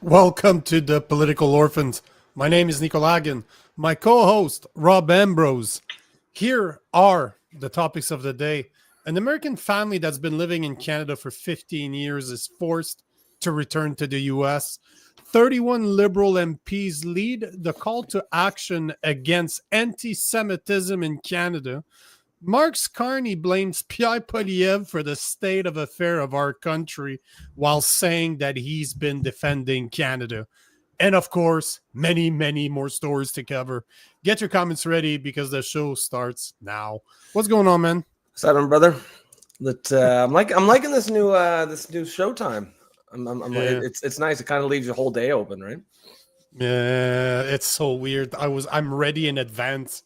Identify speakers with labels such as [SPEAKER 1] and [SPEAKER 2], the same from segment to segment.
[SPEAKER 1] Welcome to the Political Orphans. My name is Nico Lagan. My co-host, Rob Ambrose. Here are the topics of the day. An American family that's been living in Canada for 15 years is forced to return to the U.S. 31 Liberal MPs lead the call to action against anti-Semitism in Canada. Mark Carney blames Pierre Poilievre for the state of affair of our country while saying that he's been defending Canada. And of course, many, many more stories to cover. Get your comments ready because the show starts now. What's going on, man?
[SPEAKER 2] What's up, brother? I'm liking this new showtime. It's nice. It kind of leaves your whole day open, right?
[SPEAKER 1] Yeah, it's so weird. I'm ready in advance.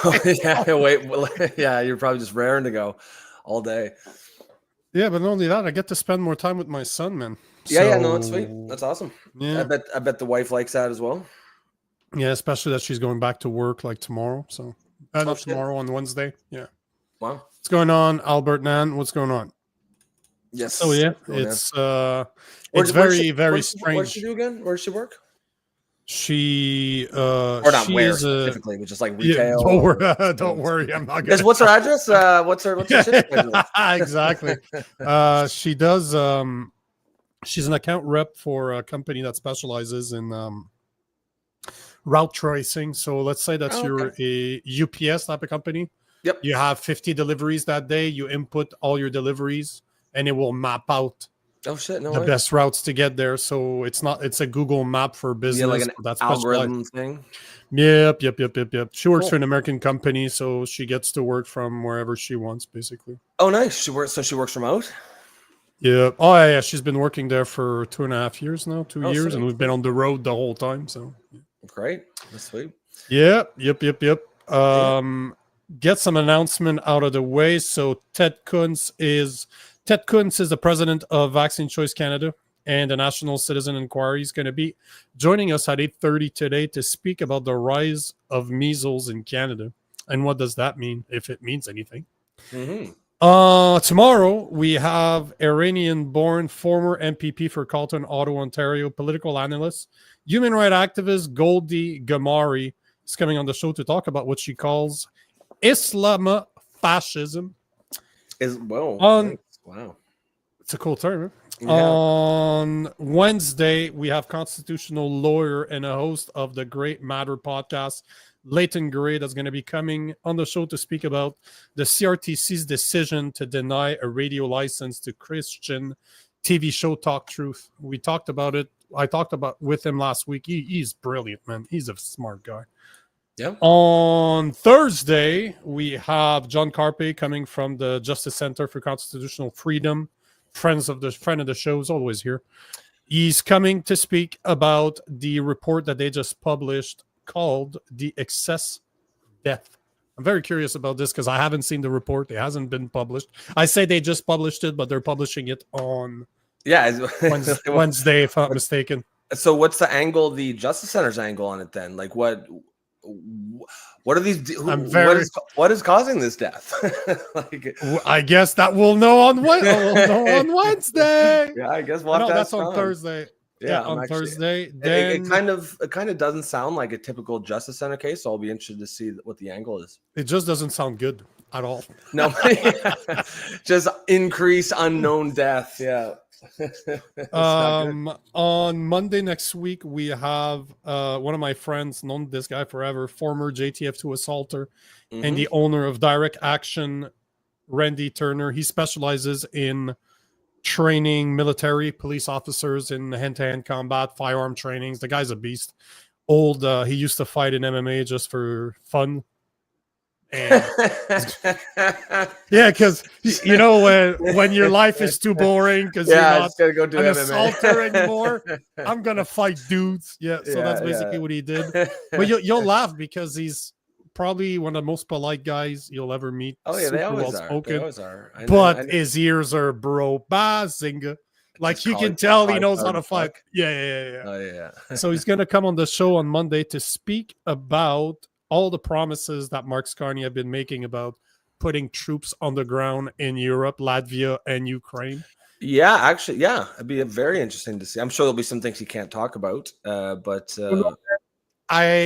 [SPEAKER 2] Oh, yeah, wait. Well, yeah, you're probably just raring to go all day.
[SPEAKER 1] Yeah, but not only that, I get to spend more time with my son, man.
[SPEAKER 2] Yeah, no, that's sweet. That's awesome.
[SPEAKER 1] Yeah,
[SPEAKER 2] I bet the wife likes that as well.
[SPEAKER 1] Yeah, especially that she's going back to work like tomorrow. So not tomorrow, on Wednesday. Yeah.
[SPEAKER 2] Wow.
[SPEAKER 1] What's going on, Albert Nan? What's going on?
[SPEAKER 2] Yes.
[SPEAKER 1] So yeah, it's very strange.
[SPEAKER 2] What does she do again? Where does she work?
[SPEAKER 1] She
[SPEAKER 2] or not where specifically, but just like retail.
[SPEAKER 1] Yeah, don't worry, I'm not gonna.
[SPEAKER 2] What's her address? What's her shift?
[SPEAKER 1] Exactly. She does. She's an account rep for a company that specializes in route tracing. So let's say that you're a UPS type of company.
[SPEAKER 2] Yep.
[SPEAKER 1] You have 50 deliveries that day. You input all your deliveries, and it will map out the best routes to get there. So it's a Google map for business.
[SPEAKER 2] Yeah, like an algorithm thing.
[SPEAKER 1] Yep. She works for an American company, so she gets to work from wherever she wants, basically.
[SPEAKER 2] Oh, nice. She works remote?
[SPEAKER 1] Yeah. Oh, yeah. She's been working there for 2.5 years now, 2 years,
[SPEAKER 2] sweet.
[SPEAKER 1] And we've been on the road the whole time. So
[SPEAKER 2] great. That's sweet.
[SPEAKER 1] Yeah. Yep. Get some announcement out of the way. So Ted Kuntz is the president of Vaccine Choice Canada and the National Citizen Inquiry. He's going to be joining us at 8:30 today to speak about the rise of measles in Canada. And what does that mean, if it means anything?
[SPEAKER 2] Mm-hmm.
[SPEAKER 1] Tomorrow, we have Iranian-born former MPP for Carleton, Ottawa, Ontario, political analyst, human rights activist Goldie Gamari is coming on the show to talk about what she calls Islamofascism.
[SPEAKER 2] Wow.
[SPEAKER 1] It's a cool term. Huh?
[SPEAKER 2] Yeah.
[SPEAKER 1] On Wednesday, we have constitutional lawyer and a host of the Great Matter podcast, Leighton Gray, that's going to be coming on the show to speak about the CRTC's decision to deny a radio license to Christian TV show Talk Truth. We talked about it. I talked about with him last week. He's brilliant, man. He's a smart guy.
[SPEAKER 2] Yeah.
[SPEAKER 1] On Thursday, we have John Carpe coming from the Justice Center for Constitutional Freedom. Friend of the show is always here. He's coming to speak about the report that they just published called The Excess Death. I'm very curious about this because I haven't seen the report. It hasn't been published. I say they just published it, but they're publishing it on Wednesday, if I'm not mistaken.
[SPEAKER 2] So what's the angle, the Justice Center's angle on it then? Like what are these? What is causing this death?
[SPEAKER 1] I guess that we'll know on Wednesday.
[SPEAKER 2] Yeah, I guess
[SPEAKER 1] that's on Thursday. Yeah, on Thursday. Then
[SPEAKER 2] it kind of doesn't sound like a typical Justice Center case, so I'll be interested to see what the angle is.
[SPEAKER 1] It just doesn't sound good at all.
[SPEAKER 2] No, just increased unknown death. Yeah.
[SPEAKER 1] On Monday next week, we have one of my friends, known this guy forever, former JTF2 assaulter, and the owner of Direct Action, Randy Turner. He specializes in training military police officers in hand-to-hand combat, firearm trainings. The guy's a beast. He used to fight in MMA just for fun. And yeah, because when your life is too boring because you're not
[SPEAKER 2] gonna go do
[SPEAKER 1] an
[SPEAKER 2] MMA.
[SPEAKER 1] assaulter anymore, I'm gonna fight dudes. That's basically what he did. But you'll laugh because he's probably one of the most polite guys you'll ever meet.
[SPEAKER 2] Oh yeah, they always
[SPEAKER 1] are. But his ears are bazinga. Like you can tell he knows how to fight. Yeah.
[SPEAKER 2] Oh yeah.
[SPEAKER 1] So he's gonna come on the show on Monday to speak about all the promises that Mark Carney have been making about putting troops on the ground in Europe, Latvia, and Ukraine.
[SPEAKER 2] Yeah, actually, yeah, it'd be very interesting to see. I'm sure there'll be some things he can't talk about, but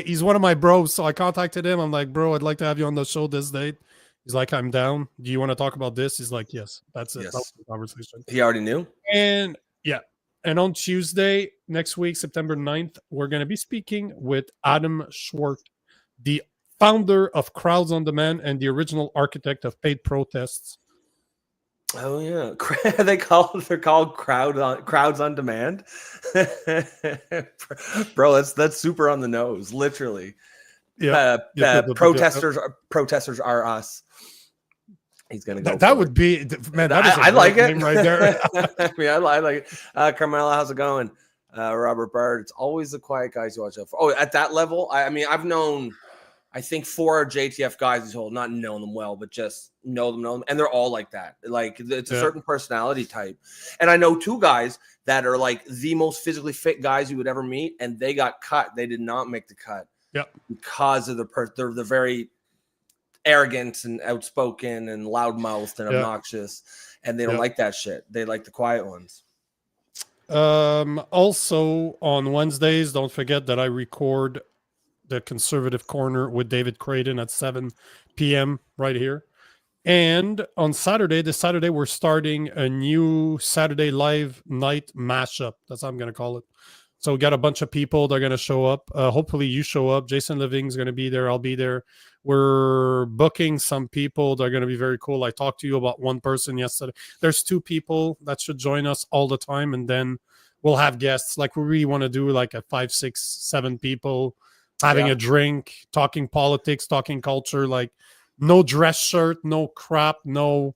[SPEAKER 1] he's one of my bros, so I contacted him. I'm like, bro, I'd like to have you on the show this date. He's like, I'm down. Do you want to talk about this? He's like, yes. That's it. That was the conversation.
[SPEAKER 2] He already knew.
[SPEAKER 1] And yeah. And on Tuesday, next week, September 9th, we're going to be speaking with Adam Schwartz, the founder of Crowds on Demand and the original architect of paid protests.
[SPEAKER 2] Oh yeah, they're called crowds on demand, bro. That's super on the nose, literally. Yeah, protesters are us. He's gonna go.
[SPEAKER 1] That would be, man. That is
[SPEAKER 2] I like it
[SPEAKER 1] right there.
[SPEAKER 2] I like it. Carmela, how's it going? Robert Bard. It's always the quiet guys you watch out for. Oh, at that level, I mean, I've known, I think 4 JTF guys as whole, not known them well, but just know them, and they're all like that. Like it's a certain personality type. And I know 2 guys that are like the most physically fit guys you would ever meet, and they got cut. They did not make the cut. Yep. Because of they're very arrogant and outspoken and loudmouthed and obnoxious, and they don't like that shit. They like the quiet ones.
[SPEAKER 1] Also on Wednesdays, don't forget that I record the Conservative Corner with David Creighton at 7 p.m. right here. And on this Saturday, we're starting a new Saturday live night mashup. That's how I'm going to call it. So we got a bunch of people that are going to show up. Hopefully you show up. Jason Living's going to be there. I'll be there. We're booking some people that are going to be very cool. I talked to you about one person yesterday. There's 2 people that should join us all the time. And then we'll have guests. Like we really want to do like a 5, 6, 7 people having a drink, talking politics, talking culture, like no dress shirt, no crap, no,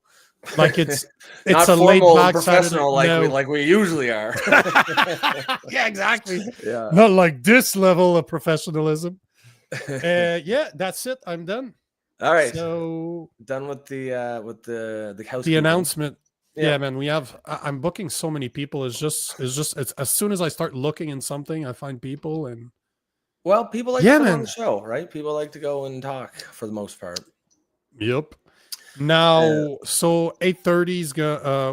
[SPEAKER 1] like it's
[SPEAKER 2] not
[SPEAKER 1] a laid back
[SPEAKER 2] professional like we usually are.
[SPEAKER 1] Yeah, exactly. Yeah, not like this level of professionalism. Yeah, that's it. I'm done.
[SPEAKER 2] All right.
[SPEAKER 1] So
[SPEAKER 2] done with the house.
[SPEAKER 1] The announcement. Yeah, man. I'm booking so many people. It's as soon as I start looking in something, I find people and.
[SPEAKER 2] Well, people like to come on the show, right? People like to go and talk for the most part.
[SPEAKER 1] Yep. Now, so 8:30 is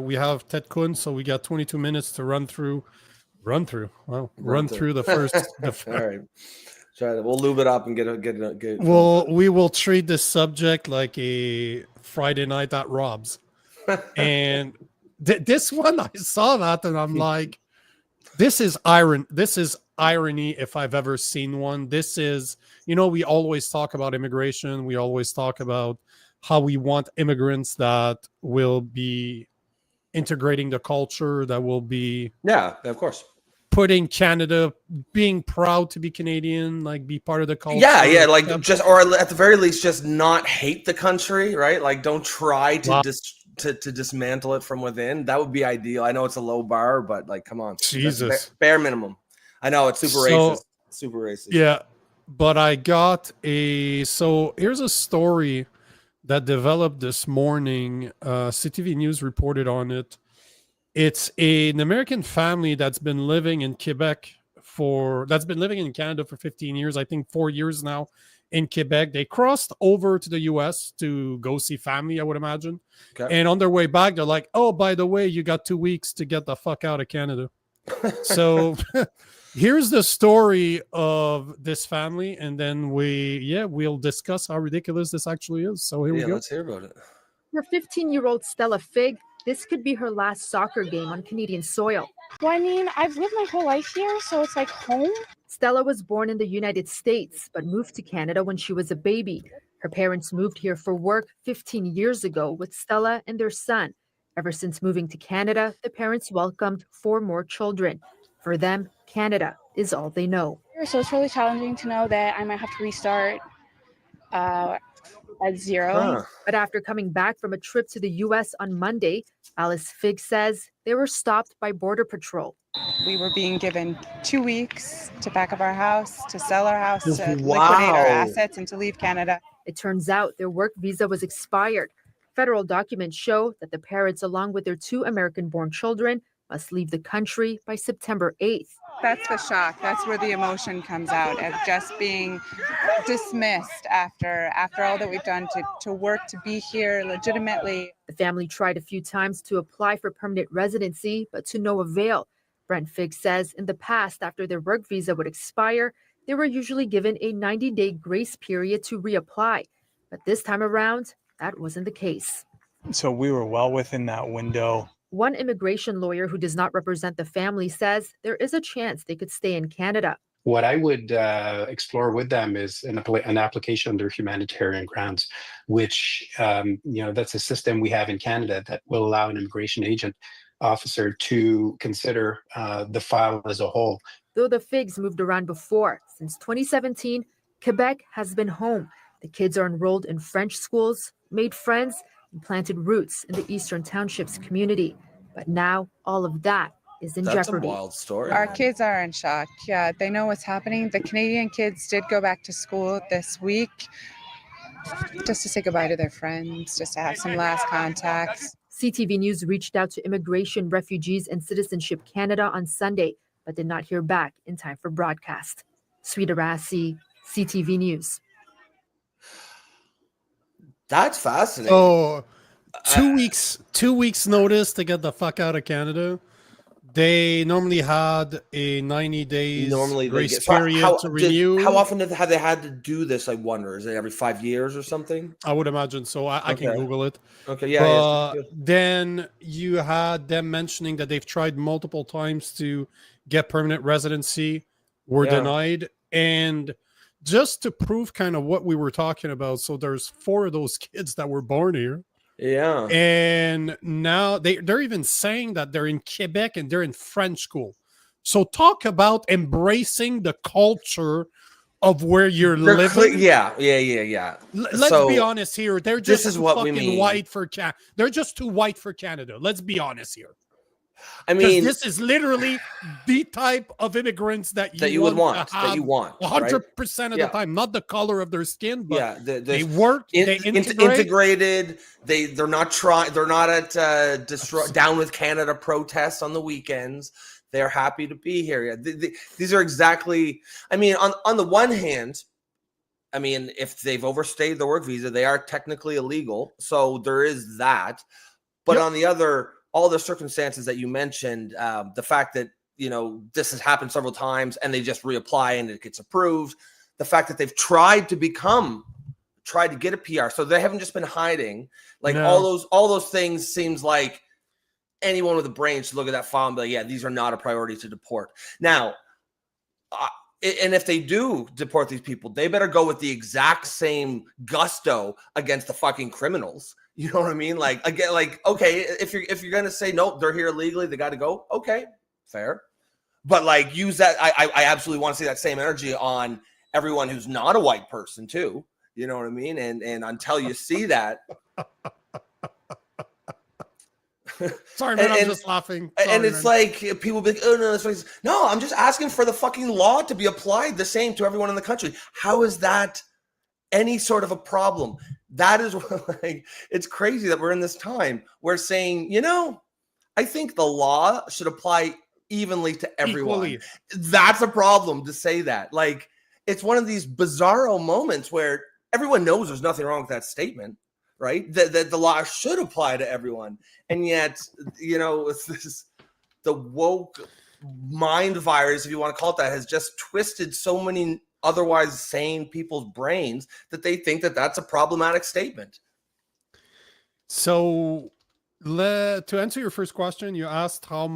[SPEAKER 1] we have Ted Kun, so we got 22 minutes to run through. Well, run through the first.
[SPEAKER 2] All right. We'll lube it up and get.
[SPEAKER 1] We will treat this subject like a Friday night at Rob's, and this one I saw that and I'm like, this is iron. This is irony if I've ever seen one. This is, we always talk about immigration. We always talk about how we want immigrants that will be integrating the culture, that will be
[SPEAKER 2] of course
[SPEAKER 1] putting Canada, being proud to be Canadian, like be part of the culture.
[SPEAKER 2] Like or at the very least just not hate the country, right? Like don't try to to dismantle it from within. That would be ideal. I know it's a low bar, but like come on,
[SPEAKER 1] Jesus,
[SPEAKER 2] bare minimum. I know it's super racist.
[SPEAKER 1] Yeah, but I got here's a story that developed this morning. CTV News reported on it. It's an American family that's been living in Canada for 15 years. I think 4 years now in Quebec. They crossed over to the US to go see family, I would imagine. Okay. And on their way back, they're like, oh, by the way, you got 2 weeks to get the fuck out of Canada. So here's the story of this family, and then we'll discuss how ridiculous this actually is. So here we go.
[SPEAKER 2] Let's hear about it.
[SPEAKER 3] For 15-year-old Stella Fig, this could be her last soccer game on Canadian soil.
[SPEAKER 4] Well, I mean, I've lived my whole life here, so it's like home.
[SPEAKER 3] Stella was born in the United States, but moved to Canada when she was a baby. Her parents moved here for work 15 years ago with Stella and their son. Ever since moving to Canada, the parents welcomed 4 more children. For them, Canada is all they know.
[SPEAKER 4] So it's really challenging to know that I might have to restart at 0.
[SPEAKER 3] But after coming back from a trip to the U.S. on Monday, Alice Fig says they were stopped by Border Patrol.
[SPEAKER 5] We were being given 2 weeks to pack up our house, to sell our house, to liquidate our assets, and to leave Canada.
[SPEAKER 3] It turns out their work visa was expired. Federal documents show that the parents, along with their 2 American-born children, must leave the country by September 8th.
[SPEAKER 5] That's the shock. That's where the emotion comes out of just being dismissed after all that we've done to work to be here legitimately.
[SPEAKER 3] The family tried a few times to apply for permanent residency, but to no avail. Brent Figg says in the past, after their work visa would expire, they were usually given a 90-day grace period to reapply. But this time around, that wasn't the case.
[SPEAKER 6] So we were well within that window.
[SPEAKER 3] One immigration lawyer who does not represent the family says there is a chance they could stay in Canada.
[SPEAKER 7] What I would explore with them is an application under humanitarian grounds, which, that's a system we have in Canada that will allow an immigration agent officer to consider the file as a whole.
[SPEAKER 3] Though the Figs moved around before, since 2017, Quebec has been home. The kids are enrolled in French schools, made friends, and planted roots in the Eastern Townships community. But now all of that is in jeopardy.
[SPEAKER 2] That's a wild story.
[SPEAKER 5] Our kids are in shock. Yeah, they know what's happening. The Canadian kids did go back to school this week just to say goodbye to their friends, just to have some last contacts.
[SPEAKER 3] CTV News reached out to Immigration, Refugees and Citizenship Canada on Sunday, but did not hear back in time for broadcast. Sweeta Rassi, CTV News.
[SPEAKER 2] That's fascinating.
[SPEAKER 1] Oh, 2 weeks notice to get the fuck out of Canada. They normally had a 90 days grace period to renew.
[SPEAKER 2] How often have they had to do this? I wonder. Is it every 5 years or something?
[SPEAKER 1] I would imagine so. I can Google it.
[SPEAKER 2] Okay, yeah.
[SPEAKER 1] Then you had them mentioning that they've tried multiple times to get permanent residency, were denied. And just to prove kind of what we were talking about, so there's 4 of those kids that were born here.
[SPEAKER 2] Yeah.
[SPEAKER 1] And now they're even saying that they're in Quebec and they're in French school. So talk about embracing the culture of where you're living.
[SPEAKER 2] Yeah.
[SPEAKER 1] Let's be honest here. They're just
[SPEAKER 2] this is what we
[SPEAKER 1] fucking
[SPEAKER 2] mean.
[SPEAKER 1] white for Canada. They're just too white for Canada. Let's be honest here.
[SPEAKER 2] I mean,
[SPEAKER 1] this is literally the type of immigrants that you
[SPEAKER 2] would want,
[SPEAKER 1] that you want 100% of the time, not the color of their skin, but they work, they
[SPEAKER 2] integrated. They're not at Down with Canada protests on the weekends. They're happy to be here. These are exactly. I mean, on the one hand, I mean, if they've overstayed the work visa, they are technically illegal. So there is that. But on the other, all the circumstances that you mentioned, the fact that, this has happened several times and they just reapply and it gets approved, the fact that they've tried to get a PR. So they haven't just been hiding. Like all those things seems like anyone with a brain should look at that file and be like, yeah, these are not a priority to deport. Now, and if they do deport these people, they better go with the exact same gusto against the fucking criminals. You know what I mean? Like, again, okay, if you're gonna say no, they're here illegally, they got to go. Okay, fair. But like, use that. I absolutely want to see that same energy on everyone who's not a white person too. You know what I mean? And until you see that.
[SPEAKER 1] Sorry, man, I'm just laughing.
[SPEAKER 2] And it's like people be like, oh no, that's racist. No, I'm just asking for the fucking law to be applied the same to everyone in the country. How is that any sort of a problem? That is like, it's crazy that we're in this time. We're saying, I think the law should apply evenly to everyone. Equally. That's a problem to say that. Like, it's one of these bizarro moments where everyone knows there's nothing wrong with that statement, right? That the law should apply to everyone. And yet, it's this, the woke mind virus, if you want to call it that, has just twisted so many otherwise sane people's brains that they think that that's a problematic statement.
[SPEAKER 1] So to answer your first question, you asked how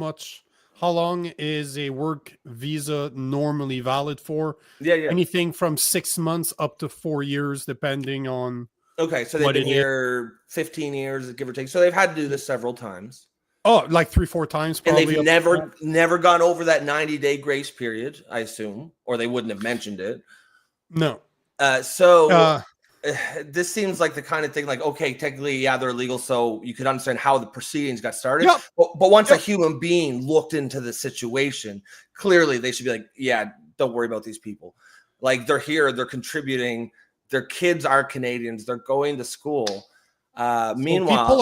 [SPEAKER 1] long is a work visa normally valid for? Yeah. Anything from 6 months up to 4 years, depending on.
[SPEAKER 2] Okay. So they've been here 15 years, give or take. So they've had to do this several times.
[SPEAKER 1] Oh, like 3-4 times probably.
[SPEAKER 2] And they've never gone over that 90-day grace period, I assume, or they wouldn't have mentioned it.
[SPEAKER 1] No.
[SPEAKER 2] This seems like the kind of thing like, okay, technically, yeah, they're illegal, so you could understand how the proceedings got started. Yep. But once a human being looked into the situation, clearly they should be like, yeah, don't worry about these people. Like, they're here, they're contributing, their kids are Canadians, they're going to school. Meanwhile,
[SPEAKER 1] people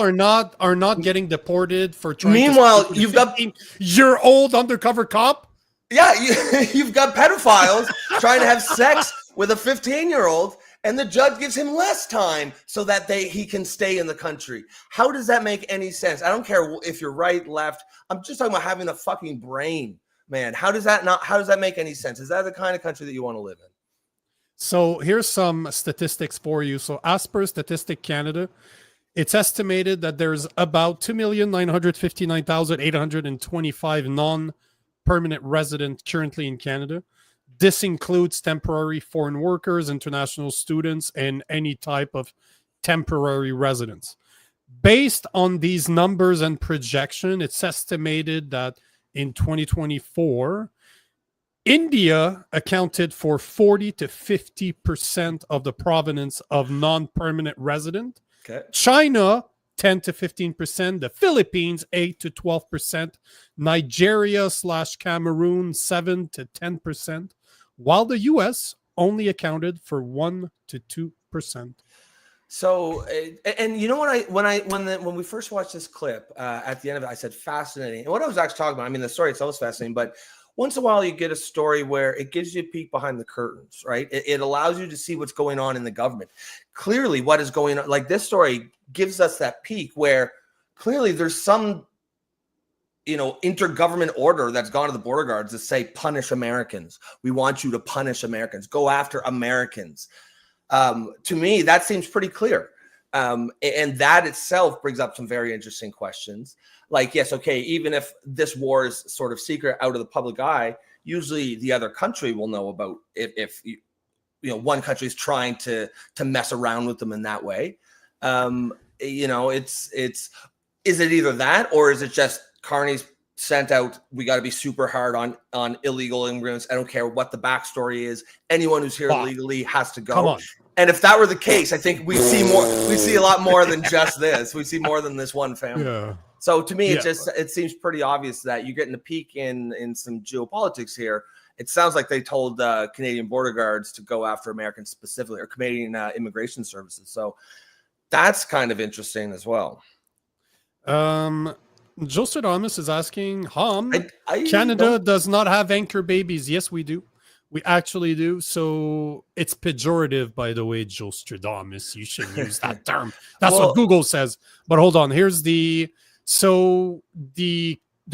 [SPEAKER 1] are not getting deported for trying.
[SPEAKER 2] Meanwhile,
[SPEAKER 1] to
[SPEAKER 2] you've got
[SPEAKER 1] year-old undercover cop.
[SPEAKER 2] Yeah, you've got pedophiles trying to have sex with a 15-year-old, and the judge gives him less time so that he can stay in the country. How does that make any sense? I don't care if you're right, left. I'm just talking about having a fucking brain, man. How does that make any sense? Is that the kind of country that you want to live in?
[SPEAKER 1] So here's some statistics for you. So as per Statistic Canada, it's estimated that there's about 2,959,825 non-permanent residents currently in Canada. This includes temporary foreign workers, international students, and any type of temporary residents. Based on these numbers and projection, it's estimated that in 2024, India accounted for 40 to 50% of the provenance of non-permanent resident.
[SPEAKER 2] Okay.
[SPEAKER 1] China, 10 to 15%. The Philippines, 8 to 12%. Nigeria / Cameroon, 7 to 10%. While the U.S. only accounted for 1 to 2%.
[SPEAKER 2] So, and you know what? When we first watched this clip, at the end of it, I said fascinating. And what I was actually talking about, I mean, the story itself is fascinating, but once in a while you get a story where it gives you a peek behind the curtains, right? It allows you to see what's going on in the government. Clearly, what is going on, like this story gives us that peek where clearly there's some, intergovernment order that's gone to the border guards to say, punish Americans. We want you to punish Americans. Go after Americans. To me, that seems pretty clear. And that itself brings up some very interesting questions. Like, yes, okay, even if this war is sort of secret out of the public eye, usually the other country will know about if one country is trying to mess around with them in that way. Is it either that, or is it just Carney's sent out, we got to be super hard on illegal immigrants. I don't care what the backstory is. Anyone who's here illegally has to go.
[SPEAKER 1] Come on.
[SPEAKER 2] And if that were the case, I think we see a lot more than just this. We see more than this one family.
[SPEAKER 1] Yeah.
[SPEAKER 2] So to me, it seems pretty obvious that you're getting a peek in some geopolitics here. It sounds like they told Canadian border guards to go after Americans specifically, or Canadian immigration services. So that's kind of interesting as well.
[SPEAKER 1] Joseph Thomas is asking, Canada does not have anchor babies. Yes, we do. We actually do. So it's pejorative, by the way, Jostradamus. You shouldn't use that term. That's what Google says. But hold on. Here's the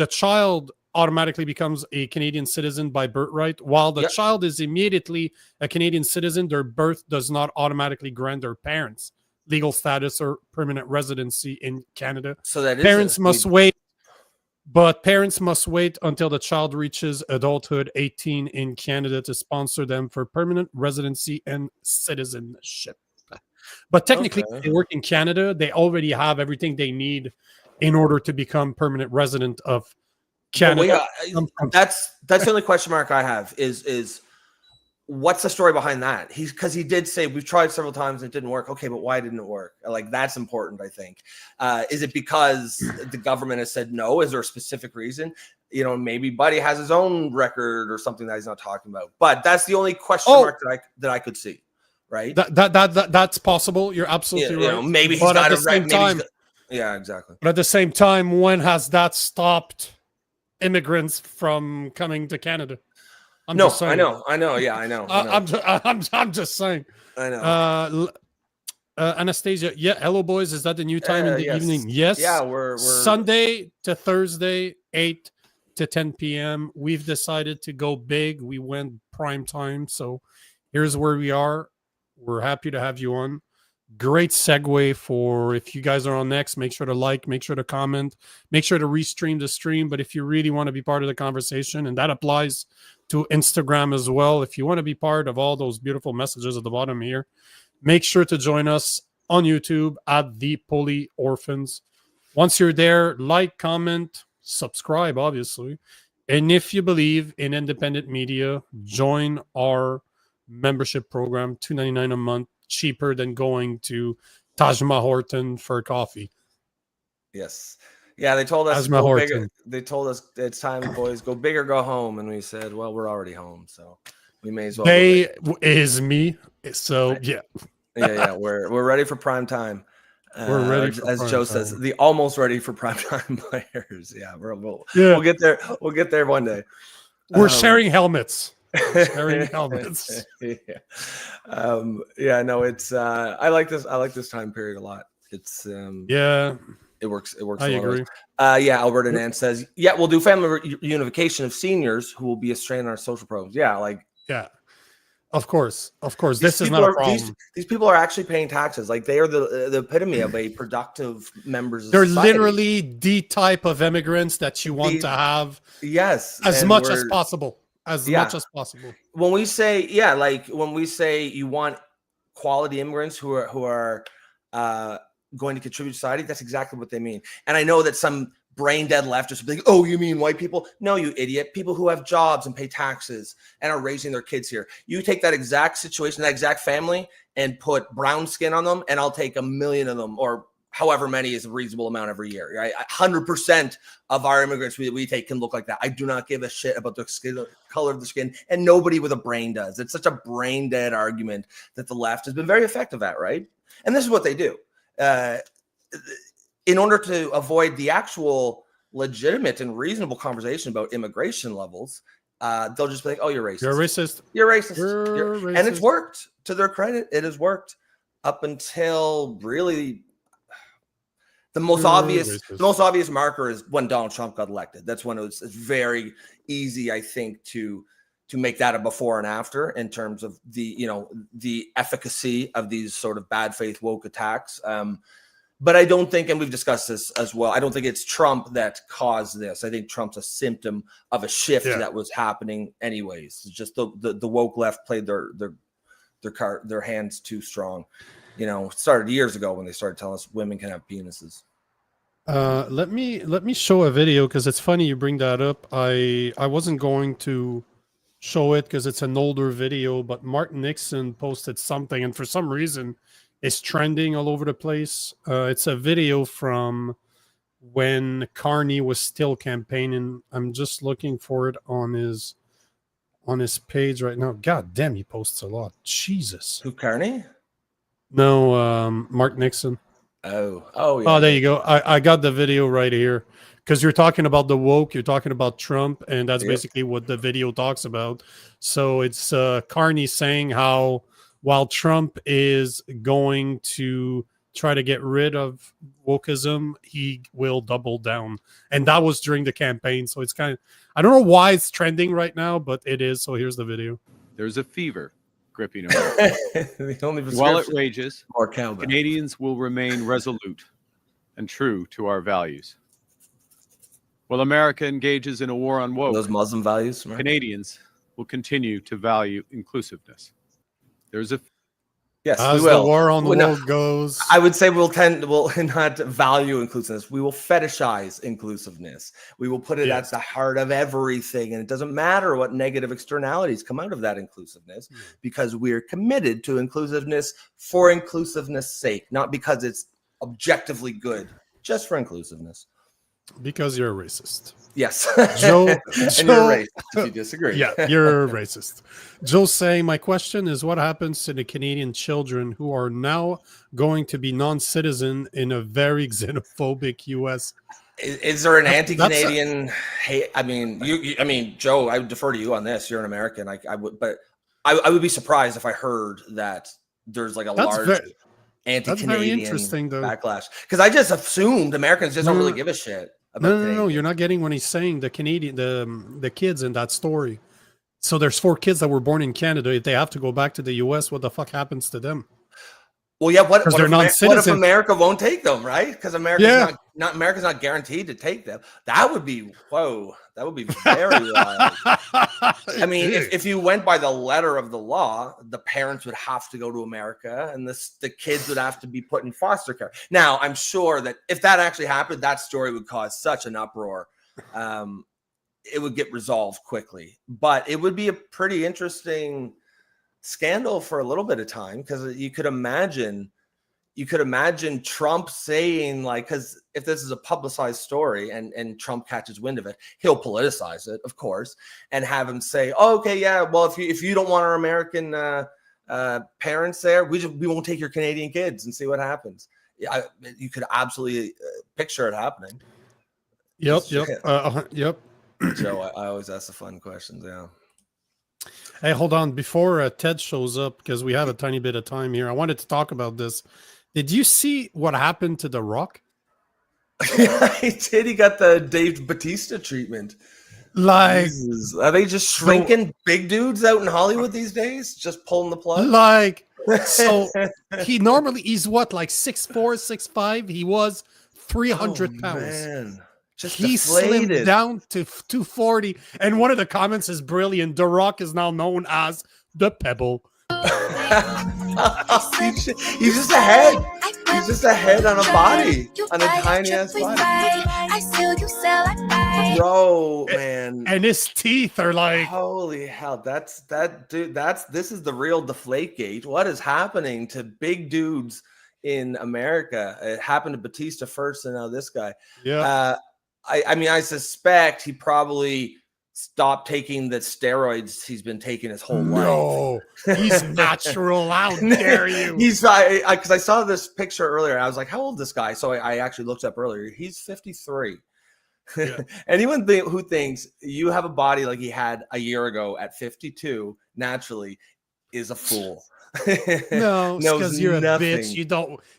[SPEAKER 1] child automatically becomes a Canadian citizen by birthright. While the child is immediately a Canadian citizen, their birth does not automatically grant their parents legal status or permanent residency in Canada.
[SPEAKER 2] So that
[SPEAKER 1] parents must wait. But parents must wait until the child reaches adulthood, 18 in Canada, to sponsor them for permanent residency and citizenship. But technically, if they work in Canada, they already have everything they need in order to become permanent resident of Canada.
[SPEAKER 2] That's the only question mark I have is what's the story behind that? Because he did say we've tried several times and it didn't work. Okay, but why didn't it work? Like, that's important, I think. Is it because the government has said no? Is there a specific reason? Maybe Buddy has his own record or something that he's not talking about. But that's the only question mark that I could see. Right?
[SPEAKER 1] That's possible. You're absolutely right.
[SPEAKER 2] Maybe he's got a record. Yeah, exactly.
[SPEAKER 1] But at the same time, when has that stopped immigrants from coming to Canada?
[SPEAKER 2] I know. Yeah, I know.
[SPEAKER 1] I'm just saying.
[SPEAKER 2] I know.
[SPEAKER 1] Anastasia, hello boys. Is that the new time in the evening? Yes.
[SPEAKER 2] Yeah, we're
[SPEAKER 1] Sunday to Thursday, 8 to 10 p.m. We've decided to go big. We went prime time. So here's where we are. We're happy to have you on. Great segue for if you guys are on next. Make sure to like, make sure to comment, make sure to restream the stream. But if you really want to be part of the conversation, and that applies to Instagram as well, if you want to be part of all those beautiful messages at the bottom here, make sure to join us on YouTube at the Poli Orphans. Once you're there, like, comment, subscribe, obviously. And if you believe in independent media, join our membership program, $2.99 a month, cheaper than going to Taj Mahal for coffee.
[SPEAKER 2] Yes. Yeah, they told us go bigger. They told us it's time, boys, go big or go home. And we said, well, we're already home, so we may as well.
[SPEAKER 1] They is me. So yeah.
[SPEAKER 2] Yeah. We're ready for prime time.
[SPEAKER 1] We're ready for
[SPEAKER 2] as
[SPEAKER 1] prime
[SPEAKER 2] Joe
[SPEAKER 1] time.
[SPEAKER 2] says, the almost ready for primetime players. Yeah, we'll
[SPEAKER 1] Yeah.
[SPEAKER 2] get there. We'll get there one day.
[SPEAKER 1] We're sharing helmets. Sharing helmets.
[SPEAKER 2] Yeah. Yeah, no, it's I like this time period a lot. It's
[SPEAKER 1] Yeah,
[SPEAKER 2] it works. It works.
[SPEAKER 1] I
[SPEAKER 2] a lot of
[SPEAKER 1] agree.
[SPEAKER 2] ways. Yeah, Alberta Nance says, yeah, we'll do family reunification of seniors who will be a strain on our social programs. Yeah, like
[SPEAKER 1] Yeah, of course. This is not
[SPEAKER 2] people
[SPEAKER 1] a problem.
[SPEAKER 2] these people are actually paying taxes. Like they are the epitome of a productive members of
[SPEAKER 1] They're
[SPEAKER 2] society.
[SPEAKER 1] literally the type of immigrants that you want to have
[SPEAKER 2] Yes,
[SPEAKER 1] as
[SPEAKER 2] and
[SPEAKER 1] much as
[SPEAKER 2] we're-
[SPEAKER 1] possible. As
[SPEAKER 2] Yeah.
[SPEAKER 1] much as possible.
[SPEAKER 2] When we say, yeah, like when we say you want quality immigrants who are going to contribute to society, that's exactly what they mean. And I know that some brain dead leftists will be like, oh, you mean white people? No, you idiot. People who have jobs and pay taxes and are raising their kids here. You take that exact situation, that exact family, and put brown skin on them, and I'll take 1 million of them, or however many is a reasonable amount every year. Right? 100% of our immigrants we take can look like that. I do not give a shit about the skin, color of the skin, and nobody with a brain does. It's such a brain dead argument that the left has been very effective at, right? And this is what they do. In order to avoid the actual legitimate and reasonable conversation about immigration levels, they'll just be like, oh, you're racist.
[SPEAKER 1] You're racist.
[SPEAKER 2] You're racist.
[SPEAKER 1] You're racist.
[SPEAKER 2] And it's worked. To their credit, it has worked up until really the most obvious marker is when Donald Trump got elected. That's when it's very easy, I think, to make that a before and after in terms of the efficacy of these sort of bad faith woke attacks. But I don't think, and we've discussed this as well, I don't think it's Trump that caused this. I think Trump's a symptom of a shift that was happening anyways. It's just the woke left played their hands too strong. It started years ago when they started telling us women can have penises.
[SPEAKER 1] Let me show a video because it's funny you bring that up. I wasn't going to show it because it's an older video, but Mark Nixon posted something, and for some reason it's trending all over the place. It's a video from when Carney was still campaigning. I'm just looking for it on his page right now. God damn, he posts a lot. Jesus.
[SPEAKER 2] Who, Carney?
[SPEAKER 1] No, Mark Nixon.
[SPEAKER 2] Oh, yeah.
[SPEAKER 1] Oh, there you go. I got the video right here because you're talking about the woke, you're talking about Trump, and that's basically what the video talks about. So it's Carney saying how while Trump is going to try to get rid of wokeism, he will double down. And that was during the campaign. So it's kind of, I don't know why it's trending right now, but it is. So here's the video.
[SPEAKER 8] There's a fever gripping America. While it rages, Canadians will remain resolute and true to our values. While America engages in a war on woke,
[SPEAKER 2] those Muslim values,
[SPEAKER 8] Canadians will continue to value inclusiveness. There's a
[SPEAKER 2] yes,
[SPEAKER 1] as
[SPEAKER 2] we will.
[SPEAKER 1] The war on woke goes.
[SPEAKER 2] I would say we'll not value inclusiveness. We will fetishize inclusiveness. We will put it at the heart of everything, and it doesn't matter what negative externalities come out of that inclusiveness, because we're committed to inclusiveness for inclusiveness' sake, not because it's objectively good, just for inclusiveness.
[SPEAKER 1] Because you're a racist.
[SPEAKER 2] Yes.
[SPEAKER 1] Joe,
[SPEAKER 2] and you're racist if you disagree.
[SPEAKER 1] Yeah, you're a racist. Joe's saying, my question is what happens to the Canadian children who are now going to be non-citizen in a very xenophobic U.S.?
[SPEAKER 2] Is there an anti-Canadian hate? I mean, Joe, I would defer to you on this. You're an American. I would be surprised if I heard that there's like a large anti-Canadian backlash, because I just assumed Americans just don't really give a shit about
[SPEAKER 1] no, you're not getting when he's saying the Canadian, the kids in that story. So there's 4 kids that were born in Canada. If they have to go back to the US, what the fuck happens to them?
[SPEAKER 2] Well, yeah, what if America won't take them, right? Because America's not guaranteed to take them. That would be that would be very I mean, if you went by the letter of the law, the parents would have to go to America, and the kids would have to be put in foster care. Now, I'm sure that if that actually happened, that story would cause such an uproar. It would get resolved quickly, but it would be a pretty interesting scandal for a little bit of time, because you could imagine Trump saying, like, because if this is a publicized story and Trump catches wind of it, he'll politicize it, of course, and have him say, oh, okay, yeah, well, if you don't want our American parents there, we won't take your Canadian kids and see what happens. you could absolutely picture it happening.
[SPEAKER 1] Yep.
[SPEAKER 2] Joe, I always ask the fun questions. Yeah.
[SPEAKER 1] Hey, hold on. Before Ted shows up, because we have a tiny bit of time here, I wanted to talk about this. Did you see what happened to The Rock?
[SPEAKER 2] He did. He got the Dave Bautista treatment.
[SPEAKER 1] Like,
[SPEAKER 2] Jesus. Are they just shrinking big dudes out in Hollywood these days? Just pulling the plug?
[SPEAKER 1] Like, so he's what, like 6'4", 6'5"? He was 300 pounds.
[SPEAKER 2] Man. Just
[SPEAKER 1] he
[SPEAKER 2] deflated.
[SPEAKER 1] slimmed down to 240. And one of the comments is brilliant. The Rock is now known as the Pebble.
[SPEAKER 2] He's just a head. He's just a head on a body, on a tiny ass body. Bro, man.
[SPEAKER 1] And his teeth are like,
[SPEAKER 2] holy hell. This is the real Deflategate. What is happening to big dudes in America? It happened to Bautista first, and now this guy.
[SPEAKER 1] Yeah.
[SPEAKER 2] I mean, I suspect he probably stopped taking the steroids he's been taking his whole life.
[SPEAKER 1] No, he's natural. How dare you?
[SPEAKER 2] Because I saw this picture earlier. I was like, how old is this guy? So I actually looked up earlier. He's 53. Yeah. Anyone who thinks you have a body like he had a year ago at 52 naturally is a fool.
[SPEAKER 1] No, because you're nothing. A bitch.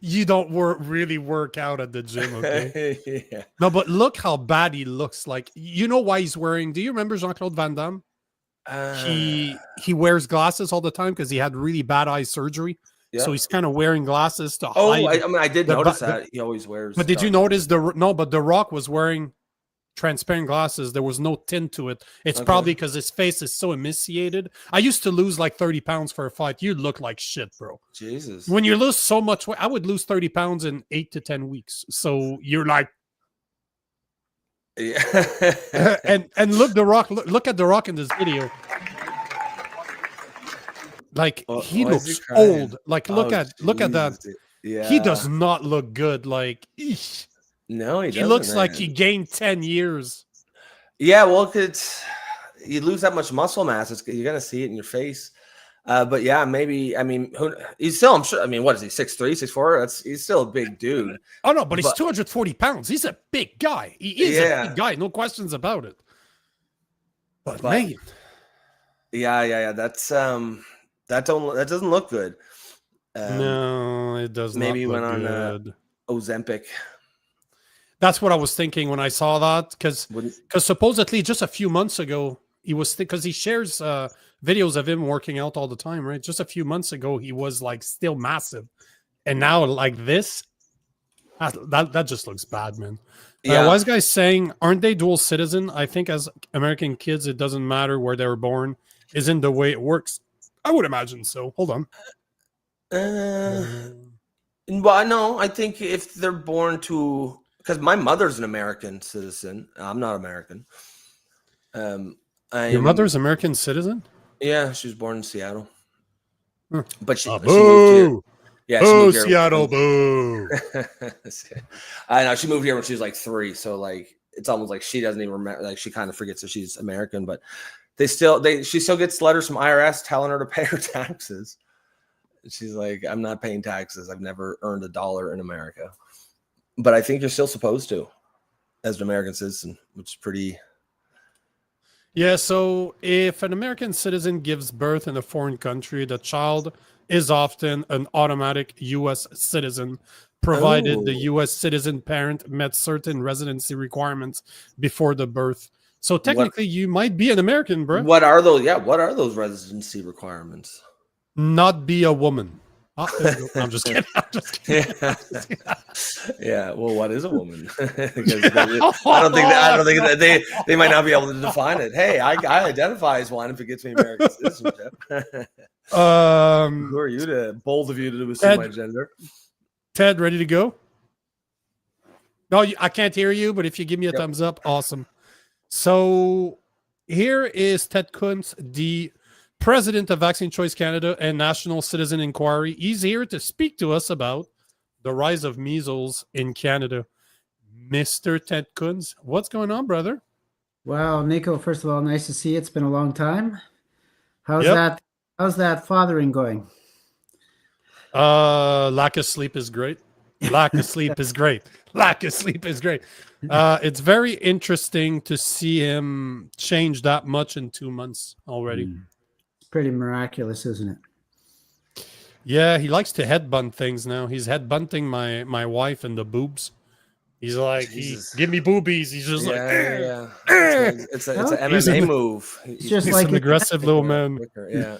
[SPEAKER 1] You don't really work out at the gym, okay? Yeah. No, but look how bad he looks. Like, you know why he's wearing? Do you remember Jean-Claude Van Damme? He wears glasses all the time because he had really bad eye surgery. Yeah. So he's kind of wearing glasses to hide.
[SPEAKER 2] I did notice that he always wears.
[SPEAKER 1] But did you notice but The Rock was wearing transparent glasses. There was no tint to it. It's probably because his face is so emaciated. I used to lose like 30 pounds for a fight. You look like shit, bro.
[SPEAKER 2] Jesus.
[SPEAKER 1] When you lose so much weight, I would lose 30 pounds in 8 to 10 weeks. So you're like,
[SPEAKER 2] yeah.
[SPEAKER 1] and look at The Rock in this video. Like, he looks old. Like, look at that.
[SPEAKER 2] Yeah.
[SPEAKER 1] He does not look good. Like, eesh.
[SPEAKER 2] No, he
[SPEAKER 1] looks like he gained 10 years.
[SPEAKER 2] Yeah, well, you lose that much muscle mass, you're gonna see it in your face. But yeah, maybe. I mean, he's still. I'm sure. I mean, what is he? 6'3", 6'4"? He's still a big dude.
[SPEAKER 1] Oh no, but he's 240 pounds. He's a big guy. He is a big guy. No questions about it. But man,
[SPEAKER 2] yeah. That doesn't look good.
[SPEAKER 1] No, it does.
[SPEAKER 2] Maybe he
[SPEAKER 1] not
[SPEAKER 2] went
[SPEAKER 1] look
[SPEAKER 2] on Ozempic.
[SPEAKER 1] That's what I was thinking when I saw that, because supposedly just a few months ago he was, because he shares videos of him working out all the time, right? Just a few months ago he was like still massive, and now like this, that just looks bad, man. Yeah. Wise guys saying, aren't they dual citizen? I think as American kids, it doesn't matter where they were born. Isn't the way it works? I would imagine so. Hold on.
[SPEAKER 2] Well, no, I think if they're born to. Because my mother's an American citizen. I'm not American.
[SPEAKER 1] Your mother's American citizen?
[SPEAKER 2] Yeah, she was born in Seattle. But she moved here. Yeah,
[SPEAKER 1] she moved here. Seattle, boo.
[SPEAKER 2] I know, she moved here when she was like 3. So like, it's almost like she doesn't even remember. Like, she kind of forgets that she's American. But she still gets letters from IRS telling her to pay her taxes. She's like, I'm not paying taxes. I've never earned $1 in America. But I think you're still supposed to, as an American citizen, which is pretty.
[SPEAKER 1] Yeah, so if an American citizen gives birth in a foreign country, the child is often an automatic U.S. citizen, provided the U.S. citizen parent met certain residency requirements before the birth. So technically, you might be an American, bro.
[SPEAKER 2] What are those? Yeah, what are those residency requirements?
[SPEAKER 1] Not be a woman. I'm just kidding.
[SPEAKER 2] Yeah. Well, what is a woman? I don't think they might not be able to define it. Hey, I identify as one if it gets me American citizenship. Who are you bold of you to assume my gender?
[SPEAKER 1] Ted, ready to go? No, I can't hear you, but if you give me a thumbs up, awesome. So here is Ted Kuntz, the president of Vaccine Choice Canada and National Citizen Inquiry. He's here to speak to us about the rise of measles in Canada. Mr. Ted Kuntz, what's going on, brother?
[SPEAKER 9] Well, Nico, first of all, nice to see you. It's been a long time. How's that fathering going?
[SPEAKER 1] Lack of sleep is great. Lack of sleep is great. Lack of sleep is great. It's very interesting to see him change that much in 2 months already.
[SPEAKER 9] It's pretty miraculous, isn't it?
[SPEAKER 1] Yeah, he likes to headbutt things now. He's headbutting my wife in the boobs. He's like, give me boobies. He's just like,
[SPEAKER 2] It's an MMA move.
[SPEAKER 9] It's just
[SPEAKER 1] he's
[SPEAKER 9] like
[SPEAKER 1] an aggressive little man. Yeah.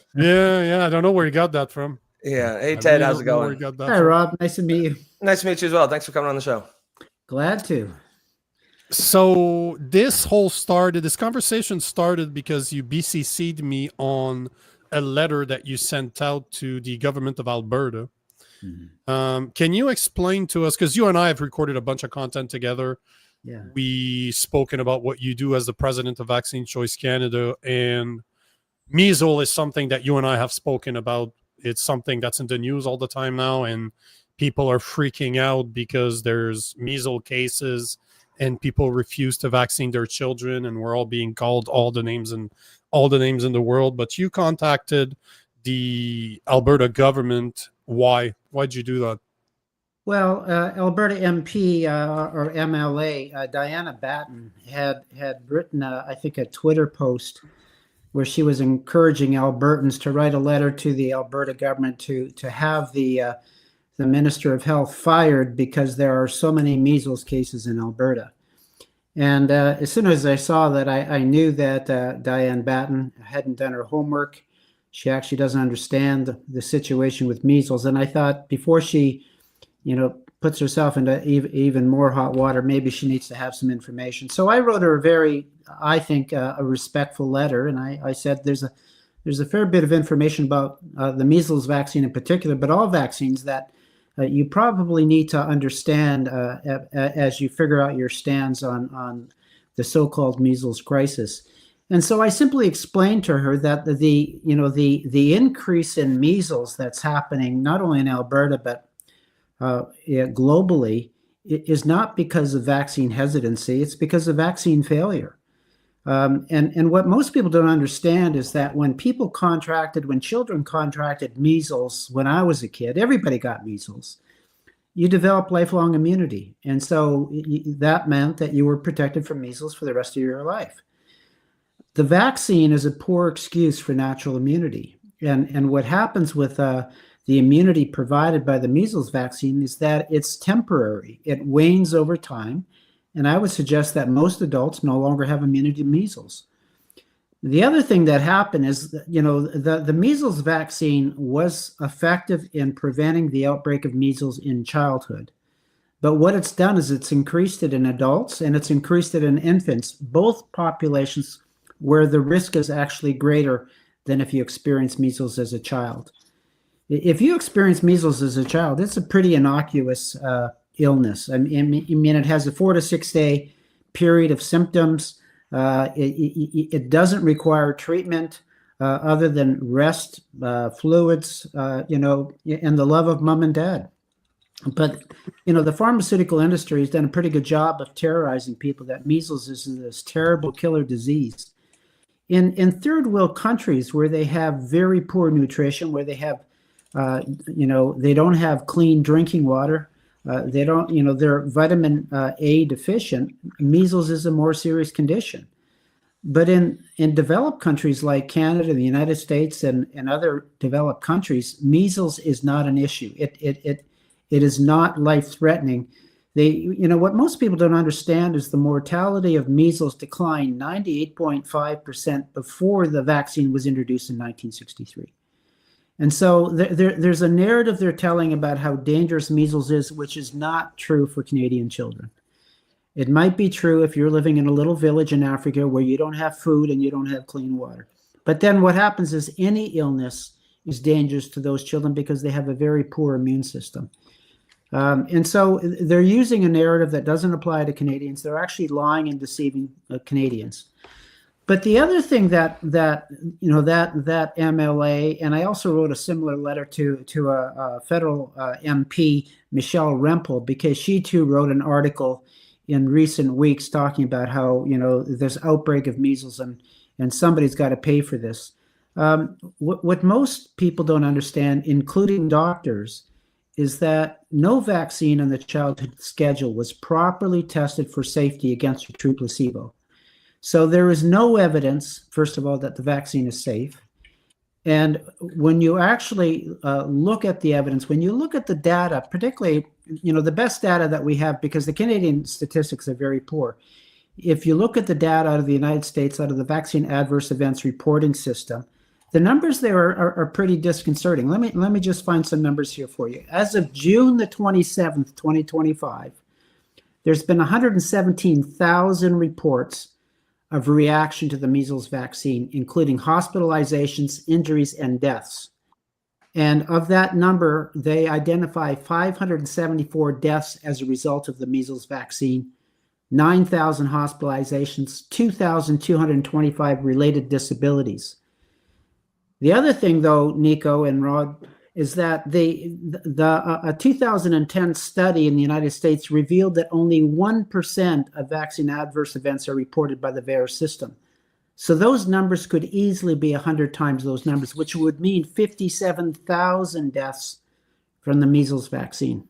[SPEAKER 1] I don't know where he got that from.
[SPEAKER 2] Yeah. Hey, Ted, how's it going?
[SPEAKER 9] Hi, Rob. Nice to meet you.
[SPEAKER 2] Nice to meet you as well. Thanks for coming on the show.
[SPEAKER 9] Glad to.
[SPEAKER 1] So this conversation started because you BCC'd me on a letter that you sent out to the government of Alberta. Can you explain to us, because you and I have recorded a bunch of content together.
[SPEAKER 9] Yeah.
[SPEAKER 1] We spoken about what you do as the president of Vaccine Choice Canada, and measles is something that you and I have spoken about. It's something that's in the news all the time now, and people are freaking out because there's measles cases and people refuse to vaccinate their children, and we're all being called all the names in the world. But you contacted the Alberta government. Why'd you do that?
[SPEAKER 9] Well, Alberta MP or MLA Diana Batten had written, I think, a Twitter post where she was encouraging Albertans to write a letter to the Alberta government to have the Minister of Health fired because there are so many measles cases in Alberta. And as soon as I saw that, I knew that Diane Batten hadn't done her homework. She actually doesn't understand the situation with measles. And I thought before she, puts herself into even more hot water, maybe she needs to have some information. So I wrote her a very, I think, a respectful letter. And I said, there's a fair bit of information about the measles vaccine in particular, but all vaccines that you probably need to understand as you figure out your stance on the so-called measles crisis. And so I simply explained to her that the increase in measles that's happening not only in Alberta but globally is not because of vaccine hesitancy; it's because of vaccine failure. And what most people don't understand is that when children contracted measles when I was a kid, everybody got measles. You develop lifelong immunity. And so that meant that you were protected from measles for the rest of your life. The vaccine is a poor excuse for natural immunity. And what happens with the immunity provided by the measles vaccine is that it's temporary. It wanes over time. And I would suggest that most adults no longer have immunity to measles. The other thing that happened is, the measles vaccine was effective in preventing the outbreak of measles in childhood. But what it's done is it's increased it in adults and it's increased it in infants, both populations where the risk is actually greater than if you experience measles as a child. If you experience measles as a child, it's a pretty innocuous illness. I mean, it has a 4 to 6 day period of symptoms. It doesn't require treatment other than rest, fluids, and the love of mom and dad. But, the pharmaceutical industry has done a pretty good job of terrorizing people that measles is this terrible killer disease. In third world countries where they have very poor nutrition, where they have, they don't have clean drinking water, they don't, they're vitamin A deficient, measles is a more serious condition. But in developed countries like Canada, the United States, and other developed countries, measles is not an issue. It is not life-threatening. What most people don't understand is the mortality of measles declined 98.5% before the vaccine was introduced in 1963. And so there's a narrative they're telling about how dangerous measles is, which is not true for Canadian children. It might be true if you're living in a little village in Africa where you don't have food and you don't have clean water. But then what happens is any illness is dangerous to those children because they have a very poor immune system. And so they're using a narrative that doesn't apply to Canadians. They're actually lying and deceiving Canadians. But the other thing that MLA, and I also wrote a similar letter to a federal MP, Michelle Rempel, because she too wrote an article in recent weeks talking about how, there's outbreak of measles and somebody's got to pay for this. What most people don't understand, including doctors, is that no vaccine on the childhood schedule was properly tested for safety against a true placebo. So there is no evidence, first of all, that the vaccine is safe. And when you actually look at the evidence, when you look at the data, particularly, the best data that we have, because the Canadian statistics are very poor. If you look at the data out of the United States, out of the Vaccine Adverse Events Reporting System, the numbers there are pretty disconcerting. Let me just find some numbers here for you. As of June the 27th, 2025, there's been 117,000 reports of reaction to the measles vaccine, including hospitalizations, injuries, and deaths. And of that number, they identify 574 deaths as a result of the measles vaccine, 9,000 hospitalizations, 2,225 related disabilities. The other thing, though, Nico and Rod, is that a 2010 study in the United States revealed that only 1% of vaccine adverse events are reported by the VAERS system. So those numbers could easily be 100 times those numbers, which would mean 57,000 deaths from the measles vaccine.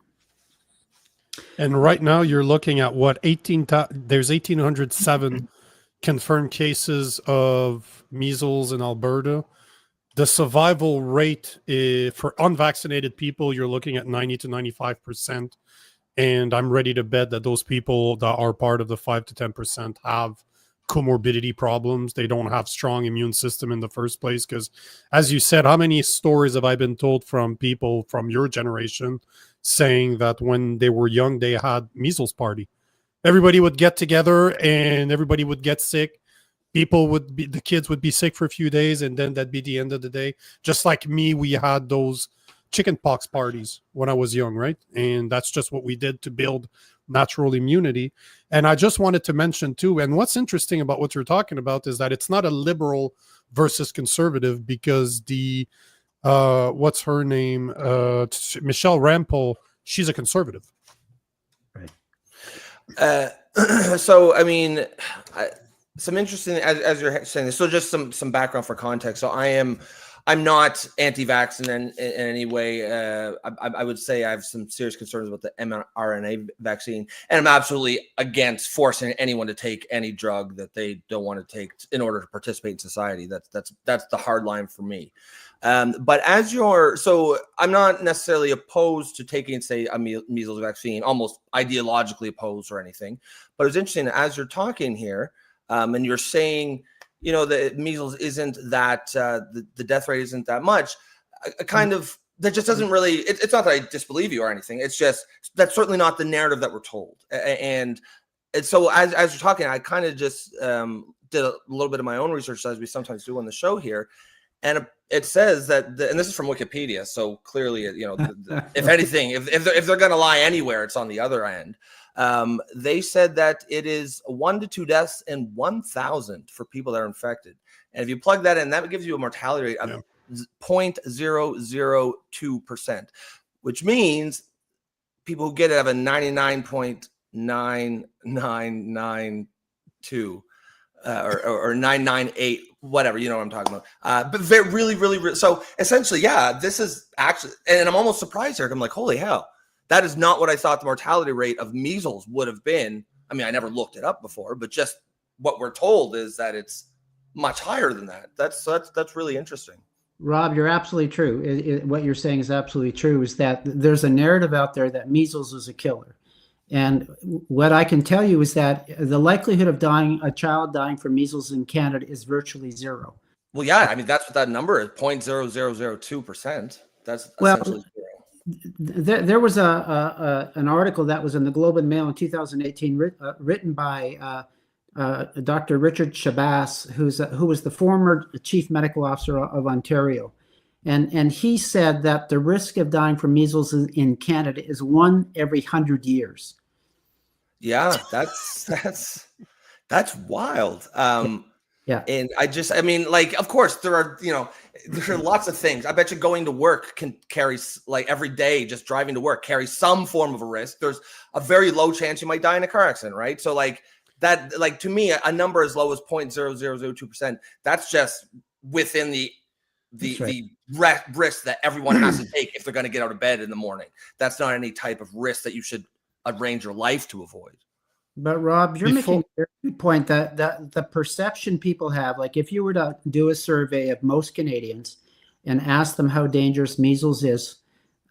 [SPEAKER 1] And right now you're looking at what, there's 1,807 confirmed cases of measles in Alberta. The survival rate for unvaccinated people, you're looking at 90 to 95%. And I'm ready to bet that those people that are part of the 5 to 10% have comorbidity problems. They don't have strong immune system in the first place. Because as you said, how many stories have I been told from people from your generation saying that when they were young, they had measles party? Everybody would get together and everybody would get sick. The kids would be sick for a few days, and then that'd be the end of the day. Just like me, we had those chicken pox parties when I was young, right? And that's just what we did to build natural immunity. And I just wanted to mention too, and what's interesting about what you're talking about is that it's not a liberal versus conservative, because what's her name? Michelle Rampol, she's a conservative.
[SPEAKER 9] Right.
[SPEAKER 2] So, I mean, some interesting, as you're saying this. So just some background for context. So I'm not anti-vaccine in any way. I would say I have some serious concerns about the mRNA vaccine, and I'm absolutely against forcing anyone to take any drug that they don't want to take in order to participate in society. That's the hard line for me. But so I'm not necessarily opposed to taking, say, a measles vaccine, almost ideologically opposed or anything. But it's interesting as you're talking here. And you're saying, the measles isn't that, the death rate isn't that much. That just doesn't really, it's not that I disbelieve you or anything. It's just, that's certainly not the narrative that we're told. And so as you're talking, I kind of just did a little bit of my own research, as we sometimes do on the show here. And it says that, and this is from Wikipedia, so clearly, if anything, if they're going to lie anywhere, it's on the other end. They said that it is 1 to 2 deaths in 1,000 for people that are infected. And if you plug that in, that gives you a mortality rate of 0.002%, which means people who get it have a 99.9992 or 998, whatever, you know what I'm talking about. But really, so essentially, yeah, this is actually, and I'm almost surprised here. I'm like, holy hell. That is not what I thought the mortality rate of measles would have been. I mean, I never looked it up before, but just what we're told is that it's much higher than that. That's really interesting.
[SPEAKER 9] Rob, you're absolutely true. What you're saying is absolutely true, is that there's a narrative out there that measles is a killer. And what I can tell you is that the likelihood of a child dying from measles in Canada is virtually zero.
[SPEAKER 2] Well, yeah, I mean, that's what that number is, 0.0002%. That's essentially zero.
[SPEAKER 9] There was an article that was in the Globe and Mail in 2018 written by Dr. Richard Shabazz, who was the former chief medical officer of Ontario. And he said that the risk of dying from measles in Canada is 1 every 100 years.
[SPEAKER 2] Yeah, that's wild.
[SPEAKER 9] Yeah.
[SPEAKER 2] And I mean, like, of course, there are lots of things. I bet you going to work can carry, like, every day, just driving to work carries some form of a risk. There's a very low chance you might die in a car accident, right? So, like, that, like, to me, a number as low as 0.0002%, that's just within the risk that everyone has to take if they're going to get out of bed in the morning. That's not any type of risk that you should arrange your life to avoid.
[SPEAKER 9] But Rob, you're making a very good point that the perception people have, like if you were to do a survey of most Canadians and ask them how dangerous measles is,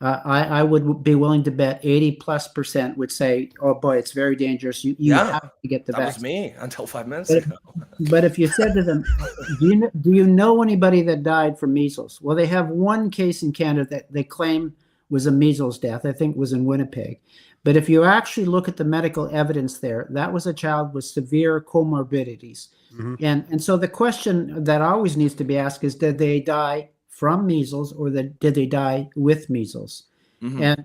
[SPEAKER 9] I would be willing to bet 80+% would say, "Oh boy, it's very dangerous. You have to get the vaccine."
[SPEAKER 2] That was me until 5 minutes ago.
[SPEAKER 9] But if you said to them, "Do you know anybody that died from measles?" Well, they have one case in Canada that they claim was a measles death. I think it was in Winnipeg. But if you actually look at the medical evidence there, that was a child with severe comorbidities. And so the question that always needs to be asked is, did they die from measles or did they die with measles? And,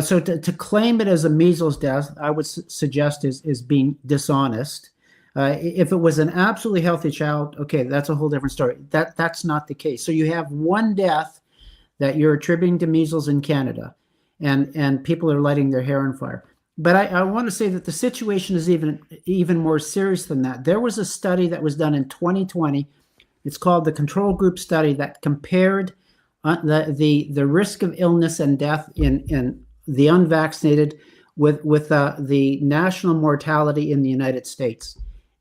[SPEAKER 9] so to claim it as a measles death, I would suggest is being dishonest. If it was an absolutely healthy child, okay, that's a whole different story. That's not the case. So you have one death that you're attributing to measles in Canada, and people are lighting their hair on fire. But I want to say that the situation is even more serious than that. There was a study that was done in 2020. It's called the Control Group Study that compared the risk of illness and death in the unvaccinated with the national mortality in the United States.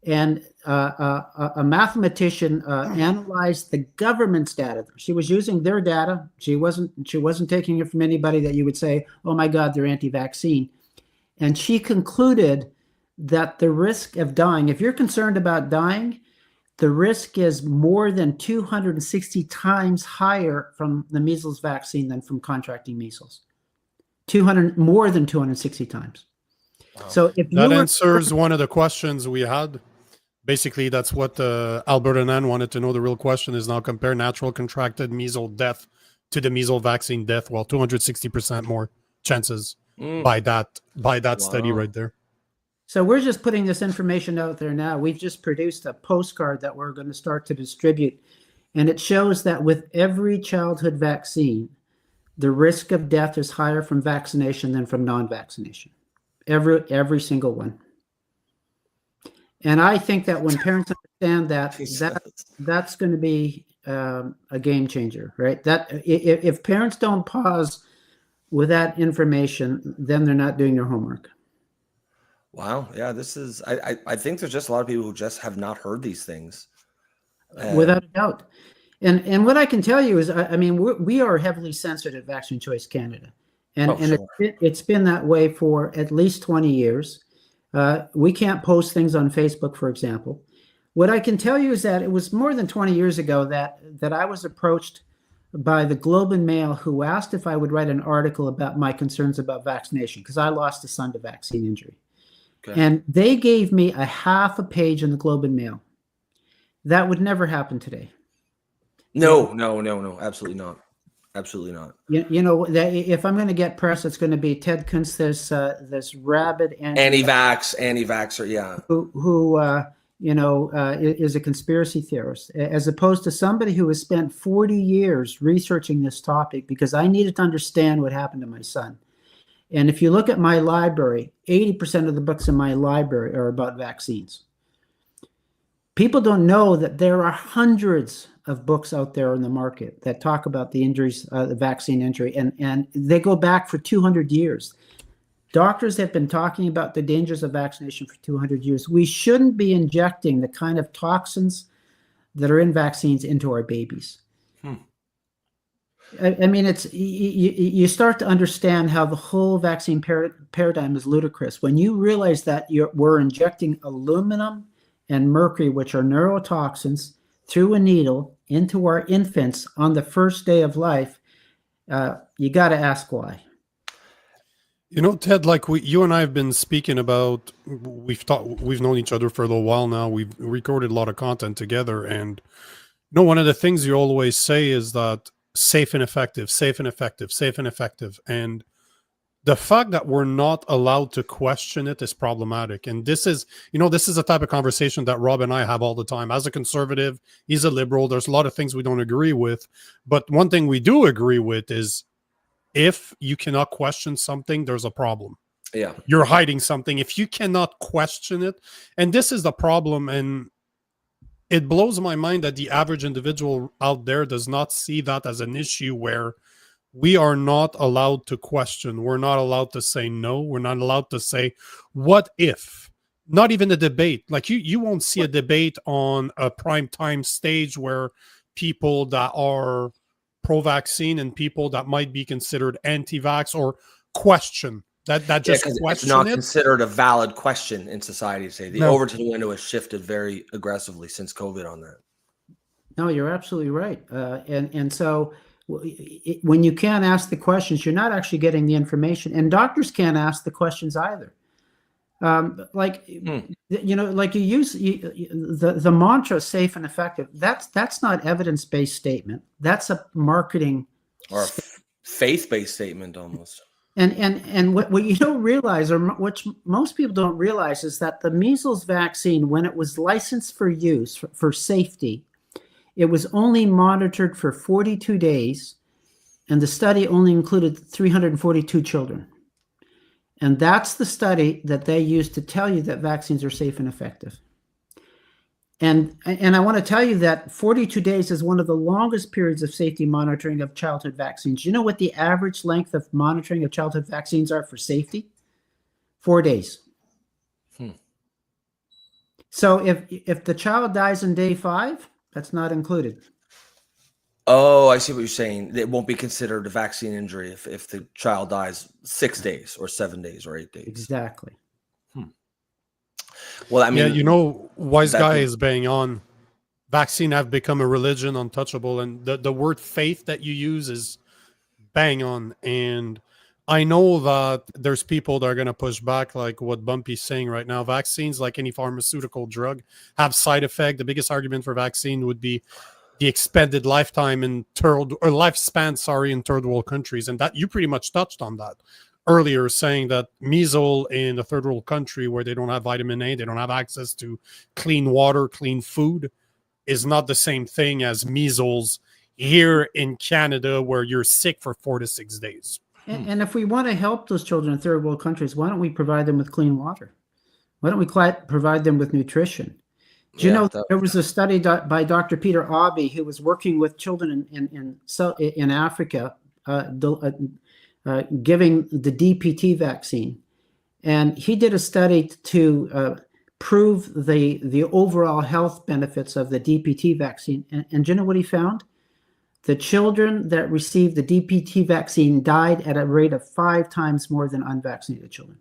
[SPEAKER 9] And a mathematician analyzed the government's data. She was using their data. She wasn't taking it from anybody that you would say, "Oh my God, they're anti-vaccine." And she concluded that the risk of dying, if you're concerned about dying, the risk is more than 260 times higher from the measles vaccine than from contracting measles. More than 260 times.
[SPEAKER 1] Wow.
[SPEAKER 9] So if
[SPEAKER 1] that answers one of the questions we had. Basically, that's what Alberta Nan wanted to know. The real question is now compare natural contracted measles death to the measles vaccine death. Well, 260% more chances by that study right there.
[SPEAKER 9] So we're just putting this information out there now. We've just produced a postcard that we're going to start to distribute. And it shows that with every childhood vaccine, the risk of death is higher from vaccination than from non-vaccination. Every single one. And I think that when parents understand that's going to be a game changer, right? That if parents don't pause with that information, then they're not doing their homework.
[SPEAKER 2] Wow. Yeah, this is, I think there's just a lot of people who just have not heard these things.
[SPEAKER 9] Without a doubt. And what I can tell you is, I mean, we are heavily censored at Vaccine Choice Canada. And it's been that way for at least 20 years. We can't post things on Facebook, for example. What I can tell you is that it was more than 20 years ago that I was approached by the Globe and Mail, who asked if I would write an article about my concerns about vaccination, because I lost a son to vaccine injury. Okay. And they gave me a half a page in the Globe and Mail. That would never happen today.
[SPEAKER 2] No, absolutely not. Absolutely not.
[SPEAKER 9] You know, if I'm going to get press, it's going to be Ted Kuntz, this rabid
[SPEAKER 2] anti-vaxxer, yeah,
[SPEAKER 9] who is a conspiracy theorist, as opposed to somebody who has spent 40 years researching this topic, because I needed to understand what happened to my son. And if you look at my library, 80% of the books in my library are about vaccines. People don't know that there are hundreds of books out there in the market that talk about the injuries, the vaccine injury, and they go back for 200 years. Doctors have been talking about the dangers of vaccination for 200 years. We shouldn't be injecting the kind of toxins that are in vaccines into our babies. I mean, it's you start to understand how the whole vaccine paradigm is ludicrous when you realize that we're injecting aluminum and mercury, which are neurotoxins, through a needle into our infants on the first day of life. You got to ask why.
[SPEAKER 1] You know, Ted, like you and I have been speaking about, we've known each other for a little while now. We've recorded a lot of content together, and one of the things you always say is that safe and effective, safe and effective, safe and effective. And the fact that we're not allowed to question it is problematic. And this is a type of conversation that Rob and I have all the time. As a conservative, he's a liberal. There's a lot of things we don't agree with. But one thing we do agree with is if you cannot question something, there's a problem.
[SPEAKER 2] Yeah.
[SPEAKER 1] You're hiding something. If you cannot question it, and this is the problem. And it blows my mind that the average individual out there does not see that as an issue where we are not allowed to question. We're not allowed to say no. We're not allowed to say, what if? Not even a debate. Like you won't see a debate on a prime time stage where people that are pro-vaccine and people that might be considered anti-vax or question that just question
[SPEAKER 2] it's not considered a valid question in society. Say the Overton window has shifted very aggressively since COVID on that.
[SPEAKER 9] No, you're absolutely right. And so when you can't ask the questions, you're not actually getting the information, and doctors can't ask the questions either. Like you use the mantra "safe and effective." That's not evidence-based statement. That's a marketing
[SPEAKER 2] or a faith-based statement almost.
[SPEAKER 9] And what you don't realize, or what most people don't realize, is that the measles vaccine, when it was licensed for use for safety, it was only monitored for 42 days, and the study only included 342 children. And that's the study that they use to tell you that vaccines are safe and effective. And I want to tell you that 42 days is one of the longest periods of safety monitoring of childhood vaccines. You know what the average length of monitoring of childhood vaccines are for safety? 4 days. So if the child dies on day 5, that's not included.
[SPEAKER 2] Oh, I see what you're saying. It won't be considered a vaccine injury if the child dies 6 days or 7 days or 8 days.
[SPEAKER 9] Exactly.
[SPEAKER 2] Well, I mean,
[SPEAKER 1] yeah, wise guy is bang on. Vaccine have become a religion, untouchable, and the word faith that you use is bang on. And I know that there's people that are going to push back, like what Bumpy's saying right now. Vaccines, like any pharmaceutical drug, have side effect. The biggest argument for vaccine would be the expanded lifespan in third world countries, and that you pretty much touched on that earlier, saying that measles in a third world country where they don't have vitamin A, they don't have access to clean water, clean food, is not the same thing as measles here in Canada where you're sick for 4 to 6 days.
[SPEAKER 9] And if we want to help those children in third world countries, why don't we provide them with clean water? Why don't we provide them with nutrition? Do you know there was a study by Dr. Peter Abbey, who was working with children in Africa, giving the DPT vaccine, and he did a study to prove the overall health benefits of the DPT vaccine. And do you know what he found? The children that received the DPT vaccine died at a rate of 5 times more than unvaccinated children.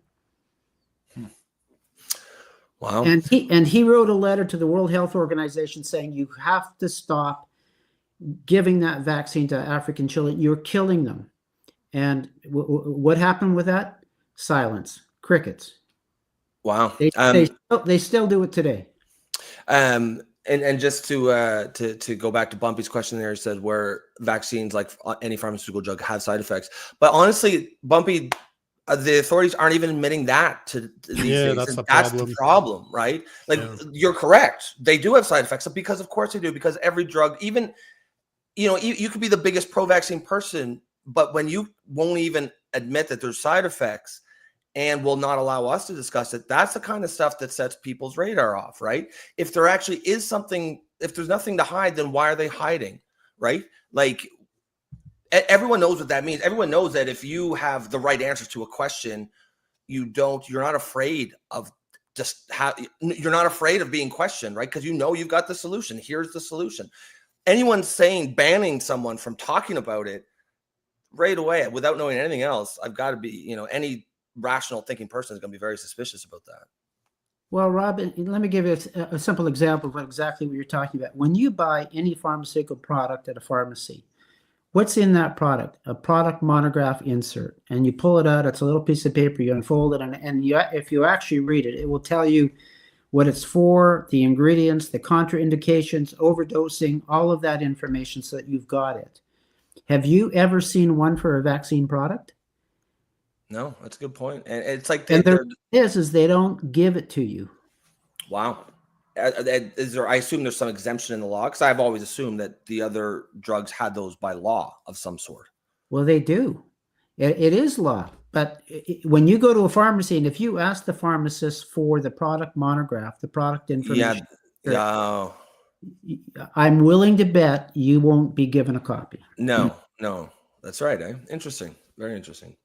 [SPEAKER 2] Wow.
[SPEAKER 9] And he wrote a letter to the World Health Organization saying, you have to stop giving that vaccine to African children. You're killing them. And what happened with that? Silence. Crickets.
[SPEAKER 2] Wow.
[SPEAKER 9] They still do it today.
[SPEAKER 2] And just to go back to Bumpy's question there, he said where vaccines, like any pharmaceutical drug, have side effects. But honestly, Bumpy, the authorities aren't even admitting that to these days.
[SPEAKER 1] That's
[SPEAKER 2] the problem, right? Like, you're correct. They do have side effects, because of course they do, because every drug, even, you could be the biggest pro-vaccine person, but when you won't even admit that there's side effects and will not allow us to discuss it, that's the kind of stuff that sets people's radar off, right? If there actually is something, if there's nothing to hide, then why are they hiding, right? Like, everyone knows what that means. Everyone knows that if you have the right answers to a question, you're not afraid of you're not afraid of being questioned, right? Because you've got the solution. Here's the solution. Anyone banning someone from talking about it right away without knowing anything else, I've got to be, any rational thinking person is going to be very suspicious about that.
[SPEAKER 9] Well, Rob, let me give you a simple example of exactly what you're talking about. When you buy any pharmaceutical product at a pharmacy, what's in that product? A product monograph insert. And you pull it out, it's a little piece of paper, you unfold it, and if you actually read it, it will tell you what it's for, the ingredients, the contraindications, overdosing, all of that information, so that you've got it. Have you ever seen one for a vaccine product?
[SPEAKER 2] No, that's a good point. And it's like
[SPEAKER 9] they don't give it to you.
[SPEAKER 2] Wow. I assume there's some exemption in the law, because I've always assumed that the other drugs had those by law of some sort.
[SPEAKER 9] Well, they do. It is law. But when you go to a pharmacy, and if you ask the pharmacist for the product monograph, the product information, I'm willing to bet you won't be given a copy.
[SPEAKER 2] No, that's right. Interesting. Very interesting.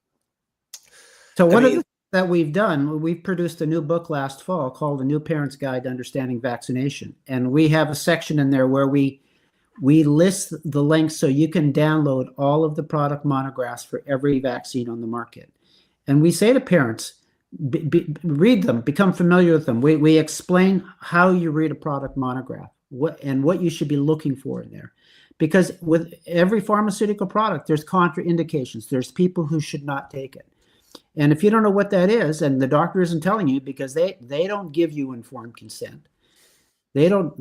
[SPEAKER 9] So one of the things that we've done, we've produced a new book last fall called A New Parent's Guide to Understanding Vaccination. And we have a section in there where we list the links so you can download all of the product monographs for every vaccine on the market. And we say to parents, read them, become familiar with them. We explain how you read a product monograph, what you should be looking for in there. Because with every pharmaceutical product, there's contraindications. There's people who should not take it. And if you don't know what that is, and the doctor isn't telling you because they don't give you informed consent. They don't,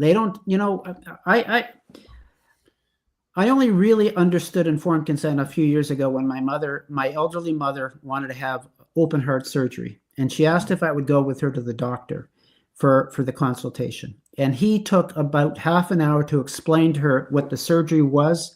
[SPEAKER 9] I only really understood informed consent a few years ago when my elderly mother wanted to have open heart surgery. And she asked if I would go with her to the doctor for the consultation. And he took about half an hour to explain to her what the surgery was,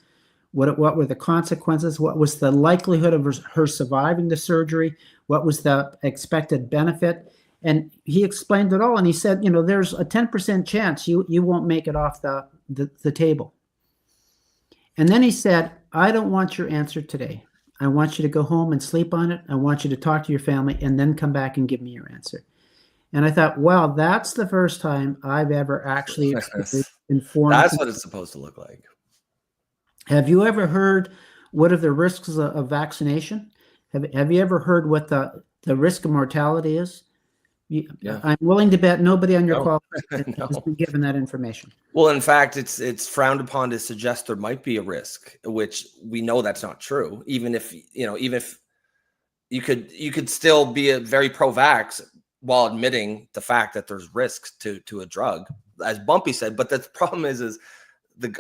[SPEAKER 9] what were the consequences, what was the likelihood of her surviving the surgery, what was the expected benefit. And he explained it all. And he said, there's a 10% chance you won't make it off the table. And then he said, I don't want your answer today. I want you to go home and sleep on it. I want you to talk to your family and then come back and give me your answer. And I thought, wow, that's the first time I've ever actually informed.
[SPEAKER 2] That's what it's supposed to look like.
[SPEAKER 9] Have you ever heard what are the risks of vaccination? Have you ever heard what the risk of mortality is? Yeah. I'm willing to bet nobody on your call has been given that information.
[SPEAKER 2] Well, in fact, it's frowned upon to suggest there might be a risk, which we know that's not true. Even if you could still be a very pro-vax while admitting the fact that there's risks to a drug, as Bumpy said. But the problem is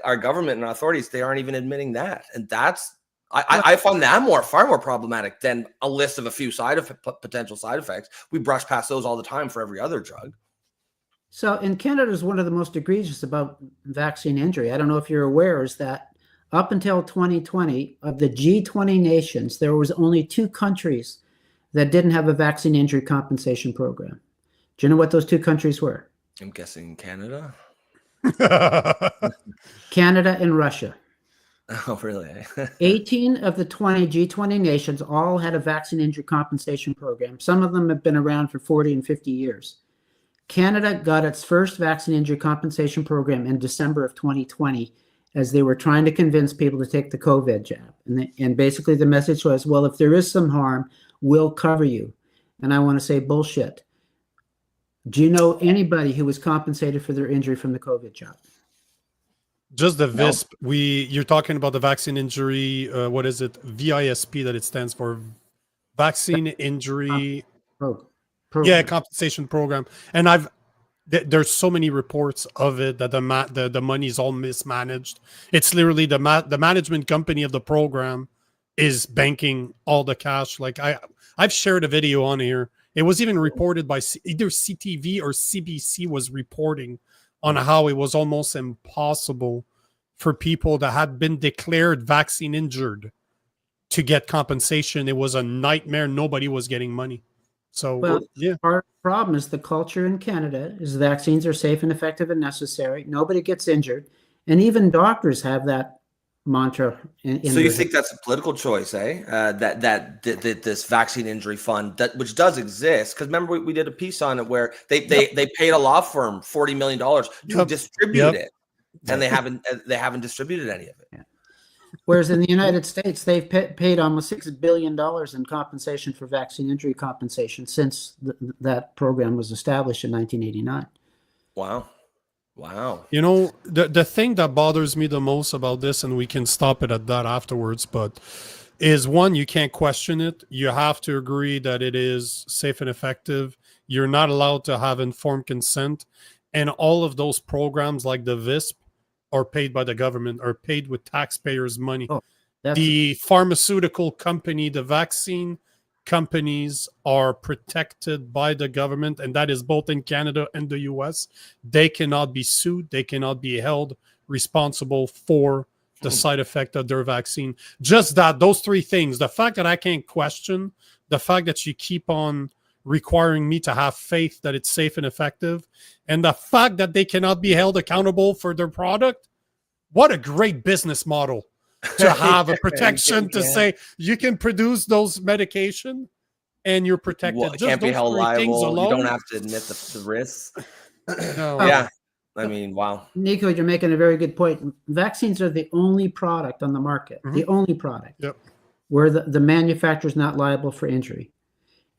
[SPEAKER 2] our government and authorities, they aren't even admitting that, and that's. I find that far more problematic than a list of a few potential side effects. We brush past those all the time for every other drug.
[SPEAKER 9] So in Canada is one of the most egregious about vaccine injury. I don't know if you're aware, is that up until 2020, of the G20 nations, there was only 2 countries that didn't have a vaccine injury compensation program. Do you know what those 2 countries were?
[SPEAKER 2] I'm guessing Canada.
[SPEAKER 9] Canada and Russia.
[SPEAKER 2] Oh, really?
[SPEAKER 9] 18 of the 20 G20 nations all had a vaccine injury compensation program. Some of them have been around for 40 and 50 years. Canada got its first vaccine injury compensation program in December of 2020 as they were trying to convince people to take the COVID jab. And basically the message was, well, if there is some harm, we'll cover you. And I want to say bullshit. Do you know anybody who was compensated for their injury from the COVID jab?
[SPEAKER 1] Just the VISP. No. You're talking about the vaccine injury. What is it? VISP that it stands for. Vaccine Injury
[SPEAKER 9] Program.
[SPEAKER 1] Yeah, compensation program. And there's so many reports of it that the money is all mismanaged. It's literally the management company of the program is banking all the cash. Like I've shared a video on here. It was even reported by either CTV or CBC was reporting on how it was almost impossible for people that had been declared vaccine injured to get compensation. It was a nightmare. Nobody was getting money. So, yeah.
[SPEAKER 9] Our problem is the culture in Canada is vaccines are safe and effective and necessary. Nobody gets injured. And even doctors have that mantra.
[SPEAKER 2] So you think that's a political choice, eh? That this vaccine injury fund, which does exist, because remember we did a piece on it where they paid a law firm $40 million to distribute it, and they haven't distributed any of it.
[SPEAKER 9] Yeah. Whereas in the United States, they've paid almost $6 billion in compensation for vaccine injury compensation since that program was established in 1989.
[SPEAKER 2] Wow.
[SPEAKER 1] The thing that bothers me the most about this, and we can stop it at that afterwards, but is one, you can't question it. You have to agree that it is safe and effective. You're not allowed to have informed consent. And all of those programs like the VISP are paid by the government, are paid with taxpayers' money. The pharmaceutical company, the vaccine companies are protected by the government, and that is both in Canada and the US. They cannot be sued. They cannot be held responsible for the side effect of their vaccine. Just that, those 3 things, the fact that I can't question, the fact that you keep on requiring me to have faith that it's safe and effective. And the fact that they cannot be held accountable for their product, what a great business model to have a protection to say you can produce those medication and you're protected.
[SPEAKER 2] Well, it can't be held liable. You don't have to admit the risks.
[SPEAKER 1] No.
[SPEAKER 2] Yeah. I mean, wow.
[SPEAKER 9] Nico, you're making a very good point. Vaccines are the only product on the market, the only product where the manufacturer is not liable for injury.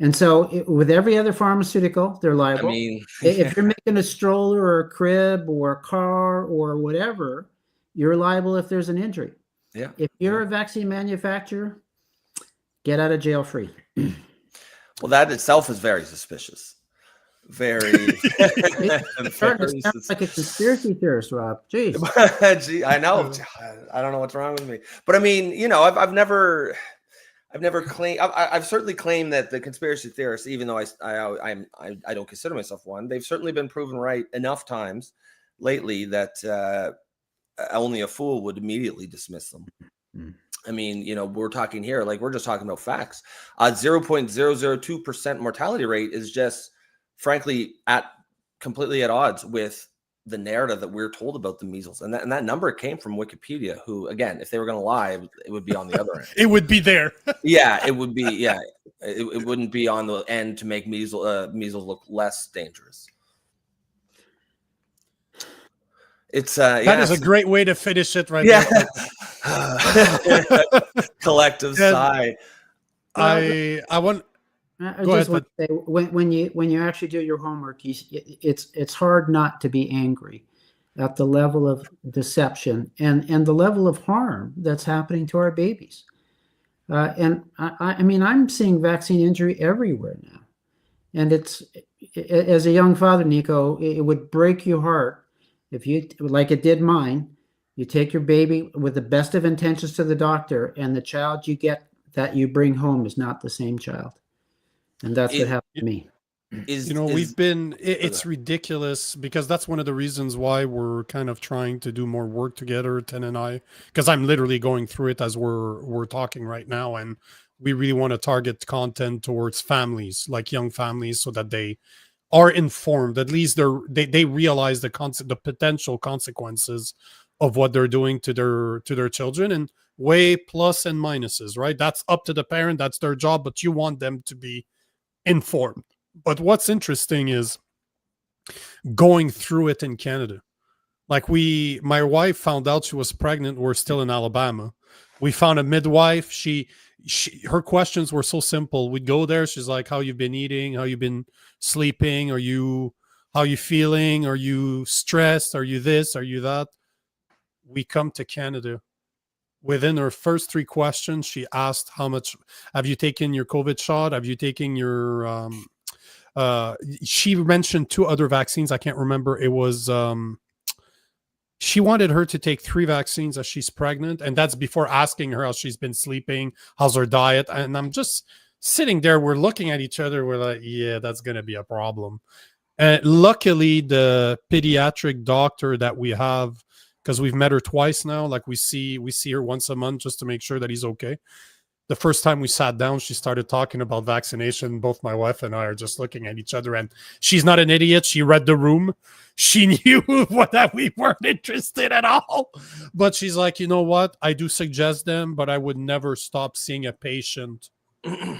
[SPEAKER 9] And so with every other pharmaceutical, they're liable.
[SPEAKER 2] I mean,
[SPEAKER 9] if you're making a stroller or a crib or a car or whatever, you're liable if there's an injury.
[SPEAKER 2] Yeah.
[SPEAKER 9] If you're a vaccine manufacturer, get out of jail free.
[SPEAKER 2] Well, that itself is very suspicious. Very.
[SPEAKER 9] Sounds like a conspiracy theorist, Rob. Jeez.
[SPEAKER 2] Gee, I know. I don't know what's wrong with me. But I mean, you know, I've never claimed. I've certainly claimed that the conspiracy theorists, even though I don't consider myself one, they've certainly been proven right enough times lately that only a fool would immediately dismiss them. I mean, you know, we're talking here, like we're just talking about facts. 0.002% mortality rate is just, frankly, completely at odds with the narrative that we're told about the measles. And that number came from Wikipedia, who, again, if they were going to lie, it would be on the other end.
[SPEAKER 1] It would be there.
[SPEAKER 2] Yeah, it would be. Yeah, it wouldn't be on the end to make measles look less dangerous. It's
[SPEAKER 1] that is a great way to finish it right
[SPEAKER 2] now. Collective sigh.
[SPEAKER 1] I want.
[SPEAKER 9] I just want to say, when you actually do your homework, it's hard not to be angry at the level of deception and the level of harm that's happening to our babies. And I mean, I'm seeing vaccine injury everywhere now, and it's, as a young father, Nico, it would break your heart if you, like it did mine, you take your baby with the best of intentions to the doctor, and the child you get that you bring home is not the same child. And that's what happened to me.
[SPEAKER 1] It's ridiculous, because that's one of the reasons why we're kind of trying to do more work together, Ten and I, because I'm literally going through it as we're talking right now. And we really want to target content towards families, like young families, so that they are informed. At least they realize the potential consequences of what they're doing to their children, and weigh plus and minuses, right? That's up to the parent. That's their job, but you want them to be informed. But what's interesting is going through it in Canada. Like my wife found out she was pregnant. We're still in Alabama. We found a midwife. Her questions were so simple. We'd go there. She's like, how you been eating? How you been sleeping? How you feeling? Are you stressed? Are you this? Are you that? We come to Canada. Within her first 3 questions, she asked, how much have you taken your COVID shot? Have you taken your, she mentioned 2 other vaccines. I can't remember. It was, she wanted her to take 3 vaccines as she's pregnant. And that's before asking her how she's been sleeping, how's her diet. And I'm just sitting there. We're looking at each other. We're like, yeah, that's going to be a problem. And luckily, the pediatric doctor that we have, because we've met her twice now, like we see her once a month just to make sure that he's okay. The first time we sat down, she started talking about vaccination. Both my wife and I are just looking at each other, and she's not an idiot. She read the room. She knew that we weren't interested at all. But she's like, you know what? I do suggest them, but I would never stop seeing a patient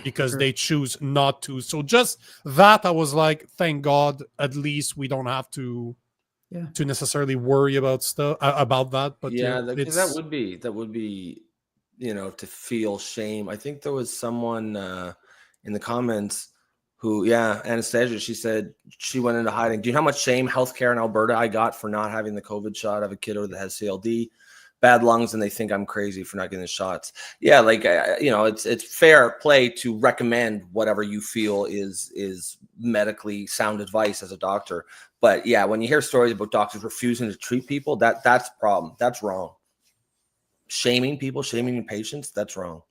[SPEAKER 1] because they choose not to. So just that, I was like, thank God, at least we don't have to necessarily worry about stuff about that. But
[SPEAKER 2] that would be, you know, to feel shame. I think there was someone in the comments who, Anastasia, she said she went into hiding. Do you know how much shame healthcare in Alberta I got for not having the COVID shot? I have a kiddo that has CLD, bad lungs, and they think I'm crazy for not getting the shots. Yeah, like, you know, it's fair play to recommend whatever you feel is medically sound advice as a doctor. But yeah, when you hear stories about doctors refusing to treat people, that's a problem. That's wrong. Shaming people, shaming your patients, that's wrong.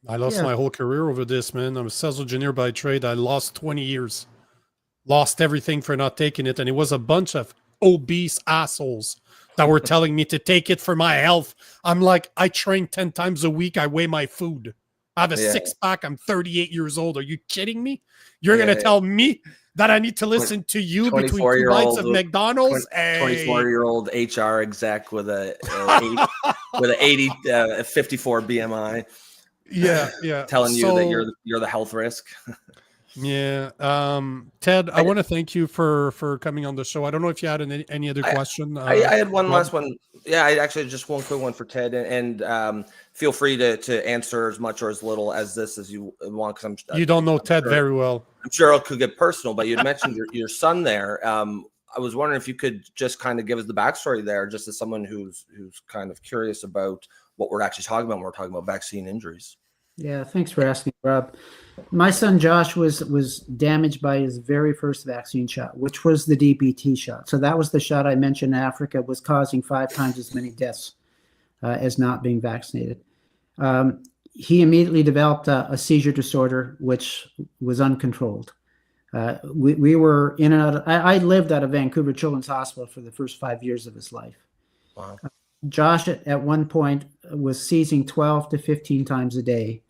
[SPEAKER 1] I lost my whole career over this, man. I'm a sales engineer by trade. I lost 20 years. Lost everything for not taking it. And it was a bunch of obese assholes that were telling me to take it for my health. I'm like, I train 10 times a week. I weigh my food. I have a six-pack. I'm 38 years old. Are you kidding me? You're going to tell me that I need to listen to you between 2 bites of McDonald's?
[SPEAKER 2] 24-year-old HR exec with a 54 BMI.
[SPEAKER 1] Yeah.
[SPEAKER 2] Telling you that you're the health risk.
[SPEAKER 1] Yeah. Ted, I want to thank you for coming on the show. I don't know if you had any other question.
[SPEAKER 2] I had one last one. Yeah, I actually just one quick one for Ted, and feel free to answer as much or as little as you want, because
[SPEAKER 1] you don't know Ted very well.
[SPEAKER 2] I'm sure it could get personal, but you mentioned your son there. I was wondering if you could just kind of give us the backstory there, just as someone who's kind of curious about what we're actually talking about when we're talking about vaccine injuries.
[SPEAKER 9] Yeah, thanks for asking, Rob. My son Josh was damaged by his very first vaccine shot, which was the DPT shot. So that was the shot I mentioned in Africa was causing 5 times as many deaths as not being vaccinated. He immediately developed a seizure disorder, which was uncontrolled. We were in and out. I lived out of Vancouver Children's Hospital for the first 5 years of his life.
[SPEAKER 2] Wow.
[SPEAKER 9] Josh at one point was seizing 12 to 15 times a day,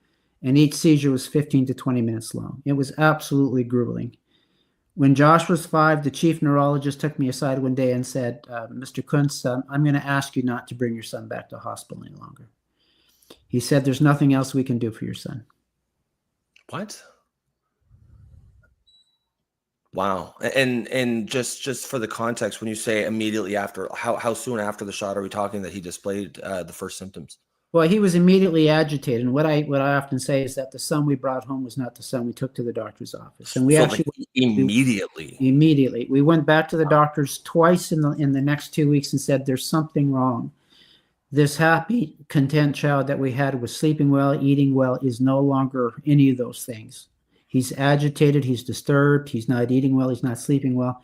[SPEAKER 9] and each seizure was 15 to 20 minutes long. It was absolutely grueling. When Josh was 5, the chief neurologist took me aside one day and said, Mr. Kuntz, I'm going to ask you not to bring your son back to hospital any longer. He said, there's nothing else we can do for your son.
[SPEAKER 2] What? Wow. And just for the context, when you say immediately after, how soon after the shot are we talking that he displayed the first symptoms?
[SPEAKER 9] Well, he was immediately agitated. And what I often say is that the son we brought home was not the son we took to the doctor's office. And we immediately we went back to the doctors twice in the next 2 weeks and said, there's something wrong. This happy, content child that we had was sleeping well, eating well, is no longer any of those things. He's agitated, he's disturbed, he's not eating well, he's not sleeping well.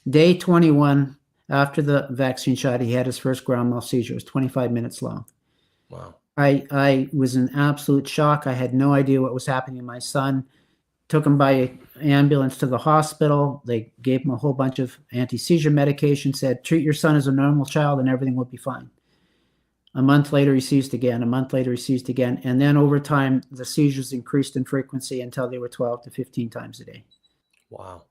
[SPEAKER 9] Day 21, after the vaccine shot, he had his first grand mal seizure. It was 25 minutes long.
[SPEAKER 2] Wow.
[SPEAKER 9] I was in absolute shock. I had no idea what was happening to my son. Took him by ambulance to the hospital. They gave him a whole bunch of anti-seizure medication, said, treat your son as a normal child and everything will be fine. A month later, he seized again. A month later, he seized again. And then over time, the seizures increased in frequency until they were 12 to 15 times a day.
[SPEAKER 2] Wow.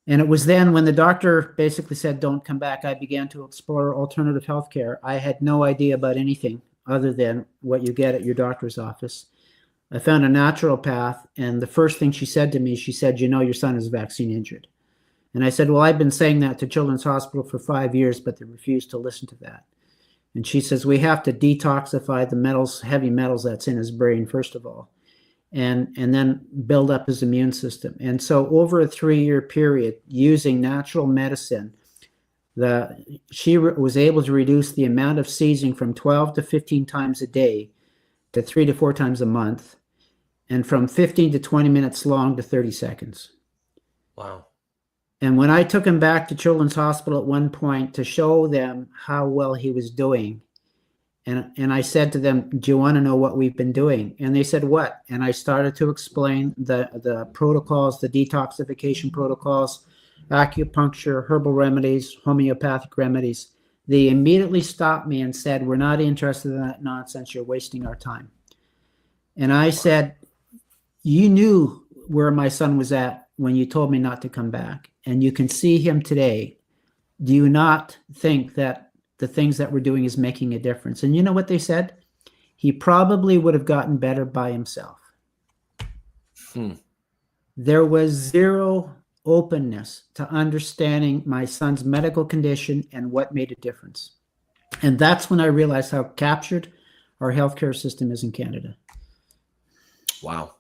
[SPEAKER 9] And it was then when the doctor basically said, don't come back, I began to explore alternative healthcare. I had no idea about anything other than what you get at your doctor's office. I found a natural path. And the first thing she said to me, she said, you know, your son is vaccine injured. And I said, well, I've been saying that to Children's Hospital for 5 years, but they refused to listen to that. And she says, we have to detoxify the metals, heavy metals that's in his brain, first of all, and then build up his immune system. And so over a 3-year period, using natural medicine, she was able to reduce the amount of seizing from 12 to 15 times a day to 3 to 4 times a month, and from 15 to 20 minutes long to 30 seconds.
[SPEAKER 2] Wow.
[SPEAKER 9] And when I took him back to Children's Hospital at one point to show them how well he was doing, and I said to them, do you want to know what we've been doing? And they said, what? And I started to explain the protocols, the detoxification protocols, acupuncture, herbal remedies, homeopathic remedies. They immediately stopped me and said, we're not interested in that nonsense. You're wasting our time. And I said, you knew where my son was at when you told me not to come back, and you can see him today. Do you not think that the things that we're doing is making a difference? And you know what they said? He probably would have gotten better by himself. There was zero openness to understanding my son's medical condition and what made a difference. And that's when I realized how captured our healthcare system is in Canada.
[SPEAKER 2] Wow.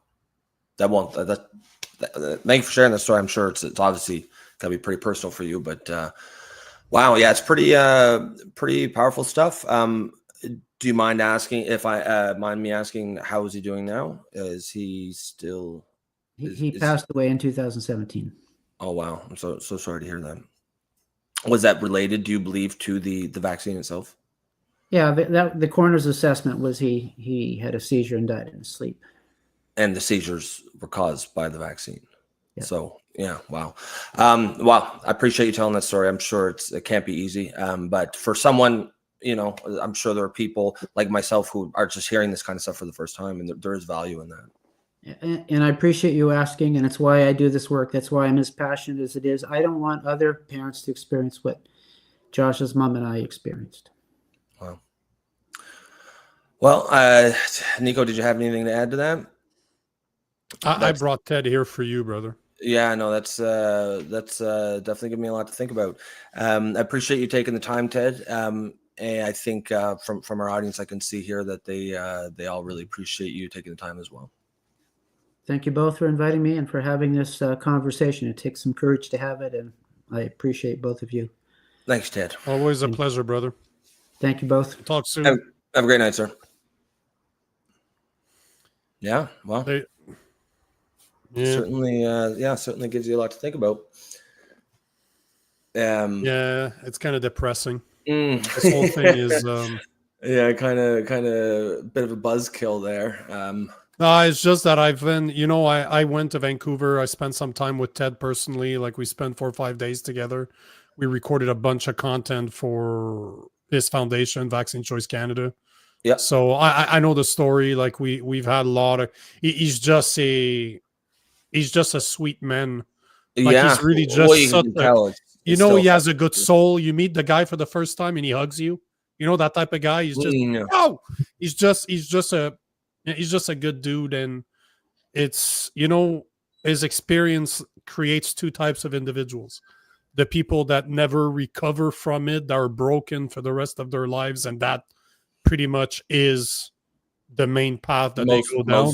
[SPEAKER 2] Thank you for sharing that story. I'm sure it's obviously gotta be pretty personal for you, but wow, yeah, it's pretty powerful stuff. Do you mind asking if I mind me asking how is he doing now? Is he still?
[SPEAKER 9] He passed away in 2017.
[SPEAKER 2] Oh wow, I'm so sorry to hear that. Was that related, do you believe, to the vaccine itself?
[SPEAKER 9] Yeah, the coroner's assessment was he had a seizure and died in his sleep.
[SPEAKER 2] And the seizures were caused by the vaccine. Yeah. So yeah, wow. Well, I appreciate you telling that story. I'm sure it can't be easy. But for someone I'm sure there are people like myself who are just hearing this kind of stuff for the first time, and there is value in that.
[SPEAKER 9] And I appreciate you asking, and it's why I do this work. That's why I'm as passionate as it is. I don't want other parents to experience what Josh's mom and I experienced.
[SPEAKER 2] Wow. Well, Nico, did you have anything to add to that?
[SPEAKER 1] I brought Ted here for you, brother.
[SPEAKER 2] Yeah, no, that's definitely given me a lot to think about. I appreciate you taking the time, Ted. And I think from our audience, I can see here that they all really appreciate you taking the time as well.
[SPEAKER 9] Thank you both for inviting me and for having this conversation. It takes some courage to have it, and I appreciate both of you.
[SPEAKER 2] Thanks, Ted.
[SPEAKER 1] Always a pleasure, brother.
[SPEAKER 9] Thank you both.
[SPEAKER 1] Talk soon.
[SPEAKER 2] Have a great night, sir. Yeah, well, certainly, certainly gives you a lot to think about.
[SPEAKER 1] Yeah, it's kind of depressing. This whole thing is
[SPEAKER 2] kind of bit of a buzzkill there.
[SPEAKER 1] No, it's just that I've been, I went to Vancouver. I spent some time with Ted personally. Like, we spent 4 or 5 days together. We recorded a bunch of content for his foundation, Vaccine Choice Canada.
[SPEAKER 2] Yeah.
[SPEAKER 1] So I know the story. Like, we've had a lot of. He's just a sweet man. Like, he's really just such he has a good soul. You meet the guy for the first time and he hugs you. You know, that type of guy. He's just he's just a good dude, and it's, his experience creates 2 types of individuals. The people that never recover from it, that are broken for the rest of their lives, and that pretty much is the main path that they go down.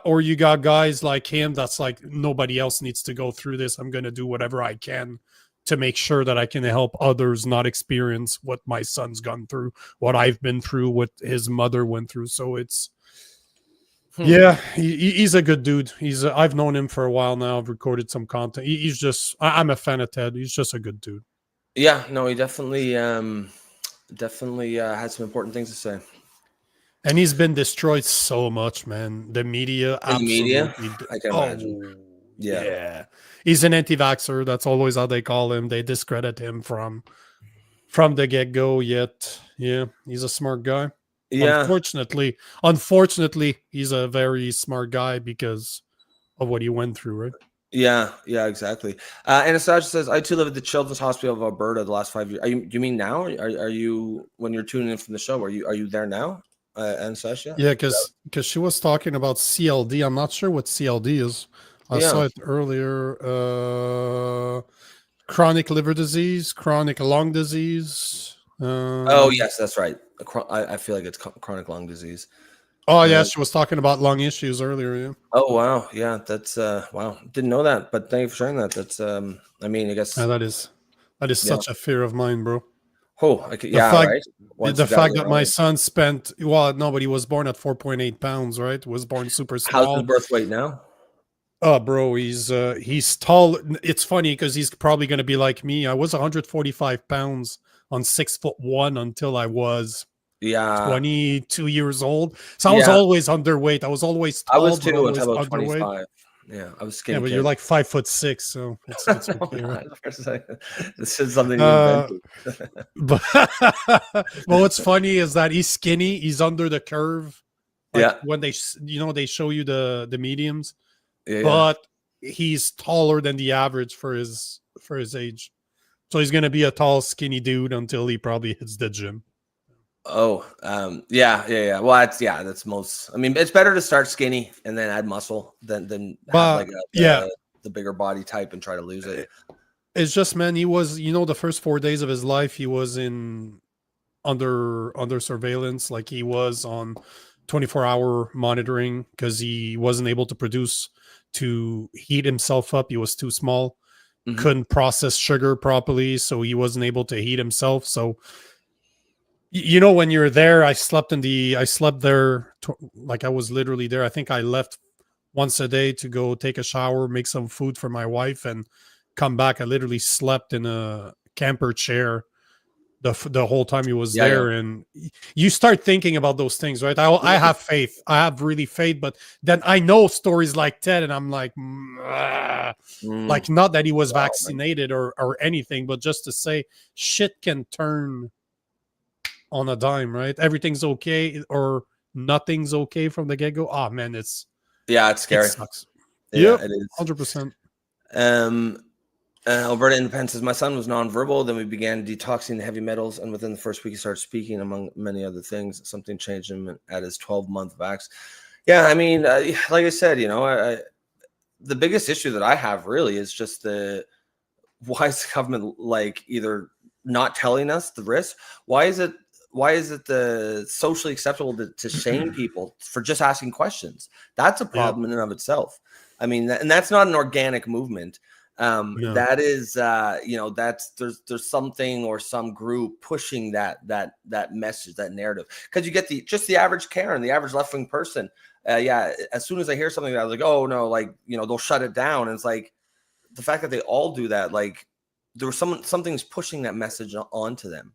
[SPEAKER 1] Or you got guys like him that's like, nobody else needs to go through this. I'm going to do whatever I can to make sure that I can help others not experience what my son's gone through, what I've been through, what his mother went through. So it's, he's a good dude. I've known him for a while now. I've recorded some content. He's just, I'm a fan of Ted. He's just a good dude.
[SPEAKER 2] Yeah, no, he definitely had some important things to say.
[SPEAKER 1] And he's been destroyed so much, man. The media,
[SPEAKER 2] I can imagine.
[SPEAKER 1] Yeah. He's an anti-vaxxer. That's always how they call him. They discredit him from the get-go. Yet, he's a smart guy. Yeah. Unfortunately, he's a very smart guy because of what he went through, right?
[SPEAKER 2] Yeah, exactly. Anastasia says, I too live at the Children's Hospital of Alberta the last 5 years. Do you mean now? Are you, when you're tuning in from the show, are you there now, Anastasia?
[SPEAKER 1] Yeah, because she was talking about CLD. I'm not sure what CLD is. I saw it earlier. Chronic liver disease, chronic lung disease.
[SPEAKER 2] Oh, yes, that's right. I feel like it's chronic lung disease.
[SPEAKER 1] Oh, yeah, she was talking about lung issues earlier. Yeah.
[SPEAKER 2] Oh, wow. Yeah, that's wow. Didn't know that, but thank you for sharing that. That's I guess
[SPEAKER 1] that is such a fear of mine, bro.
[SPEAKER 2] Oh, right.
[SPEAKER 1] The fact that my son spent, nobody was born at 4.8 pounds, right? Was born super small.
[SPEAKER 2] How's his birth weight now?
[SPEAKER 1] Oh, bro, he's tall. It's funny because he's probably going to be like me. I was 145 pounds on 6'1" until I was 22 years old. So I was always underweight. I was always tall.
[SPEAKER 2] I was too until I was 25. Yeah, I was skinny.
[SPEAKER 1] Yeah, but you're like 5'6", so it's okay, right?
[SPEAKER 2] This is something you invented.
[SPEAKER 1] But what's funny is that he's skinny. He's under the curve. When they show you the mediums. But he's taller than the average for his age. So he's going to be a tall, skinny dude until he probably hits the gym.
[SPEAKER 2] Oh, yeah. Well, that's most. I mean, it's better to start skinny and then add muscle than have the bigger body type and try to lose it.
[SPEAKER 1] It's just, man, he was, the first 4 days of his life, he was under surveillance. Like, he was on 24-hour monitoring because he wasn't able to produce to heat himself up. He was too small, couldn't process sugar properly, so he wasn't able to heat himself. So, when you're there, I slept there, like I was literally there. I think I left once a day to go take a shower, make some food for my wife, and come back. I literally slept in a camper chair the whole time he was there. And you start thinking about those things, right? I have faith. I have really faith, but then I know stories like Ted, and I'm like, like, not that he was vaccinated or anything, but just to say shit can turn on a dime, right? Everything's okay or nothing's okay from the get-go. Oh man, it's
[SPEAKER 2] scary.
[SPEAKER 1] It sucks.
[SPEAKER 2] Yeah,
[SPEAKER 1] Yep,
[SPEAKER 2] it is
[SPEAKER 1] 100%.
[SPEAKER 2] Alberta Independence says, my son was nonverbal. Then we began detoxing the heavy metals. And within the first week, he started speaking, among many other things. Something changed him at his 12-month vax. Yeah, I mean, like I said, the biggest issue that I have really is just why is the government like either not telling us the risk? Why is it the socially acceptable to shame people for just asking questions? That's a problem in and of itself. I mean, and that's not an organic movement. No. That is, there's something or some group pushing that message, that narrative, because you get the average Karen, the average left-wing person. As soon as I hear something, I was like, oh no, like, they'll shut it down. And it's like the fact that they all do that, like there was something's pushing that message onto them.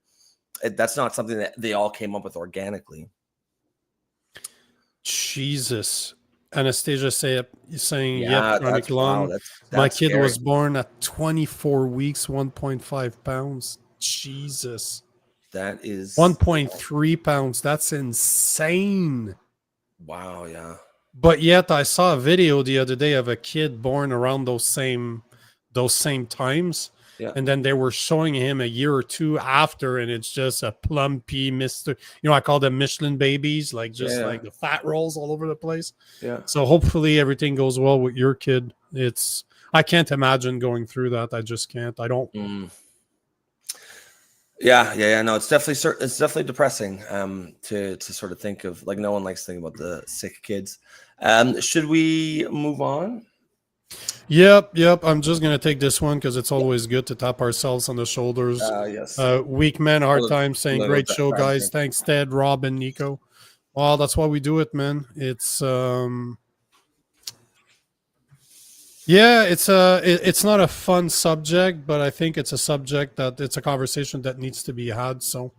[SPEAKER 2] That's not something that they all came up with organically.
[SPEAKER 1] Jesus. Anastasia saying,
[SPEAKER 2] yeah,
[SPEAKER 1] yep, chronic lung.
[SPEAKER 2] Wow, that's
[SPEAKER 1] my kid
[SPEAKER 2] scary.
[SPEAKER 1] was born at 24 weeks, 1.5 pounds. Jesus.
[SPEAKER 2] That is
[SPEAKER 1] 1.3 pounds. That's insane.
[SPEAKER 2] Wow, yeah.
[SPEAKER 1] But yet I saw a video the other day of a kid born around those same times. Yeah. And then they were showing him a year or two after, and it's just a plumpy Mr. I call them Michelin babies, like like the fat rolls all over the place.
[SPEAKER 2] Yeah.
[SPEAKER 1] So hopefully everything goes well with your kid. I can't imagine going through that. I just can't. I don't.
[SPEAKER 2] Yeah. No, it's definitely depressing. To sort of think of, like, no one likes to think about the sick kids. Should we move on?
[SPEAKER 1] Yep. I'm just going to take this one because it's always good to tap ourselves on the shoulders.
[SPEAKER 2] Yes.
[SPEAKER 1] Weak man, hard time, saying great show, guys. Thanks, Ted, Rob, and Nico. Well, that's why we do it, man. It's it's not a fun subject, but I think it's a subject that it's a conversation that needs to be had. So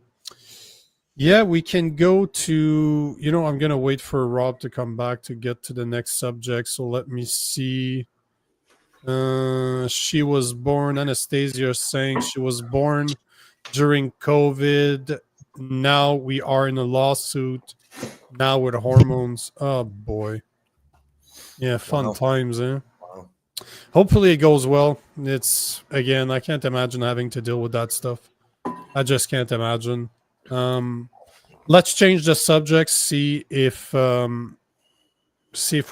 [SPEAKER 1] yeah, we can go to, I'm going to wait for Rob to come back to get to the next subject. So let me see. She was born, Anastasia saying she was born during COVID. Now we are in a lawsuit now with hormones. Oh boy. Yeah, fun times, eh? Wow. Hopefully it goes well. It's, again, I can't imagine having to deal with that stuff. I just can't imagine. Let's change the subject, see if we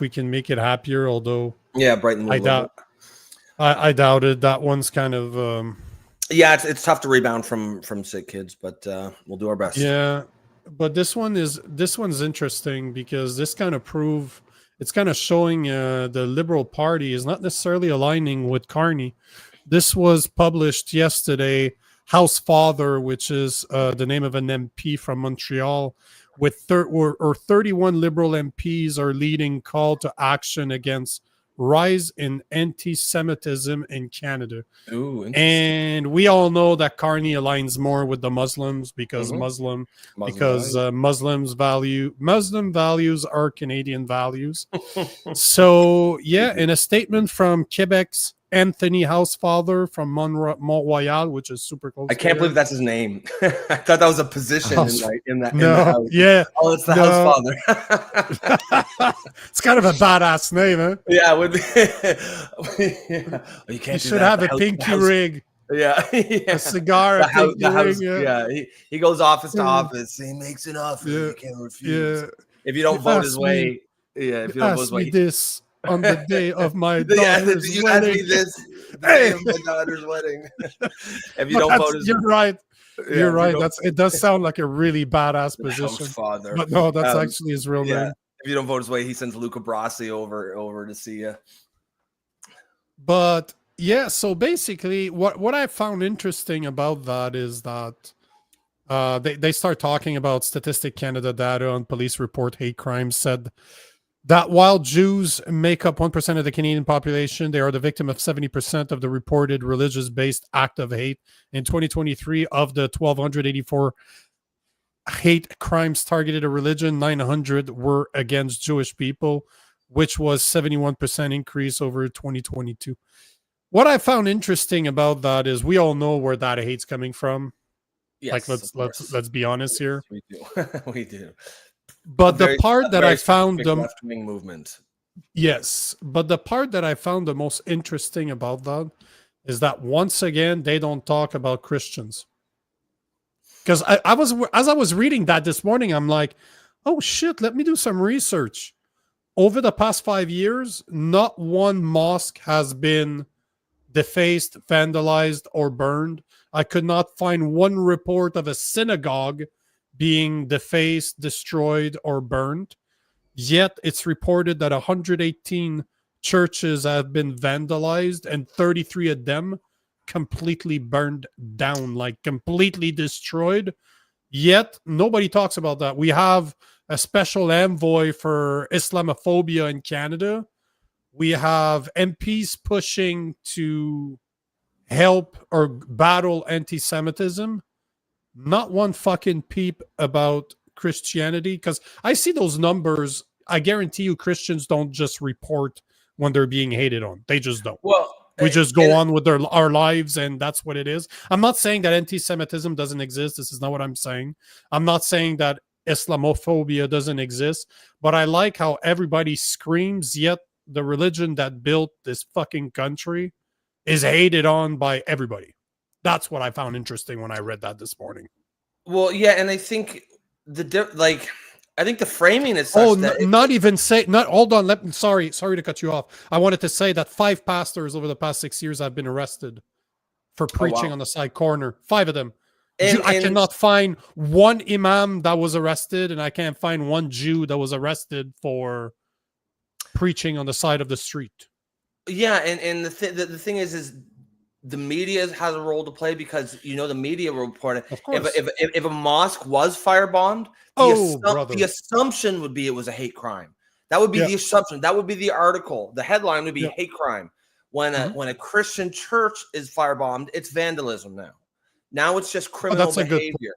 [SPEAKER 1] can make it happier, although
[SPEAKER 2] brighten the mood.
[SPEAKER 1] I doubt it. That one's kind of
[SPEAKER 2] it's tough to rebound from sick kids, but we'll do our best.
[SPEAKER 1] Yeah, but this one's interesting because this kind of it's kind of showing the Liberal Party is not necessarily aligning with Carney. This was published yesterday. House Father, which is the name of an MP from Montreal, with 31 Liberal MPs are leading call to action against rise in anti-Semitism in Canada.
[SPEAKER 2] Ooh,
[SPEAKER 1] and we all know that Carney aligns more with the Muslims because Muslim values are Canadian values. So yeah, in a statement from Quebec's Anthony Housefather from Mont-Royal, which is super close.
[SPEAKER 2] I can't believe that's his name. I thought that was a position in the house.
[SPEAKER 1] Yeah.
[SPEAKER 2] Oh, it's the Housefather.
[SPEAKER 1] It's kind of a badass name, huh?
[SPEAKER 2] Yeah, it would be.
[SPEAKER 1] You should have a pinky ring.
[SPEAKER 2] Yeah.
[SPEAKER 1] A cigar,
[SPEAKER 2] He goes office to office. He makes an offer. You can't refuse. If you don't vote his way. If you don't vote his way.
[SPEAKER 1] This on the day of my daughter's wedding.
[SPEAKER 2] Day of my daughter's wedding. If you don't vote his
[SPEAKER 1] You're right. You're right. It does sound like a really badass position.
[SPEAKER 2] Father.
[SPEAKER 1] But no, that's actually his real name.
[SPEAKER 2] If you don't vote his way, he sends Luca Brasi over to see you.
[SPEAKER 1] But yeah, so basically what I found interesting about that is that they start talking about Statistic Canada data on police report hate crimes, said that while Jews make up 1% of the Canadian population, they are the victim of 70% of the reported religious-based act of hate. In 2023, of the 1,284 hate crimes targeted a religion, 900 were against Jewish people, which was 71% increase over 2022. What I found interesting about that is we all know where that hate's coming from.
[SPEAKER 2] Yes,
[SPEAKER 1] like let's be honest here.
[SPEAKER 2] We do. We do.
[SPEAKER 1] But the part that I found the
[SPEAKER 2] left-wing movement.
[SPEAKER 1] Yes, but the part that I found the most interesting about that is that once again they don't talk about Christians. Because as I was reading that this morning, I'm like, oh shit, let me do some research. Over the past 5 years, not one mosque has been defaced, vandalized, or burned. I could not find one report of a synagogue being defaced, destroyed, or burned. Yet it's reported that 118 churches have been vandalized and 33 of them completely burned down, like completely destroyed. Yet nobody talks about that. We have a special envoy for Islamophobia in Canada. We have MPs pushing to help or battle anti-Semitism. Not one fucking peep about Christianity, because I see those numbers. I guarantee you Christians don't just report when they're being hated on. They just don't.
[SPEAKER 2] Well,
[SPEAKER 1] we just go on with our lives, and that's what it is. I'm not saying that anti-Semitism doesn't exist. This is not what I'm saying. I'm not saying that Islamophobia doesn't exist, but I like how everybody screams, yet the religion that built this fucking country is hated on by everybody. That's what I found interesting when I read that this morning.
[SPEAKER 2] Well, yeah, and I think I think the framing is such
[SPEAKER 1] hold on. Sorry to cut you off. I wanted to say that 5 pastors over the past 6 years have been arrested for preaching on the side corner. 5 of them. I cannot find one imam that was arrested, and I can't find one Jew that was arrested for preaching on the side of the street.
[SPEAKER 2] Yeah, and the thing is the media has a role to play, because the media reported if a mosque was firebombed, the assumption would be it was a hate crime. That would be the assumption. That would be the article. The headline would be hate crime. When a Christian church is firebombed, it's vandalism now. Now it's just criminal behavior.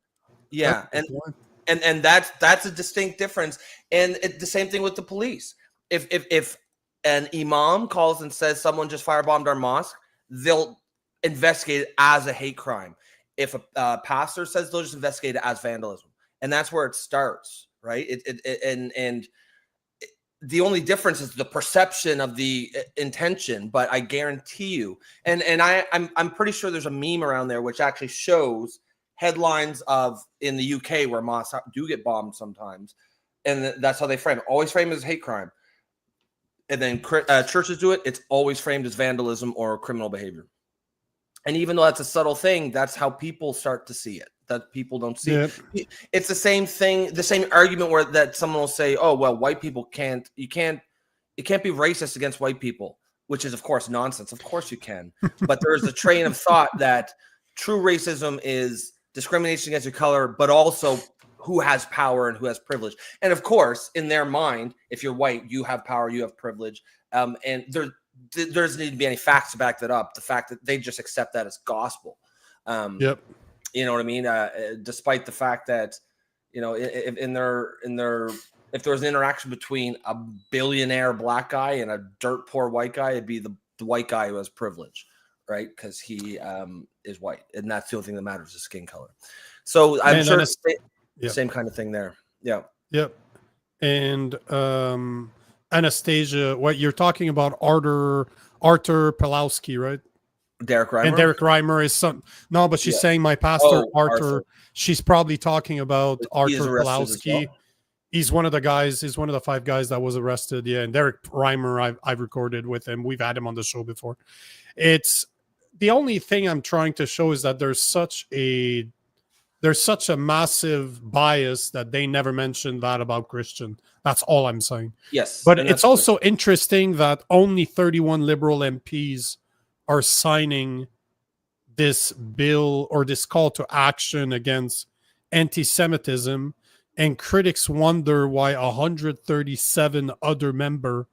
[SPEAKER 2] Yeah, and that's a distinct difference. And the same thing with the police. If an imam calls and says someone just firebombed our mosque, they'll investigate it as a hate crime. If a pastor says, they'll just investigate it as vandalism, and that's where it starts, right? And the only difference is the perception of the intention. But I guarantee you, and I'm pretty sure there's a meme around there which actually shows headlines of in the UK where mosques do get bombed sometimes, and that's how they frame it. Always frame it as hate crime, and then churches do it. It's always framed as vandalism or criminal behavior. And even though that's a subtle thing, that's how people start to see it. That people don't see. Yeah. It's the same thing, the same argument where that someone will say, "Oh, well, white people can't be racist against white people," which is, of course, nonsense. Of course you can, but there's a train of thought that true racism is discrimination against your color, but also who has power and who has privilege. And of course, in their mind, if you're white, you have power, you have privilege, and there doesn't need to be any facts to back that up. The fact that they just accept that as gospel.
[SPEAKER 1] Yep.
[SPEAKER 2] You know what I mean? Despite the fact that, if there was an interaction between a billionaire black guy and a dirt poor white guy, it'd be the white guy who has privilege, right? Because he is white, and that's the only thing that matters is skin color. So I'm sure it's the same kind of thing there. Yeah. Yep.
[SPEAKER 1] And Anastasia, what you're talking about, Arthur Pawlowski, right?
[SPEAKER 2] Derek Reimer.
[SPEAKER 1] And Derek Reimer is but she's saying my pastor, Arthur. She's probably talking about Arthur Pawlowski. Well. He's one of the guys. He's one of the 5 guys that was arrested. Yeah, and Derek Reimer, I've recorded with him. We've had him on the show before. It's the only thing I'm trying to show is that there's such a massive bias that they never mentioned that about Christian. That's all I'm saying.
[SPEAKER 2] Yes.
[SPEAKER 1] But it's also interesting that only 31 Liberal MPs are signing this bill or this call to action against anti-Semitism, and critics wonder why 137 other members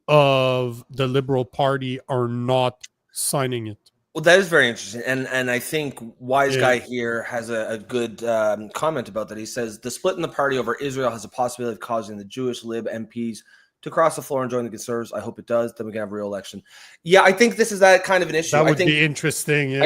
[SPEAKER 1] of the Liberal Party are not signing it.
[SPEAKER 2] Well, that is very interesting. And I think Wise Guy here has a good comment about that. He says, the split in the party over Israel has a possibility of causing the Jewish Lib MPs to cross the floor and join the Conservatives. I hope it does. Then we can have a real election. Yeah, I think this is that kind of an issue.
[SPEAKER 1] That would be interesting. Yeah.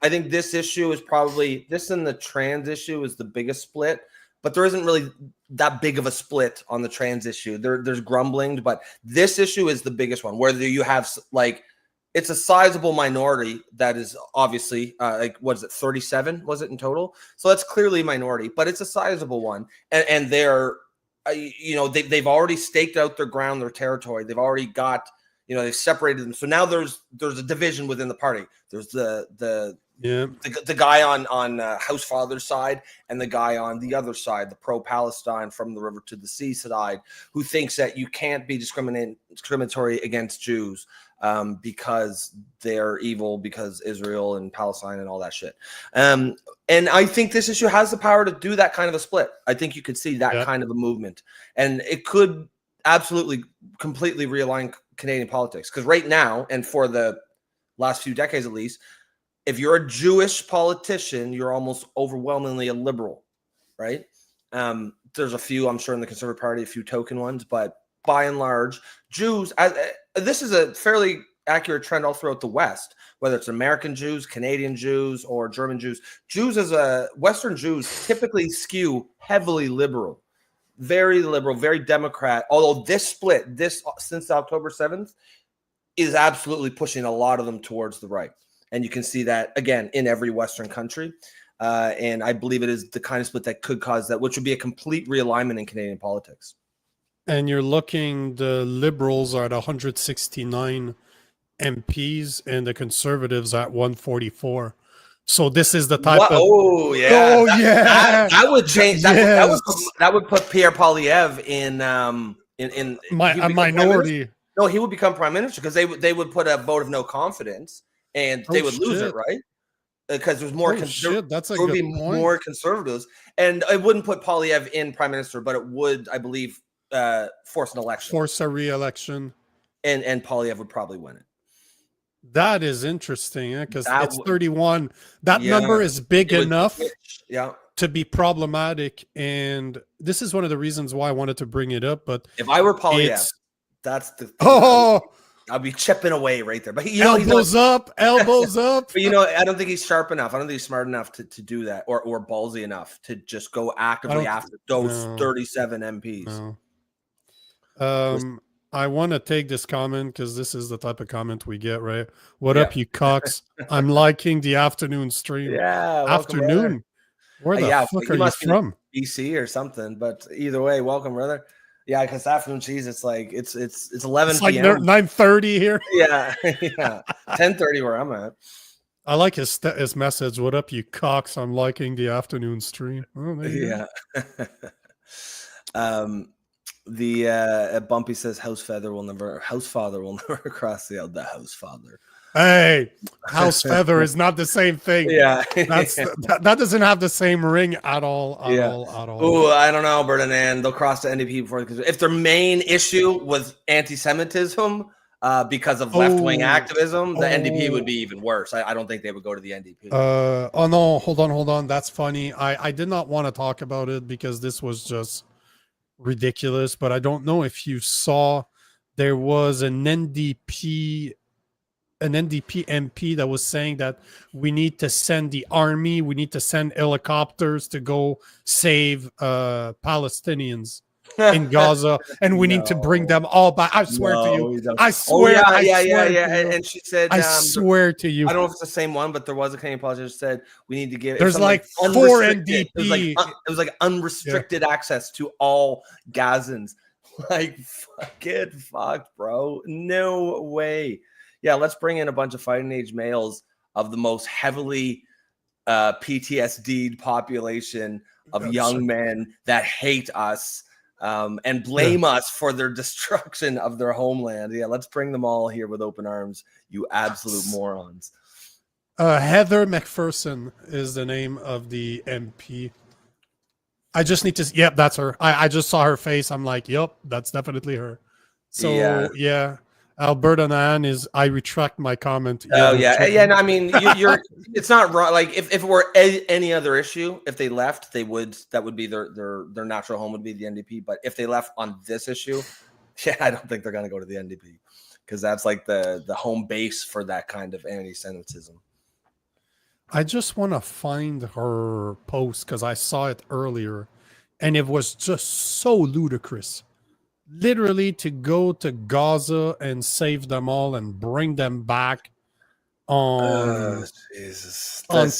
[SPEAKER 2] I think this issue is probably this, and the trans issue is the biggest split. But there isn't really that big of a split on the trans issue. There's grumbling, but this issue is the biggest one. Whether you have like, it's a sizable minority that is obviously like, what is it, 37 was it in total? So that's clearly a minority, but it's a sizable one, and they're they've already staked out their ground, their territory. They've already got, they've separated them. So now there's a division within the party. There's the guy on House Father's side and the guy on the other side, the pro-Palestine from the river to the sea side, who thinks that you can't be discriminatory against Jews because they're evil, because Israel and Palestine and all that shit. And I think this issue has the power to do that kind of a split. I think you could see that kind of a movement, and it could absolutely completely realign Canadian politics. Because right now, and for the last few decades at least, if you're a Jewish politician, you're almost overwhelmingly a liberal, right? There's a few, I'm sure, in the Conservative Party, a few token ones, but by and large, Jews, this is a fairly accurate trend all throughout the West, whether it's American Jews, Canadian Jews, or German Jews. Western Jews typically skew heavily liberal, very liberal, very Democrat, although this split, since October 7th, is absolutely pushing a lot of them towards the right. And you can see that, again, in every Western country. And I believe it is the kind of split that could cause that, which would be a complete realignment in Canadian politics.
[SPEAKER 1] And you're looking, the Liberals are at 169 MPs and the Conservatives at 144. So this is the type of...
[SPEAKER 2] Oh, yeah. That would change. That would put Pierre Poilievre in
[SPEAKER 1] a minority.
[SPEAKER 2] No, he would become prime minister because they would put a vote of no confidence. And they would lose it, right? Because there's more.
[SPEAKER 1] That's a
[SPEAKER 2] there would be
[SPEAKER 1] good point.
[SPEAKER 2] more conservatives, and it wouldn't put Poilievre in prime minister, but it would, I believe, force an election,
[SPEAKER 1] force a re-election,
[SPEAKER 2] and Poilievre would probably win it.
[SPEAKER 1] That is interesting, because it's 31. That number is big enough, to be problematic, and this is one of the reasons why I wanted to bring it up. But
[SPEAKER 2] if I were Poilievre, that's the I'll be chipping away right there. But
[SPEAKER 1] elbows up. But
[SPEAKER 2] I don't think he's sharp enough. I don't think he's smart enough to do that, or ballsy enough to just go actively after those 37 MPs.
[SPEAKER 1] No. I want to take this comment because this is the type of comment we get, right? What up, you cocks? I'm liking the afternoon stream.
[SPEAKER 2] Yeah,
[SPEAKER 1] afternoon. Where the fuck are you from?
[SPEAKER 2] BC or something. But either way, welcome, brother. Yeah, because afternoon cheese, it's like it's 11
[SPEAKER 1] p.m. 9:30 here.
[SPEAKER 2] Yeah, 10:30 where I'm at.
[SPEAKER 1] I like his message. What up, you cocks? I'm liking the afternoon stream. Oh,
[SPEAKER 2] The Bumpy says house father will never cross the house father.
[SPEAKER 1] Hey, house feather is not the same thing.
[SPEAKER 2] Yeah,
[SPEAKER 1] that doesn't have the same ring at all.
[SPEAKER 2] Oh, I don't know, Alberta, and they'll cross the NDP before, because if their main issue was anti-Semitism because of left-wing activism, the NDP would be even worse. I don't think they would go to the NDP.
[SPEAKER 1] Oh no, hold on. That's funny. I did not want to talk about it because this was just ridiculous. But I don't know if you saw, there was an NDP MP that was saying that we need to send the army, we need to send helicopters to go save Palestinians in Gaza, and we need to bring them all back. I swear to you. I swear.
[SPEAKER 2] And she said,
[SPEAKER 1] I swear to you.
[SPEAKER 2] I don't know if it's the same one, but there was a Canadian politician who said we need to give.
[SPEAKER 1] There's like 4 NDP.
[SPEAKER 2] It was like unrestricted access to all Gazans. Like, fuck, bro. No way. Yeah, let's bring in a bunch of fighting age males of the most heavily PTSD'd population of young men that hate us and blame us for their destruction of their homeland. Yeah, let's bring them all here with open arms, you absolute morons.
[SPEAKER 1] Heather McPherson is the name of the MP. I just need to... Yep, that's her. I just saw her face. I'm like, yep, that's definitely her. So, yeah. Alberta Nan is, I retract my comment.
[SPEAKER 2] No, I mean, you're it's not wrong. Like, if it were any other issue, if they left, that would be their natural home would be the NDP. But if they left on this issue, Yeah, I don't think they're going to go to the NDP because that's like the home base for that kind of anti-Semitism.
[SPEAKER 1] I just want to find her post because I saw it earlier and it was just so ludicrous. Literally to go to Gaza and save them all and bring them back on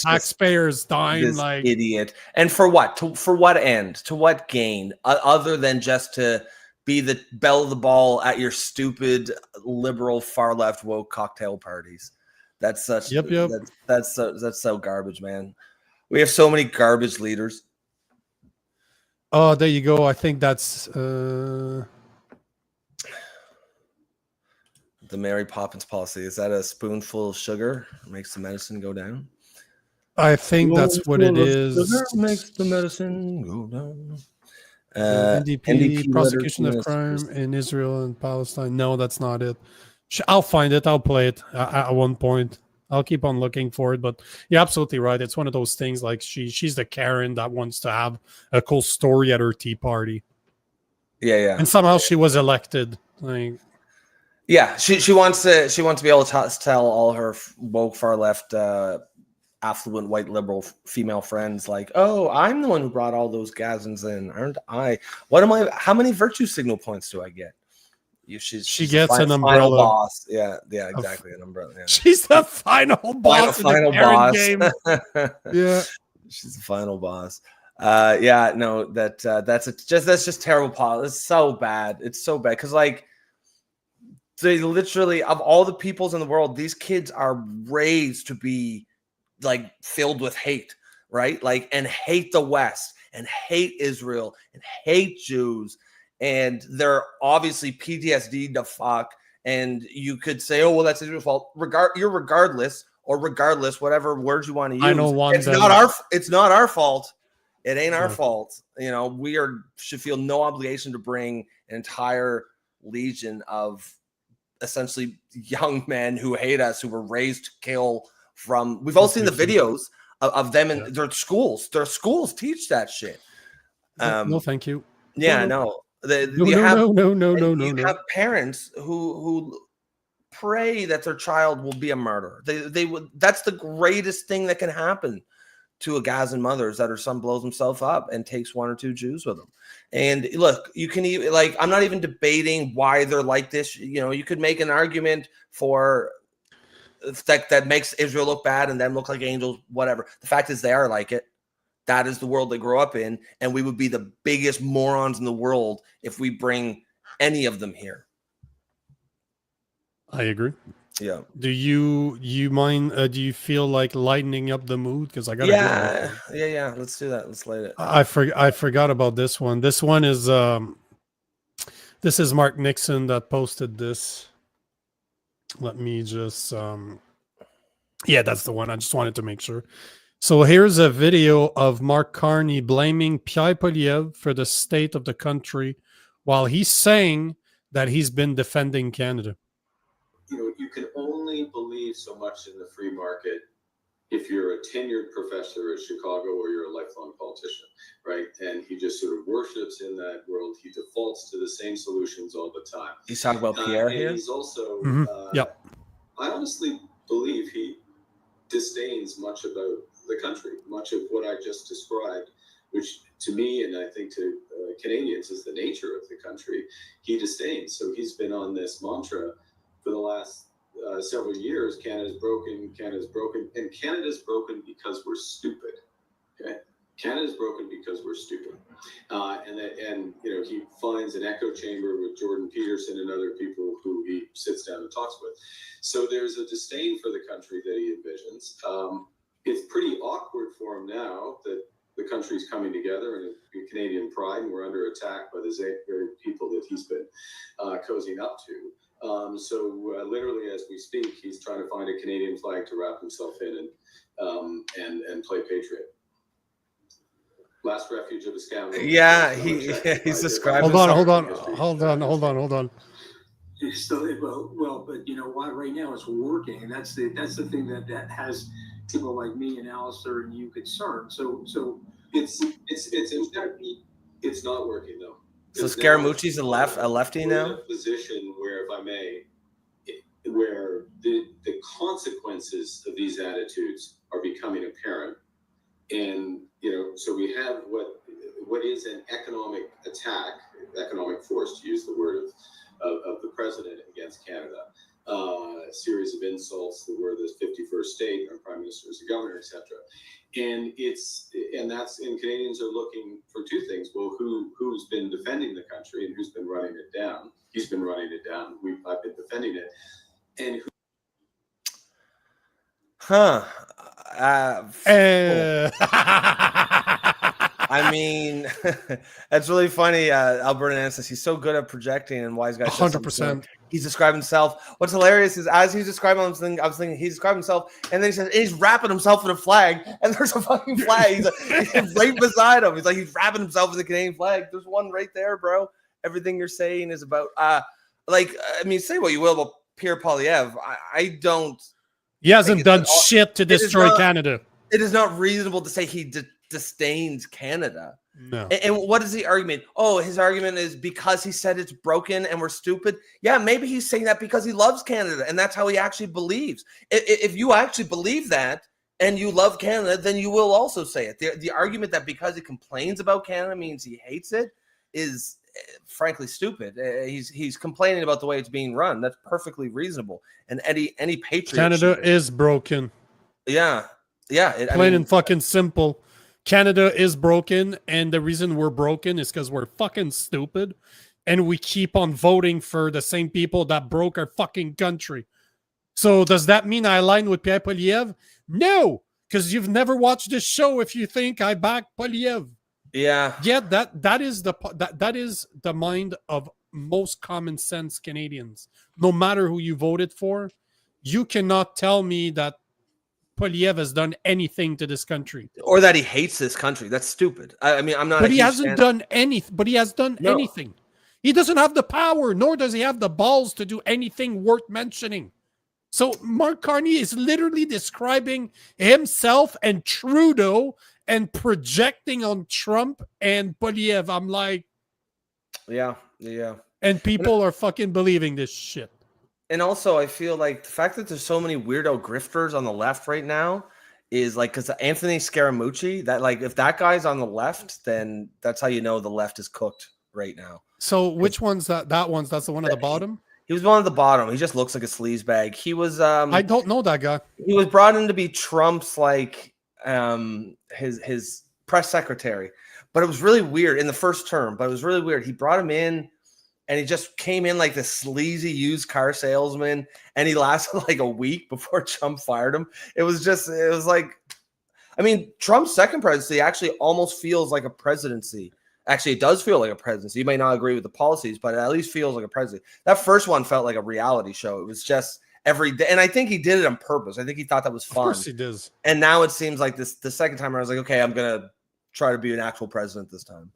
[SPEAKER 1] taxpayers' dime, like
[SPEAKER 2] idiot. And for what? For what end? To what gain? Other than just to be the belle of the ball at your stupid liberal far left woke cocktail parties. That's such.
[SPEAKER 1] Yep.
[SPEAKER 2] That's so garbage, man. We have so many garbage leaders.
[SPEAKER 1] Oh, there you go. I think that's
[SPEAKER 2] the Mary Poppins policy. Is that a spoonful of sugar makes the medicine go down?
[SPEAKER 1] I think that's what it is.
[SPEAKER 2] Makes the medicine go down.
[SPEAKER 1] NDP prosecution of crime in Israel and Palestine. No, that's not it. I'll find it. I'll play it at one point. I'll keep on looking for it. But you're absolutely right. It's one of those things like she's the Karen that wants to have a cool story at her tea party.
[SPEAKER 2] Yeah.
[SPEAKER 1] And somehow she was elected. Like,
[SPEAKER 2] yeah, she wants to be able to tell all her woke far left affluent white liberal female friends like, oh, I'm the one who brought all those Gazans in, aren't I? What am I? How many virtue signal points do I get? She
[SPEAKER 1] gets an umbrella.
[SPEAKER 2] Final boss. Yeah, exactly, an umbrella. Yeah.
[SPEAKER 1] She's the final boss.
[SPEAKER 2] Final boss.
[SPEAKER 1] Game. Yeah,
[SPEAKER 2] she's the final boss. Yeah, no, that's just terrible policy. It's so bad. It's so bad because like. They literally, of all the peoples in the world, these kids are raised to be like filled with hate, right? Like, and hate the West and hate Israel and hate Jews. And they're obviously PTSD to fuck. And you could say, oh, well, that's Israel's fault. Regardless, whatever words you want to use.
[SPEAKER 1] I know one.
[SPEAKER 2] It's not our fault. It ain't our fault. You know, we should feel no obligation to bring an entire legion of essentially young men who hate us, who were raised to kill from. We've all seen the videos of them in their schools. Their schools teach that shit.
[SPEAKER 1] No, thank you.
[SPEAKER 2] Yeah,
[SPEAKER 1] no.
[SPEAKER 2] You have parents who pray that their child will be a martyr. They would. That's the greatest thing that can happen to a Gazan mother, is that her son blows himself up and takes one or two Jews with him. And look, you can even like, I'm not even debating why they're like this. You know, you could make an argument for that makes Israel look bad and them look like angels, whatever. The fact is they are like it. That is the world they grow up in. And we would be the biggest morons in the world if we bring any of them here.
[SPEAKER 1] I agree.
[SPEAKER 2] Yeah.
[SPEAKER 1] Do you mind? Do you feel like lightening up the mood? Because I got
[SPEAKER 2] yeah. Let's do that. Let's light it.
[SPEAKER 1] I forgot about this one. This one is this is Mark Nixon that posted this. Let me just yeah, that's the one. I just wanted to make sure. So here's a video of Mark Carney blaming Pierre Poilievre for the state of the country while he's saying that he's been defending Canada.
[SPEAKER 10] You know, you can only believe so much in the free market if you're a tenured professor at Chicago or you're a lifelong politician, right? And he just sort of worships in that world. He defaults to the same solutions all the time.
[SPEAKER 2] He's talking about Pierre here?
[SPEAKER 10] He's also,
[SPEAKER 1] yep.
[SPEAKER 10] I honestly believe he disdains much about the country, much of what I just described, which to me, and I think to Canadians, is the nature of the country, he disdains. So he's been on this mantra for the last several years. Canada's broken, and Canada's broken because we're stupid. Okay, Canada's broken because we're stupid, and you know, he finds an echo chamber with Jordan Peterson and other people who he sits down and talks with. So there's a disdain for the country that he envisions. It's pretty awkward for him now that the country's coming together and Canadian pride, and we're under attack by the very people that he's been cozying up to. So literally, as we speak, he's trying to find a Canadian flag to wrap himself in and play patriot. Last refuge of the scoundrel.
[SPEAKER 2] Yeah, he's describing.
[SPEAKER 1] Hold on.
[SPEAKER 11] So, well, but you know why? Right now it's working, and that's the thing that has people like me and Alistair and you concerned. So
[SPEAKER 10] it's not working though.
[SPEAKER 2] So Scaramucci's a lefty
[SPEAKER 10] we're
[SPEAKER 2] now?
[SPEAKER 10] in a position where, if I may, where the consequences of these attitudes are becoming apparent. And, so we have what is an economic attack, economic force, to use the word of the president against Canada. A series of insults, the word is 51st state, our prime minister is the governor, etc. And Canadians are looking for two things. Well, who's been defending the country and who's been running it down? He's been running it down. I've been defending it. And
[SPEAKER 2] I mean, that's really funny. Alberta Nan says he's so good at projecting, and Wise Guy
[SPEAKER 1] 100%.
[SPEAKER 2] He's described himself. What's hilarious is as he's describing himself, I was thinking he described himself, and then he says he's wrapping himself in a flag, and there's a fucking flag. He's right beside him. He's like he's wrapping himself in the Canadian flag. There's one right there, bro. Everything you're saying is about say what you will about Pierre Poilievre. I don't.
[SPEAKER 1] He hasn't done shit to destroy Canada.
[SPEAKER 2] It is not reasonable to say he disdains Canada.
[SPEAKER 1] No.
[SPEAKER 2] And what is the argument? Oh, his argument is because he said it's broken and we're stupid. Yeah, maybe he's saying that because he loves Canada and that's how he actually believes. If you actually believe that and you love Canada, then you will also say it. The argument that because he complains about Canada means he hates it is frankly stupid. He's complaining about the way it's being run. That's perfectly reasonable. And any patriot.
[SPEAKER 1] Canada is broken.
[SPEAKER 2] Yeah.
[SPEAKER 1] Plain and fucking simple. Canada is broken, and the reason we're broken is because we're fucking stupid, and we keep on voting for the same people that broke our fucking country. So does that mean I align with Pierre Poilievre? No, because you've never watched this show if you think I back Poilievre.
[SPEAKER 2] Yeah.
[SPEAKER 1] Yeah, that is the mind of most common sense Canadians. No matter who you voted for, you cannot tell me that Poilievre has done anything to this country,
[SPEAKER 2] or that he hates this country. That's stupid. I mean, I'm not.
[SPEAKER 1] But he hasn't done anything. But he has done anything. He doesn't have the power, nor does he have the balls to do anything worth mentioning. So Mark Carney is literally describing himself and Trudeau and projecting on Trump and Poilievre. I'm like,
[SPEAKER 2] yeah.
[SPEAKER 1] And people are fucking believing this shit.
[SPEAKER 2] And also, I feel like the fact that there's so many weirdo grifters on the left right now is like, because Anthony Scaramucci, that like, if that guy's on the left, then that's how you know the left is cooked right now.
[SPEAKER 1] So which one's that? That one's that's the one at the bottom.
[SPEAKER 2] He was one at the bottom. He just looks like a sleazebag. He was.
[SPEAKER 1] I don't know that guy.
[SPEAKER 2] He was brought in to be Trump's like his press secretary, but it was really weird in the first term. But it was really weird. He brought him in. And he just came in like this sleazy used car salesman, and he lasted like a week before Trump fired him. It was like, I mean, Trump's second presidency actually almost feels like a presidency. Actually, it does feel like a presidency. You may not agree with the policies, but it at least feels like a presidency. That first one felt like a reality show. It was just every day. And I think he did it on purpose. I think he thought that was fun.
[SPEAKER 1] Of course he does.
[SPEAKER 2] And now it seems like the second time I was like, okay, I'm going to try to be an actual president this time.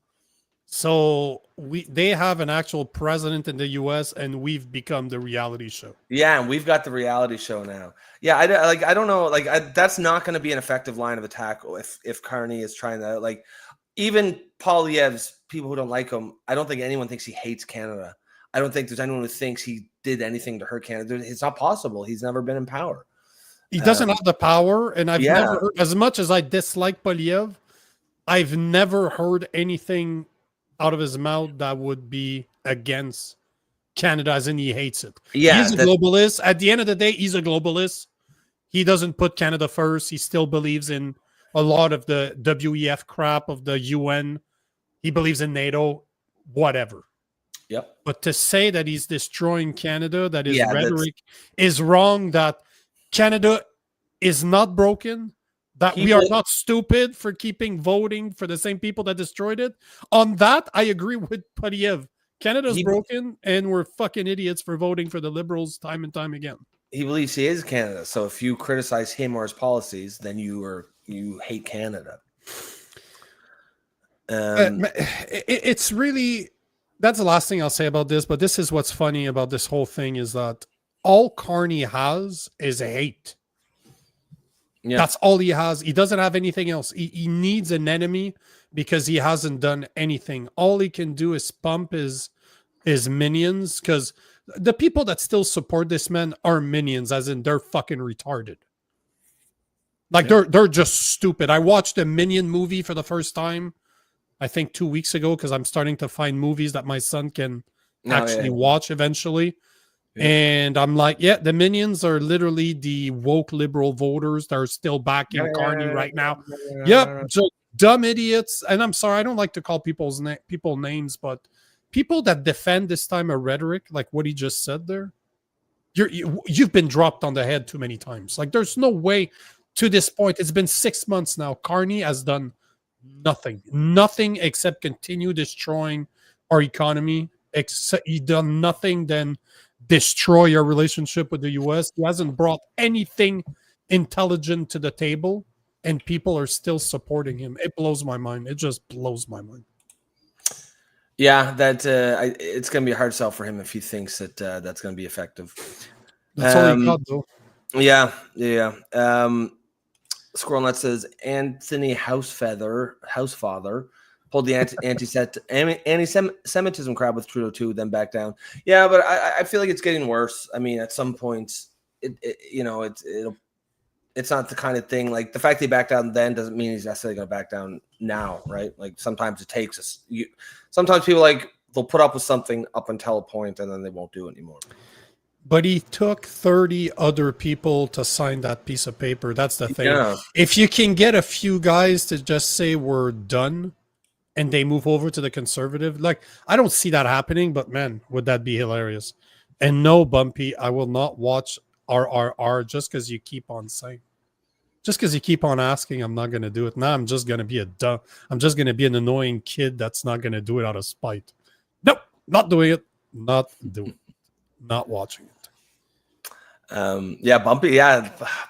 [SPEAKER 1] So they have an actual president in the U.S. and we've become the reality show.
[SPEAKER 2] Yeah, and we've got the reality show now. Yeah, I don't know. That's not going to be an effective line of attack if Carney is trying to like. Even Poilievre's people who don't like him, I don't think anyone thinks he hates Canada. I don't think there's anyone who thinks he did anything to hurt Canada. It's not possible. He's never been in power.
[SPEAKER 1] He doesn't have the power, and I've never heard, as much as I dislike Poilievre, I've never heard anything out of his mouth that would be against Canada, as in he hates it.
[SPEAKER 2] Yeah,
[SPEAKER 1] he's a globalist. At the end of the day, he's a globalist. He doesn't put Canada first. He still believes in a lot of the WEF crap of the UN. He believes in NATO, whatever.
[SPEAKER 2] Yep.
[SPEAKER 1] But to say that he's destroying Canada, that his rhetoric is wrong, that Canada is not broken, that we are not stupid for keeping voting for the same people that destroyed it. On that, I agree with Poilievre. Canada's broken, and we're fucking idiots for voting for the Liberals time and time again.
[SPEAKER 2] He believes he is Canada. So if you criticize him or his policies, then you hate Canada.
[SPEAKER 1] It's really, that's the last thing I'll say about this, but this is what's funny about this whole thing is that all Carney has is hate.
[SPEAKER 2] Yeah.
[SPEAKER 1] That's all he has. He doesn't have anything else. He needs an enemy because he hasn't done anything. All he can do is pump his minions, because the people that still support this man are minions, as in they're fucking retarded. Like they're just stupid. I watched a Minion movie for the first time, I think 2 weeks ago, because I'm starting to find movies that my son can actually watch eventually. Yeah. And I'm like, yeah, the Minions are literally the woke liberal voters that are still backing Carney right now. Yep, just dumb idiots. And I'm sorry, I don't like to call people names, but people that defend this time of rhetoric, like what he just said there, you've been dropped on the head too many times. Like, there's no way to this point. It's been 6 months now. Carney has done nothing except continue destroying our economy. He done nothing than destroy our relationship with the U.S. He hasn't brought anything intelligent to the table, and people are still supporting him. It blows my mind. It just blows my mind.
[SPEAKER 2] Yeah, it's going to be a hard sell for him if he thinks that that's going to be effective.
[SPEAKER 1] That's all he got, though.
[SPEAKER 2] Yeah. Squirrelnut says Anthony Housefather pulled the anti-Semitism crowd with Trudeau too, then back down. Yeah, but I feel like it's getting worse. I mean, at some point, it's not the kind of thing, like the fact they back down then doesn't mean he's necessarily going to back down now, right? Like sometimes it takes us. Sometimes people they'll put up with something up until a point and then they won't do it anymore.
[SPEAKER 1] But he took 30 other people to sign that piece of paper. That's the thing.
[SPEAKER 2] Yeah.
[SPEAKER 1] If you can get a few guys to just say we're done and they move over to the conservative, like, I don't see that happening, but man, would that be hilarious. And no, Bumpy, I will not watch RRR just because you keep on saying. Just because you keep on asking, I'm not going to do it. Now I'm just going to be I'm just going to be an annoying kid that's not going to do it out of spite. Nope, not doing it. Not doing it. Not watching it.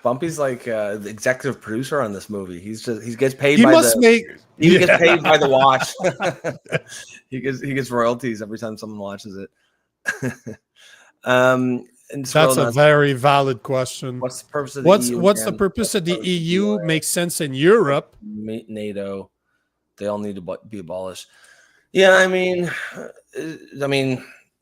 [SPEAKER 2] Bumpy's like the executive producer on this movie. He gets paid
[SPEAKER 1] he
[SPEAKER 2] by
[SPEAKER 1] gets
[SPEAKER 2] paid by the watch. he gets royalties every time someone watches it. And
[SPEAKER 1] that's a very valid question.
[SPEAKER 2] What's the purpose of the EU?
[SPEAKER 1] What's the purpose of the EU? Makes sense in Europe.
[SPEAKER 2] NATO, they all need to be abolished. Yeah, I mean,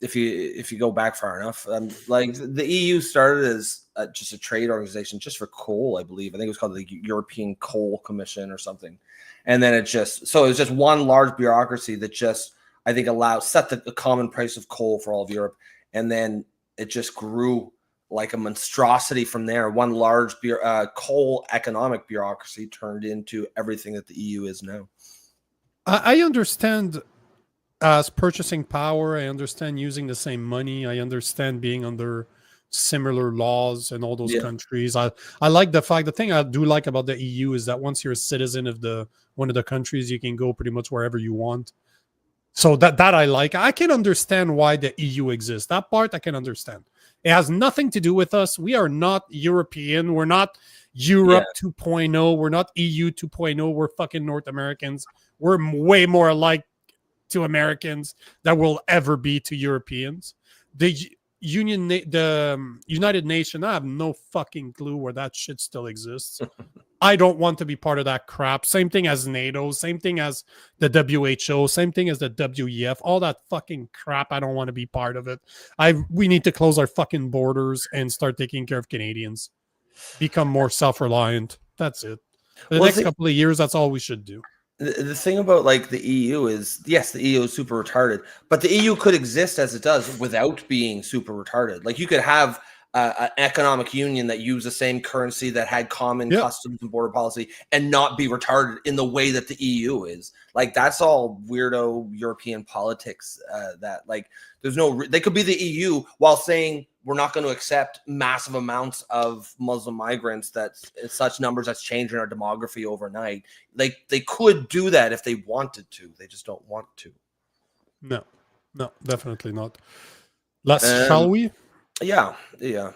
[SPEAKER 2] if you go back far enough, like the EU started as just a trade organization just for coal, I believe. I think it was called the European Coal Commission or something. And then it was just one large bureaucracy that just, I think, set the common price of coal for all of Europe. And then it just grew like a monstrosity from there. One large coal economic bureaucracy turned into everything that the EU is now.
[SPEAKER 1] I understand as purchasing power. I understand using the same money. I understand being under similar laws in all those countries. I like the thing I do like about the EU is that once you're a citizen of one of the countries, you can go pretty much wherever you want. So that I like. I can understand why the EU exists. That part I can understand. It has nothing to do with us. We are not European. We're not Europe 2.0. We're not EU 2.0. We're fucking North Americans. We're way more alike to Americans that will ever be to Europeans. The United Nations, I have no fucking clue where that shit still exists. I don't want to be part of that crap. Same thing as NATO, same thing as the WHO, same thing as the WEF, all that fucking crap. I don't want to be part of it. We need to close our fucking borders and start taking care of Canadians. Become more self-reliant. That's it. The next couple of years, that's all we should do.
[SPEAKER 2] The thing about like the EU is, yes, the EU is super retarded, but the EU could exist as it does without being super retarded. Like you could have an economic union that used the same currency, that had common customs and border policy, and not be retarded in the way that the EU is. Like that's all weirdo European politics. That like there's no. They could be the EU while saying we're not going to accept massive amounts of Muslim migrants. That's such numbers that's changing our demography overnight. Like they could do that if they wanted to. They just don't want to.
[SPEAKER 1] No, definitely not. Shall we?
[SPEAKER 2] Yeah.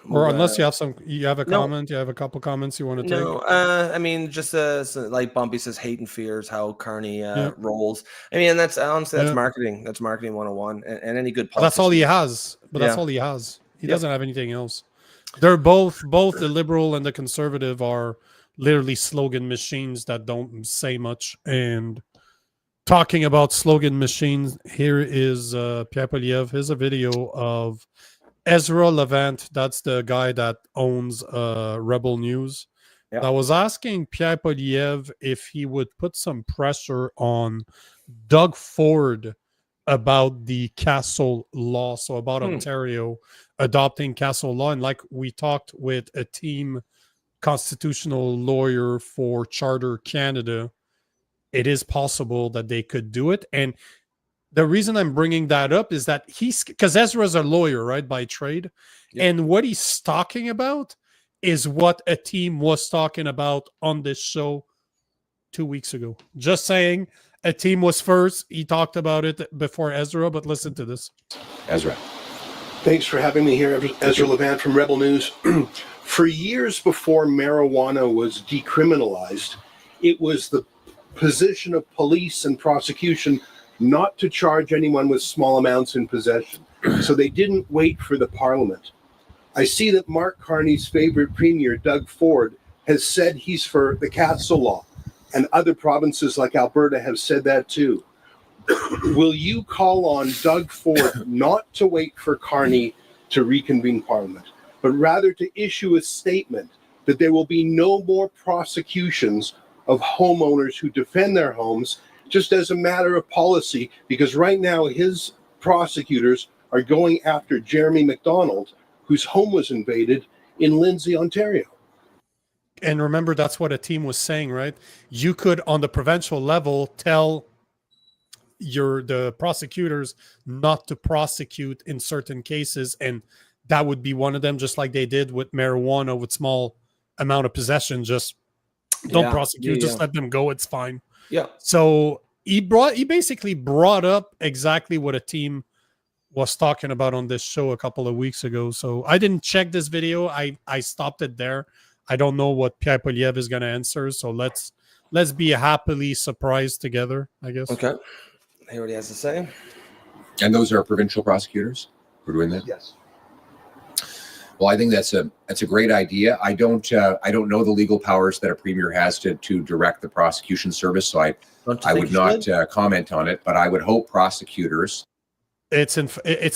[SPEAKER 1] Or unless you have a comment, you have a couple comments you want to take.
[SPEAKER 2] No, I mean, just like Bumpy says, hate and fears how Carney rolls. I mean, that's honestly that's marketing. That's marketing 101, and any good.
[SPEAKER 1] That's all he has. But that's all he has. He doesn't have anything else. They're both the liberal and the conservative are literally slogan machines that don't say much. And talking about slogan machines, here is Pierre Poilievre. Here's a video of Ezra Levant. That's the guy that owns Rebel News.
[SPEAKER 2] Yep.
[SPEAKER 1] I was asking Pierre Poilievre if he would put some pressure on Doug Ford about the Castle law, so about Ontario adopting Castle law. And like we talked with a team constitutional lawyer for Charter Canada, it is possible that they could do it. And the reason I'm bringing that up is that because Ezra's a lawyer, right, by trade. Yep. And what he's talking about is what a team was talking about on this show 2 weeks ago. Just saying, a team was first. He talked about it before Ezra, but listen to this.
[SPEAKER 12] Ezra. Thanks for having me here, Ezra Levant from Rebel News. For years before marijuana was decriminalized, it was the position of police and prosecution not to charge anyone with small amounts in possession. So they didn't wait for the parliament. I see that Mark Carney's favorite premier, Doug Ford, has said he's for the Castle law, and other provinces like Alberta have said that too. Will you call on Doug Ford not to wait for Carney to reconvene Parliament, but rather to issue a statement that there will be no more prosecutions of homeowners who defend their homes just as a matter of policy, because right now his prosecutors are going after Jeremy McDonald, whose home was invaded in Lindsay, Ontario.
[SPEAKER 1] And remember, that's what a team was saying, right? You could, on the provincial level, tell the prosecutors not to prosecute in certain cases, and that would be one of them, just like they did with marijuana with small amount of possession. Just don't prosecute, just let them go. It's fine.
[SPEAKER 2] Yeah.
[SPEAKER 1] So he basically brought up exactly what a team was talking about on this show a couple of weeks ago. So I didn't check this video. I stopped it there. I don't know what Pierre Poilievre is going to answer. So let's be happily surprised together, I guess.
[SPEAKER 2] Okay. Hear what he has to say.
[SPEAKER 13] And those are provincial prosecutors who are doing that?
[SPEAKER 12] Yes.
[SPEAKER 13] Well, I think that's a great idea. I don't know the legal powers that a premier has to direct the prosecution service, so I would not comment on it. But I would hope prosecutors.
[SPEAKER 1] It's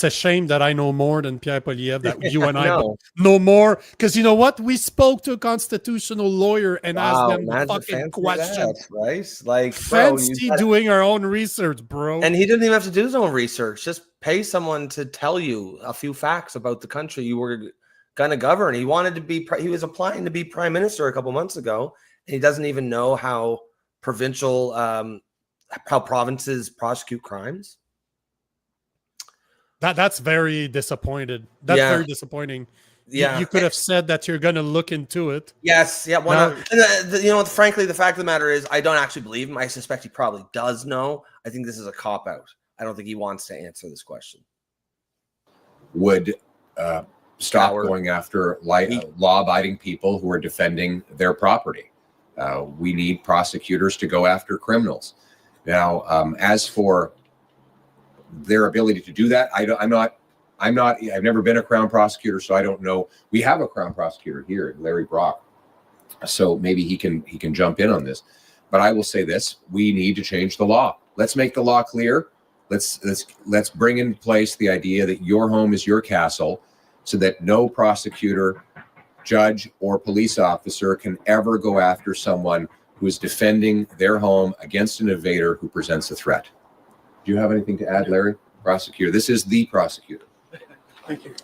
[SPEAKER 1] a shame that I know more than Pierre Poilievre, that you and I know more. Because you know what? We spoke to a constitutional lawyer and asked them the fucking question.
[SPEAKER 2] Right? Like,
[SPEAKER 1] fancy doing our own research, bro.
[SPEAKER 2] And he didn't even have to do his own research. Just pay someone to tell you a few facts about the country you were going to govern. He wanted to be. He was applying to be prime minister a couple months ago, and he doesn't even know how provincial, how provinces prosecute crimes.
[SPEAKER 1] That's very disappointed. That's very disappointing.
[SPEAKER 2] Yeah,
[SPEAKER 1] you could have said that you're going to look into it.
[SPEAKER 2] Yes, yeah. Why not? You know, frankly, the fact of the matter is, I don't actually believe him. I suspect he probably does know. I think this is a cop out. I don't think he wants to answer this question.
[SPEAKER 13] Would stop going after law-abiding people who are defending their property. We need prosecutors to go after criminals. Now, as for their ability to do that, I've never been a Crown prosecutor, so I don't know. We have a Crown prosecutor here, Larry Brock, so maybe he can jump in on this. But I will say this: we need to change the law. Let's make the law clear. Let's bring in place the idea that your home is your castle, so that no prosecutor, judge, or police officer can ever go after someone who is defending their home against an invader who presents a threat. Do you have anything to add, Larry? Prosecutor. This is the prosecutor.
[SPEAKER 14] Thank you.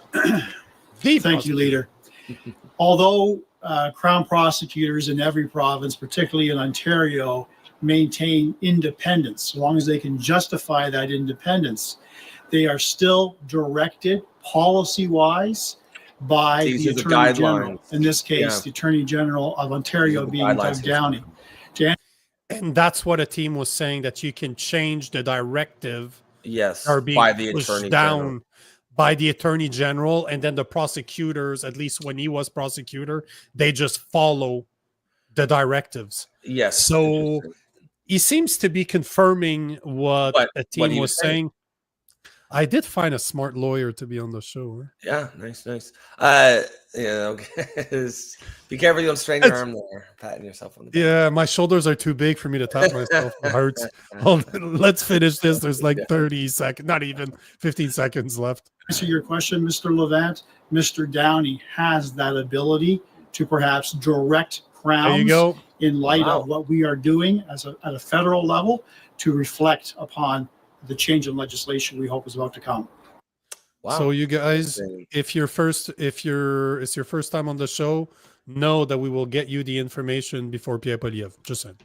[SPEAKER 14] Thank you, Leader. Although Crown prosecutors in every province, particularly in Ontario, maintain independence, as long as they can justify that independence, they are still directed policy-wise by the Attorney General. In this case, the Attorney General of Ontario being Doug Downey.
[SPEAKER 1] And that's what a team was saying, that you can change the directive.
[SPEAKER 2] Yes,
[SPEAKER 1] are being
[SPEAKER 2] by the
[SPEAKER 1] pushed
[SPEAKER 2] Attorney
[SPEAKER 1] down
[SPEAKER 2] General.
[SPEAKER 1] By the Attorney General, and then the prosecutors, at least when he was prosecutor, they just follow the directives.
[SPEAKER 2] Yes.
[SPEAKER 1] So he seems to be confirming what a team was saying. I did find a smart lawyer to be on the show.
[SPEAKER 2] Yeah, nice. Okay. Be careful you don't strain your arm there, patting yourself on the back.
[SPEAKER 1] Yeah, my shoulders are too big for me to tap myself. It hurts. Let's finish this. There's like 30 seconds, not even 15 seconds left.
[SPEAKER 14] Answer your question, Mr. Levant. Mr. Downey has that ability to perhaps direct crowns in light of what we are doing at a federal level to reflect upon the change in legislation we hope is about to come.
[SPEAKER 1] Wow. So you guys, if it's your first time on the show, know that we will get you the information before Pierre Poilievre. Just saying.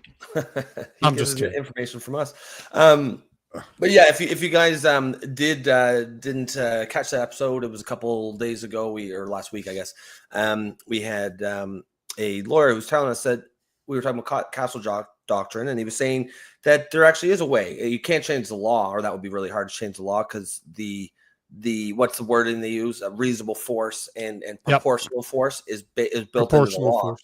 [SPEAKER 1] I'm just kidding.
[SPEAKER 2] Information from us. But yeah, if you guys didn't catch that episode, it was a couple days ago, or last week, I guess. We had a lawyer who was telling us that we were talking about castle doctrine, and he was saying that there actually is a way. You can't change the law, or that would be really hard to change the law, because the what's the wording they use? A reasonable force and proportional force is built into the law.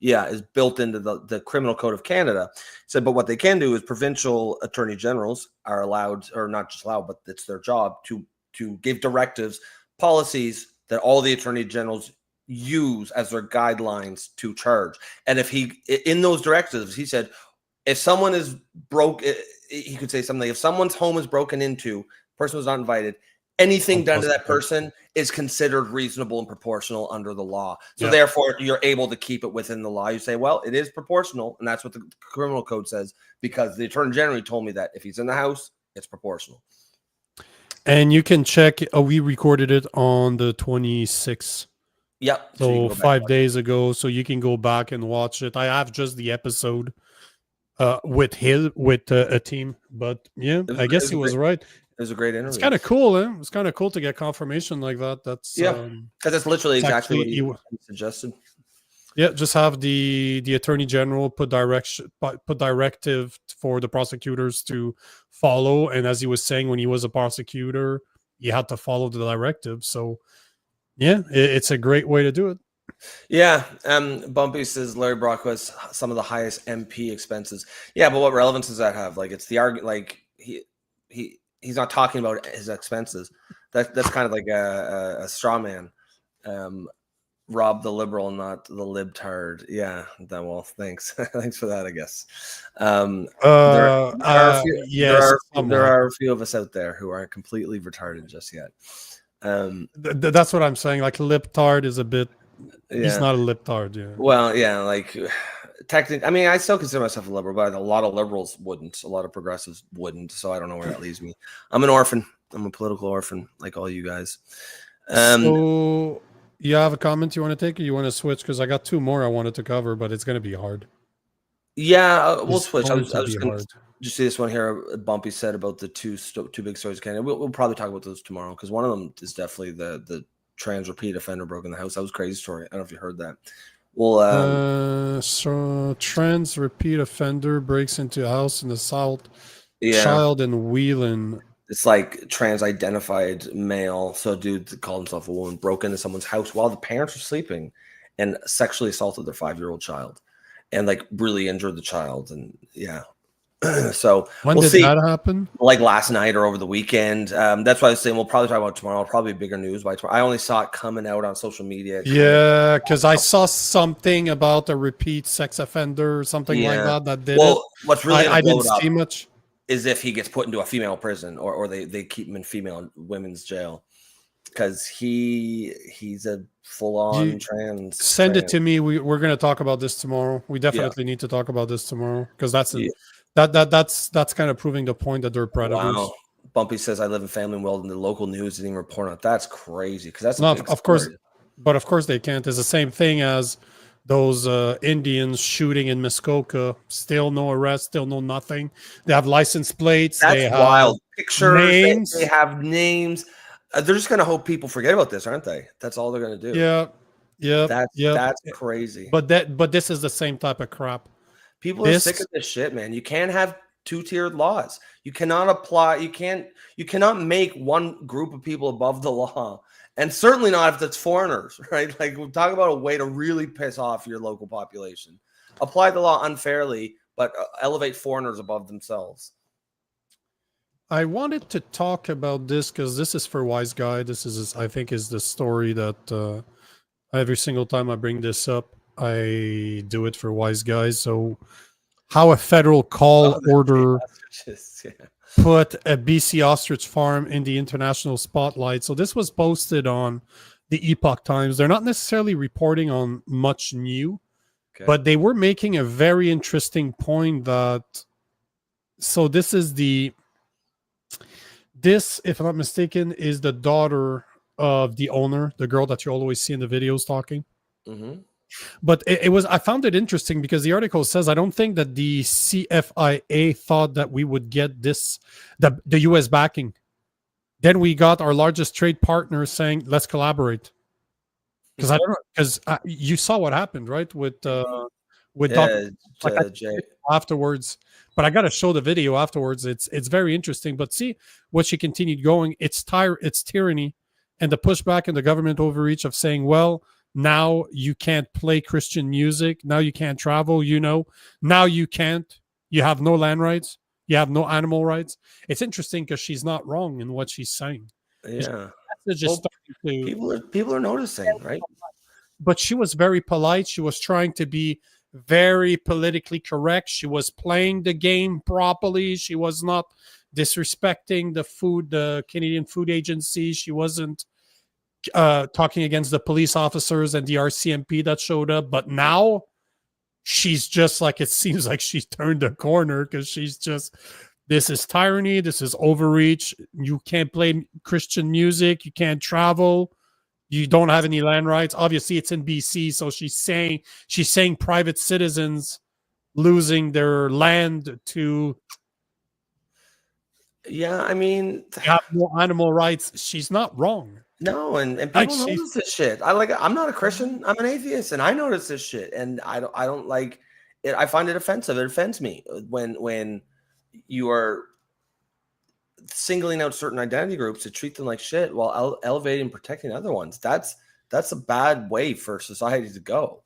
[SPEAKER 2] Yeah, is built into the criminal code of Canada. So, but what they can do is provincial attorney generals are allowed, or not just allowed, but it's their job to give directives, policies that all the attorney generals use as their guidelines to charge. And if in those directives, he said, if someone is broke, he could say something like, if someone's home is broken into, person was not invited, anything done to that person is considered reasonable and proportional under the law. So therefore, you're able to keep it within the law. You say, well, it is proportional, and that's what the criminal code says, because the attorney general told me that if he's in the house, it's proportional.
[SPEAKER 1] And you can check, we recorded it on the 26th.
[SPEAKER 2] Yep.
[SPEAKER 1] So 5 days ago, so you can go back and watch it. I have just the episode with a team, but yeah, I guess he was right.
[SPEAKER 2] It was a great interview.
[SPEAKER 1] It's kind of cool, eh? It's kind of cool to get confirmation like that. That's
[SPEAKER 2] because that's literally exactly what he suggested.
[SPEAKER 1] Yeah, just have the attorney general put directive for the prosecutors to follow, and as he was saying, when he was a prosecutor, he had to follow the directive. So, yeah, it's a great way to do it.
[SPEAKER 2] Yeah, Bumpy says Larry Brock has some of the highest MP expenses. Yeah, but what relevance does that have? Like, it's the argument. Like he's not talking about his expenses. That's kind of like a straw man. Rob the liberal, not the libtard. Yeah. Then, well, thanks. Thanks for that, I guess. There are a few of us out there who aren't completely retarded just yet.
[SPEAKER 1] That's what I'm saying. Like, libtard is a bit. He's not a libtard. Yeah.
[SPEAKER 2] Well, yeah, like technically, I mean, I still consider myself a liberal, but a lot of liberals wouldn't. A lot of progressives wouldn't. So I don't know where that leaves me. I'm an orphan. I'm a political orphan, like all you guys.
[SPEAKER 1] So you have a comment you want to take, or you want to switch? Because I got two more I wanted to cover, but it's going to be hard.
[SPEAKER 2] Yeah, we'll switch. I was just going to just see this one here. Bumpy said about the two big stories. Canada. We'll probably talk about those tomorrow, because one of them is definitely the trans repeat offender broke in the house. That was a crazy story. I don't know if you heard that. Well,
[SPEAKER 1] so trans repeat offender breaks into a house in the South. Child in Wheeling.
[SPEAKER 2] It's like trans-identified male. So, dude called himself a woman, broke into someone's house while the parents were sleeping, and sexually assaulted their 5-year-old child, and like really injured the child. And yeah. So
[SPEAKER 1] when did that happen?
[SPEAKER 2] Like last night or over the weekend. That's why I was saying we'll probably talk about it tomorrow. Probably bigger news by tomorrow. I only saw it coming out on social media.
[SPEAKER 1] Yeah, because I saw something about a repeat sex offender or something like that did it.
[SPEAKER 2] What's really
[SPEAKER 1] I didn't see much
[SPEAKER 2] is if he gets put into a female prison, or they keep him in female women's jail, because he's a full-on trans.
[SPEAKER 1] Send it to me. We're going to talk about this tomorrow. We definitely need to talk about this tomorrow, because that's that's kind of proving the point that they're predators.
[SPEAKER 2] Wow. Bumpy says I live in family world, and the local news didn't even report on it. That's crazy, because that's
[SPEAKER 1] not, of course, but of course they can't. It's the same thing as those Indians shooting in Muskoka. Still no arrest, still no nothing. They have license plates.
[SPEAKER 2] That's
[SPEAKER 1] they have
[SPEAKER 2] wild. Pictures.
[SPEAKER 1] Names.
[SPEAKER 2] They have names. They're just going to hope people forget about this, aren't they? That's all they're going to do.
[SPEAKER 1] Yeah.
[SPEAKER 2] That's crazy.
[SPEAKER 1] But this is the same type of crap.
[SPEAKER 2] People are sick of this shit, man. You can't have two-tiered laws. You cannot apply. You cannot make one group of people above the law, and certainly not if it's foreigners, right? Like, we're talking about a way to really piss off your local population. Apply the law unfairly, but elevate foreigners above themselves.
[SPEAKER 1] I wanted to talk about this because this is for Wise Guy. This is, I think, is the story that every single time I bring this up, I do it for Wise Guys. So, how a federal call order put a BC ostrich farm in the international spotlight. So this was posted on the Epoch Times. They're not necessarily reporting on much new, but they were making a very interesting point that, so this, if I'm not mistaken, is the daughter of the owner, the girl that you always see in the videos talking.
[SPEAKER 2] Mm-hmm.
[SPEAKER 1] But I found it interesting because the article says, I don't think that the CFIA thought that we would get this, the US backing. Then we got our largest trade partner saying, let's collaborate. Because I don't know, because you saw what happened, right? With Dr. afterwards. But I got to show the video afterwards. It's very interesting. But see what she continued going. It's tyranny and the pushback and the government overreach of saying, well, now you can't play Christian music. Now you can't travel, Now you can't. You have no land rights. You have no animal rights. It's interesting because she's not wrong in what she's saying.
[SPEAKER 2] Yeah. People are noticing, right?
[SPEAKER 1] But she was very polite. She was trying to be very politically correct. She was playing the game properly. She was not disrespecting the Canadian Food Agency. She wasn't talking against the police officers and the RCMP that showed up. But now she's just like, it seems like she's turned a corner because she's just, this is tyranny. This is overreach. You can't play Christian music. You can't travel. You don't have any land rights. Obviously, it's in BC. So she's saying private citizens losing their land to.
[SPEAKER 2] Yeah, I mean,
[SPEAKER 1] have no animal rights. She's not wrong.
[SPEAKER 2] No, and people notice this shit. I'm not a Christian. I'm an atheist, and I notice this shit, and I don't like it. I find it offensive. It offends me when you are singling out certain identity groups to treat them like shit while elevating and protecting other ones. That's a bad way for society to go,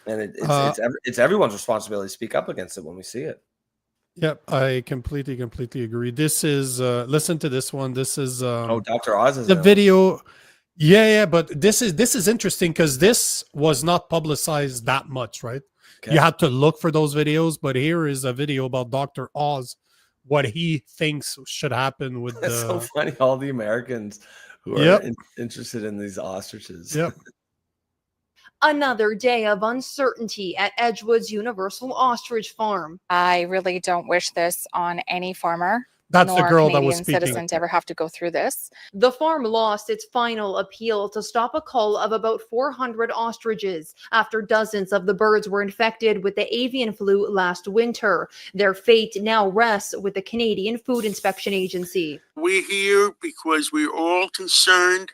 [SPEAKER 2] and it's everyone's responsibility to speak up against it when we see it.
[SPEAKER 1] Yep, I completely agree. This is listen to this one. This is
[SPEAKER 2] Dr. Oz is
[SPEAKER 1] the video. Yeah, but this is interesting because this was not publicized that much, right? Okay. You had to look for those videos, but here is a video about Dr. Oz, what he thinks should happen with
[SPEAKER 2] That's so funny, all the Americans who are interested in these ostriches.
[SPEAKER 1] Yep.
[SPEAKER 15] Another day of uncertainty at Edgewood's Universal Ostrich Farm.
[SPEAKER 5] I really don't wish this on any farmer.
[SPEAKER 1] That's the girl that was speaking.
[SPEAKER 5] Citizens ever have to go through this.
[SPEAKER 15] The farm lost its final appeal to stop a cull of about 400 ostriches after dozens of the birds were infected with the avian flu last winter. Their fate now rests with the Canadian Food Inspection Agency.
[SPEAKER 16] We're here because we're all concerned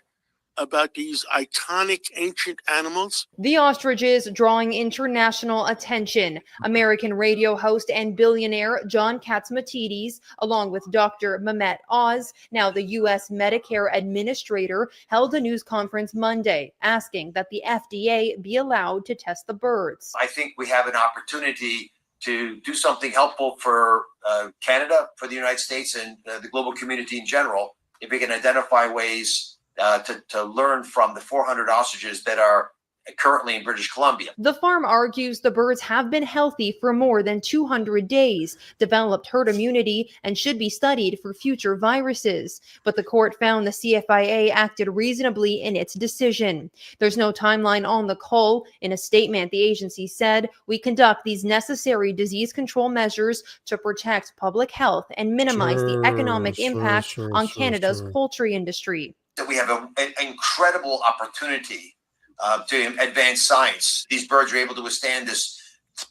[SPEAKER 16] about these iconic ancient animals.
[SPEAKER 15] The ostriches drawing international attention. American radio host and billionaire John Catsimatidis, along with Dr. Mehmet Oz, now the U.S. Medicare administrator, held a news conference Monday asking that the FDA be allowed to test the birds.
[SPEAKER 17] I think we have an opportunity to do something helpful for Canada, for the United States, and the global community in general, if we can identify ways to learn from the 400 ostriches that are currently in British Columbia.
[SPEAKER 15] The farm argues the birds have been healthy for more than 200 days, developed herd immunity, and should be studied for future viruses. But the court found the CFIA acted reasonably in its decision. There's no timeline on the cull. In a statement, the agency said, "We conduct these necessary disease control measures to protect public health and minimize the economic impact on Canada's poultry industry."
[SPEAKER 17] That we have an incredible opportunity to advance science. These birds are able to withstand this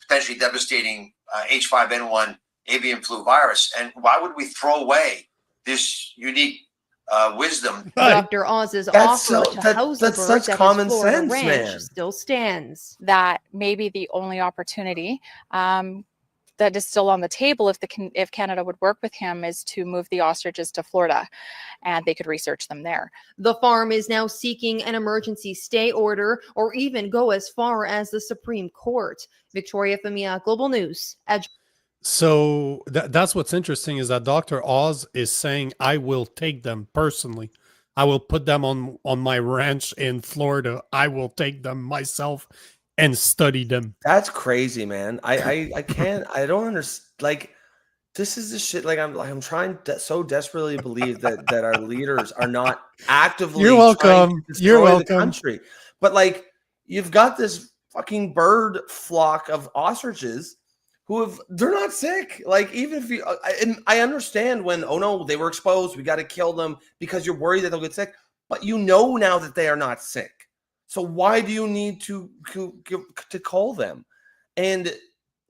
[SPEAKER 17] potentially devastating H5N1 avian flu virus. And why would we throw away this unique wisdom?
[SPEAKER 15] Dr. Oz's offer to house the birds at his Florida ranch still stands.
[SPEAKER 5] That may be the only opportunity that is still on the table if Canada would work with him, is to move the ostriches to Florida and they could research them there.
[SPEAKER 15] The farm is now seeking an emergency stay order or even go as far as the Supreme Court. Victoria Femia, Global News.
[SPEAKER 1] So that's what's interesting is that Dr. Oz is saying, I will take them personally. I will put them on my ranch in Florida. I will take them myself and study them.
[SPEAKER 2] That's crazy, man. I can't. I don't understand. Like, this is the shit. I'm trying so desperately to believe that our leaders are not actively.
[SPEAKER 1] You're welcome.
[SPEAKER 2] Trying to destroy
[SPEAKER 1] You're welcome.
[SPEAKER 2] the country. But like, you've got this fucking bird flock of ostriches they're not sick. Like, even if you, and I understand when, oh no, they were exposed, we got to kill them because you're worried that they'll get sick. But you know now that they are not sick. So why do you need to cull them? And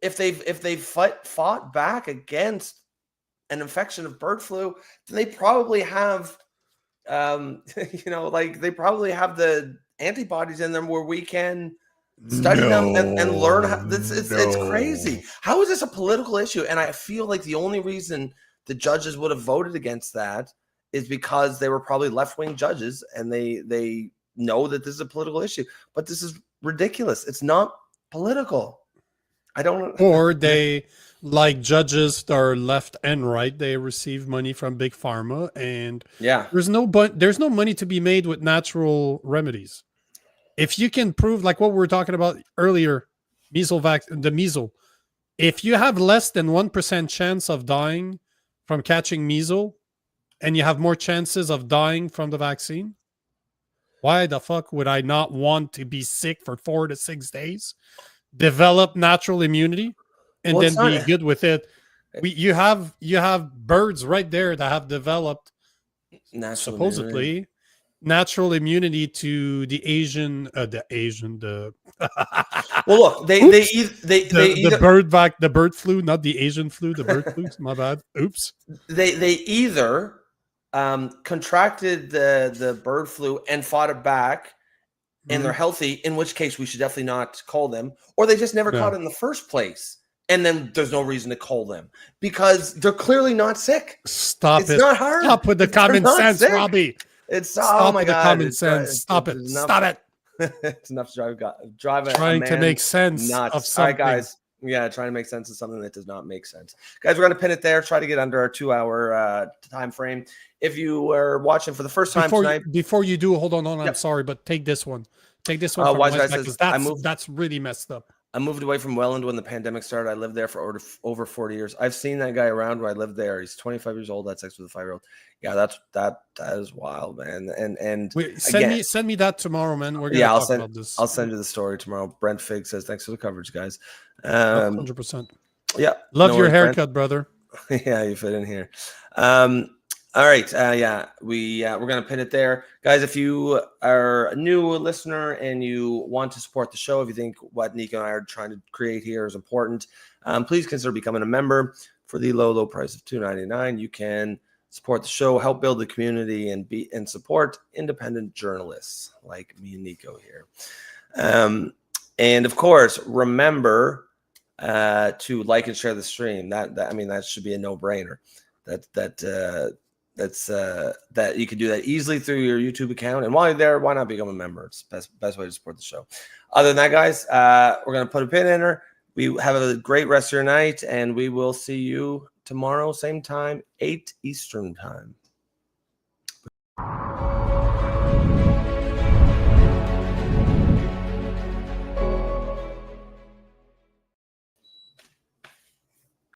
[SPEAKER 2] if they've fought back against an infection of bird flu, then they probably have, they probably have the antibodies in them where we can study them and learn how. It's crazy. How is this a political issue? And I feel like the only reason the judges would have voted against that is because they were probably left-wing judges and they know that this is a political issue. But this is ridiculous. It's not political. I don't.
[SPEAKER 1] Or they, like judges that are left and right, they receive money from big pharma, and there's no money to be made with natural remedies. If you can prove, like what we were talking about earlier, the measles, if you have less than 1% chance of dying from catching measles, and you have more chances of dying from the vaccine, why the fuck would I not want to be sick for 4 to 6 days, develop natural immunity, and then be good with it? You have birds right there that have developed supposedly natural immunity to the
[SPEAKER 2] well, look, the
[SPEAKER 1] bird flu, not the Asian flu, the bird flu. My bad. Oops.
[SPEAKER 2] They either contracted the bird flu and fought it back, and they're healthy, in which case we should definitely not cull them, or they just never caught it in the first place. And then there's no reason to cull them because they're clearly not sick.
[SPEAKER 1] It's
[SPEAKER 2] not hard.
[SPEAKER 1] Stop with the common sense, Robbie.
[SPEAKER 2] Oh my God!
[SPEAKER 1] Common sense. Stop it.
[SPEAKER 2] It's enough to drive
[SPEAKER 1] trying to make sense of something.
[SPEAKER 2] All right, guys. Yeah, trying to make sense of something that does not make sense. Guys, we're going to pin it there. Try to get under our 2-hour time frame. If you are watching for the first time tonight.
[SPEAKER 1] Before you do, hold on. I'm sorry, but take this one. Take this one. That's really messed up.
[SPEAKER 2] I moved away from Welland when the pandemic started. I lived there for over 40 years. I've seen that guy around where I lived there. He's 25 years old. Had sex with a 5-year-old. Yeah, that is wild, man. And
[SPEAKER 1] wait, send me that tomorrow, man. We're gonna talk about this.
[SPEAKER 2] I'll send you the story tomorrow. Brent Fig says thanks for the coverage, guys.
[SPEAKER 1] 100%.
[SPEAKER 2] Yeah,
[SPEAKER 1] love your haircut, brother.
[SPEAKER 2] Yeah, you fit in here. All right. We're gonna pin it there, guys. If you are a new listener and you want to support the show, if you think what Nico and I are trying to create here is important, please consider becoming a member for the low price of $2.99. You can support the show, help build the community, and support independent journalists like me and Nico here. And of course, remember to like and share the stream. That should be a no-brainer. That you can do that easily through your YouTube account. And while you're there, why not become a member? It's the best way to support the show. Other than that, guys, we're going to put a pin in her. We have a great rest of your night, and we will see you tomorrow, same time, 8 Eastern time.